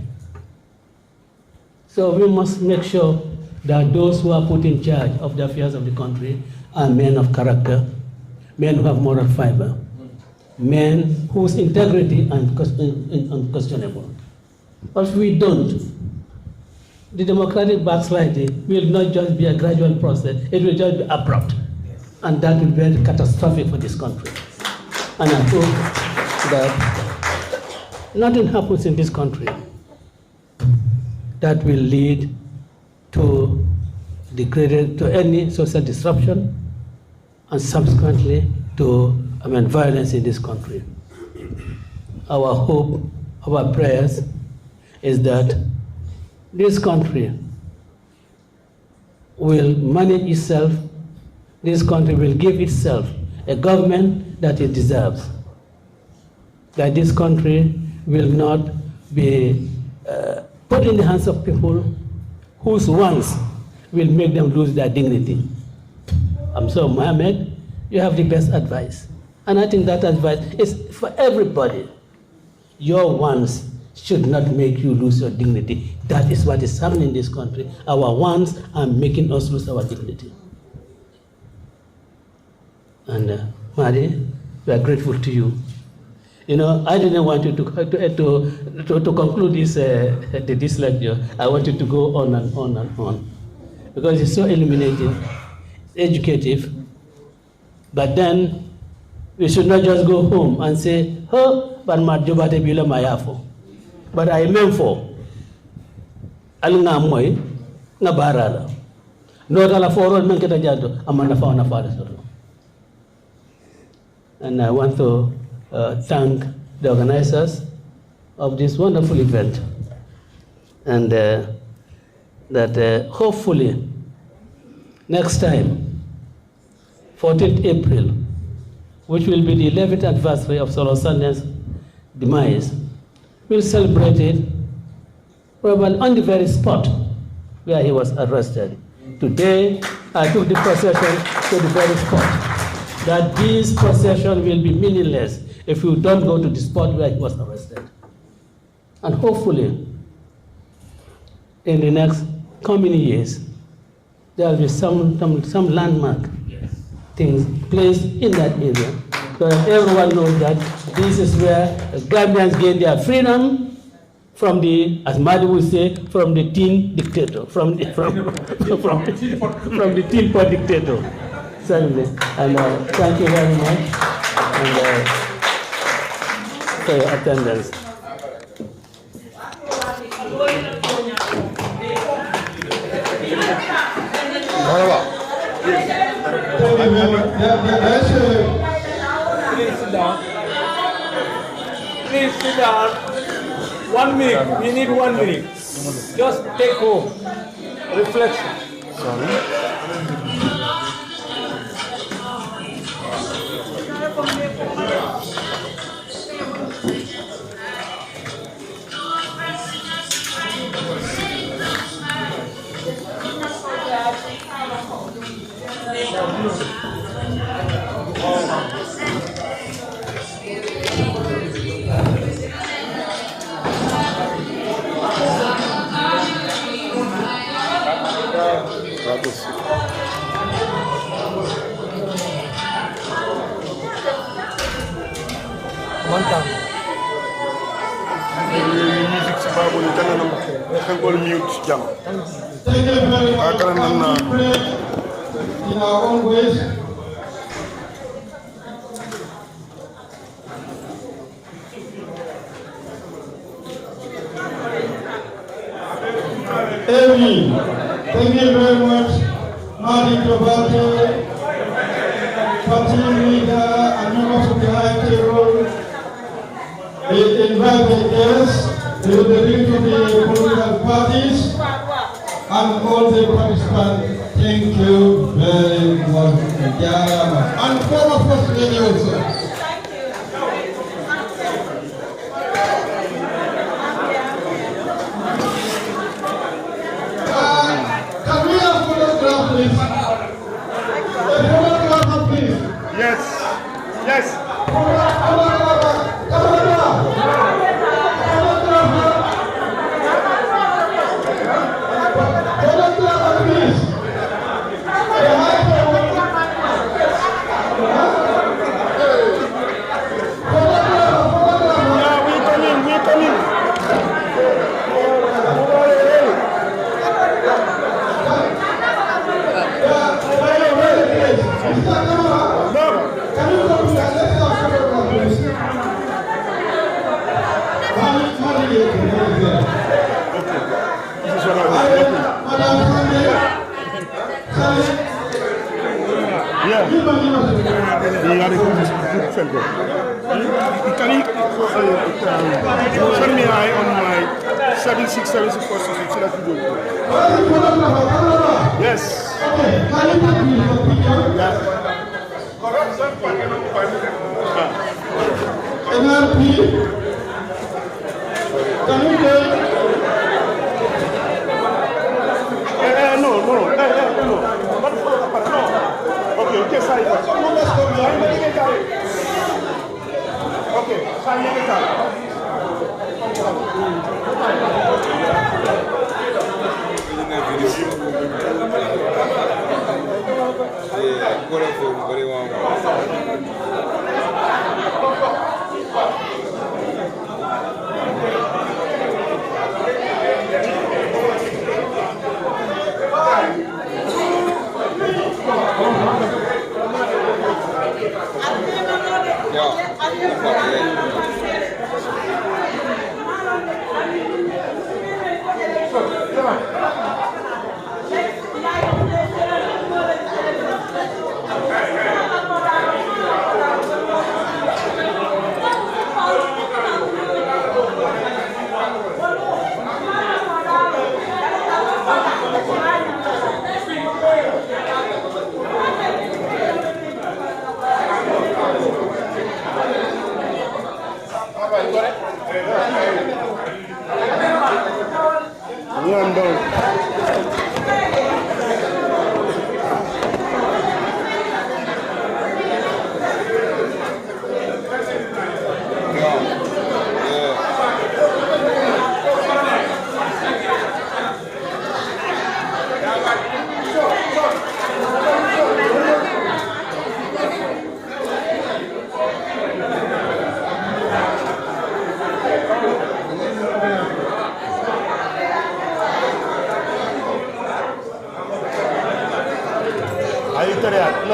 So we must make sure that those who are put in charge of the affairs of the country are men of character, men who have moral fiber, men whose integrity is unquestionable. But if we don't, the democratic backsliding will not just be a gradual process, it will just be abrupt. And that will be very catastrophic for this country. And I hope that nothing happens in this country that will lead to any social disruption and subsequently to violence in this country. Our hope, our prayers is that this country will manage itself, this country will give itself a government that it deserves, that this country will not be put in the hands of people whose wants will make them lose their dignity. So Mohammed, you have the best advice. And I think that advice is for everybody. Your wants should not make you lose your dignity. That is what is happening in this country. Our wants are making us lose our dignity. And Madi, we are grateful to you. You know, I didn't want you to conclude this lecture. I wanted to go on and on and on, because it's so illuminating, educative. But then we should not just go home and say, "Oh, but Marjobate Bila Mayafo." But I meant for Alunga Moy, Nabarala. No Dala for all Manketa Jado, Amanda Fauna Father. And I want to thank the organizers of this wonderful event, and that hopefully next time, 14th April, which will be the 11th anniversary of Solo Sandeng's demise, we'll celebrate it probably on the very spot where he was arrested. Today, I took the procession to the very spot. That this procession will be meaningless if you don't go to the spot where he was arrested. And hopefully, in the next coming years, there will be some landmark things placed in that area, so that everyone knows that this is where the Gambians gain their freedom from the, as Madi would say, from the teen dictator, from the teen pot dictator. Certainly, and thank you very much and, for your attendance. Please sit down. Please sit down. 1 minute. We need 1 minute. Just take home. Reflection. Sorry. One time. Music sababu ni tena na mute jam. Thank you very much. In our own ways. Amy, thank you very much. Marty Jobate, party leader, and members of the high table. We invite the guests, the leaders of the political parties, and all the participants. Thank you very much. And former First Lady also. Can we have photograph, please? A photograph, please. Yes. Yes. Send me eye on my 7676 so that you do. Yes. NRP, can you go? No. Okay, sign. Okay, sign it.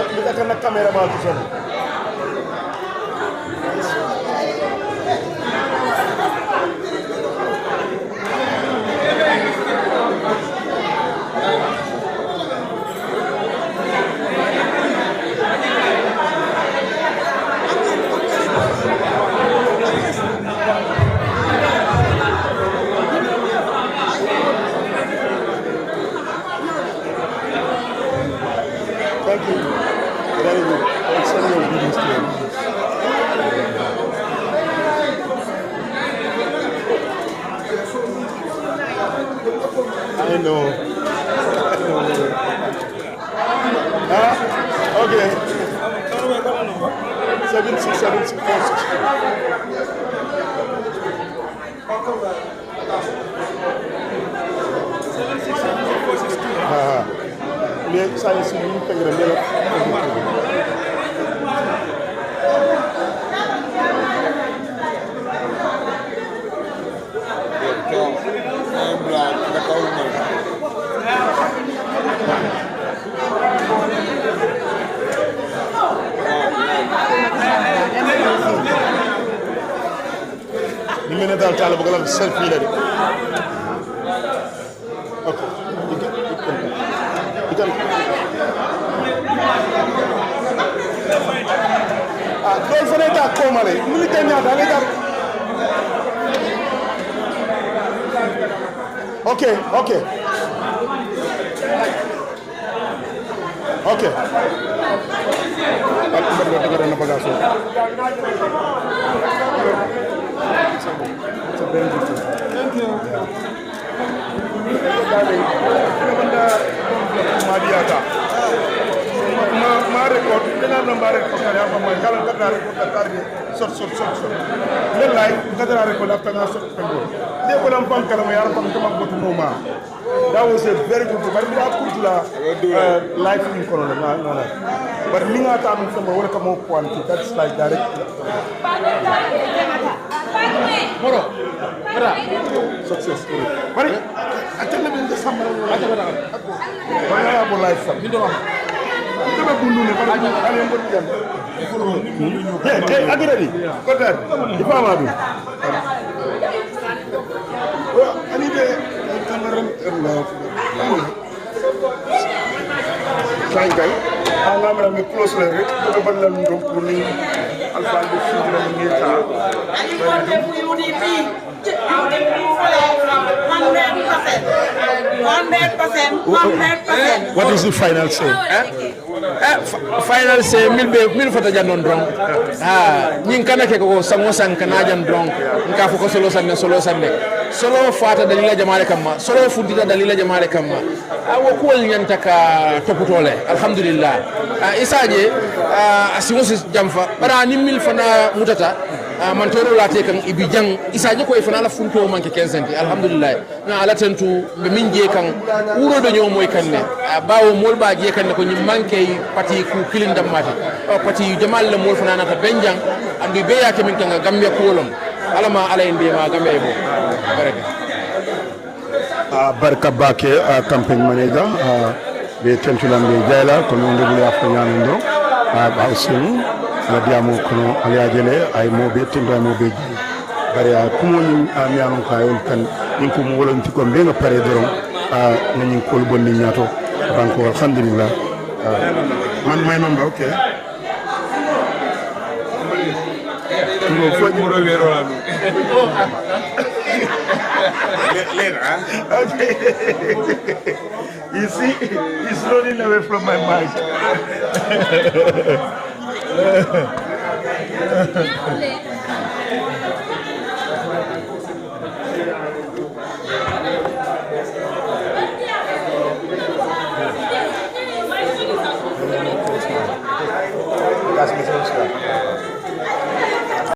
Kita kena kamera bagus sana. Thank you. Very good. Excellent obedience to your business. I know. Okay. 767646. Les saa yu si ñu teg rek léegi ñu mel ne daal taal bu gën a selfie la de ok dol fana ta komale muni tanya dale ta okay thank you Mariata ma record dina na ma record ya ma ma kala ka record ka tarde sot le lay ka record after na sot pengo de ko lam pam kala ma yar pam kama botu no ma that was a very good but mi da kutula life in corona na but mi nga ta am sama wala ka mo point that's like direct moro mara success bari atana bin sama atana wala ya bo life sam bindo am dama bundu ne bari ale ngol jam agiradi kotar ifama du ani de tamaram Sangkai, angam rami close lagi, kita bandar untuk kuning, alfa di sini rami nyata. What is the final say? Final say mil fata janon drong. Nying kana ke ko sango sang kana jan drong. Nka foko solo sanne. Solo fata dalila jamaare kamma. Solo fundita dalila jamaare kamma. Awo ko nyanta ka toputole. Alhamdulillah. Isaje asimusi jamfa. Bara ni mil fana mutata. Mantoro late kan ibijang isaje ko ifana la funto manke 15 alhamdulillah na ala tentu be minje kan uro do nyomo kanne bawo mol ba je kanne ko nyim manke pati ku kilindam mate pati jamal la mol fana nata benjang andu be yake min kan gambe ko wolom alama ala inde ma gambe bo baraka barka bake campaign manager be tentulam be jayla ko non debuli afanyano ndo ba usini na diamo kono aliajele ay mobe tindo ay mobe ji bari kumo ni amiano kayol kan ninko mo wolonti ko be no pare doron nani ko bonni nyato banko alhamdulillah man may non okay ngo fo mo do wero la later okay you see he's running away from my mind That's all.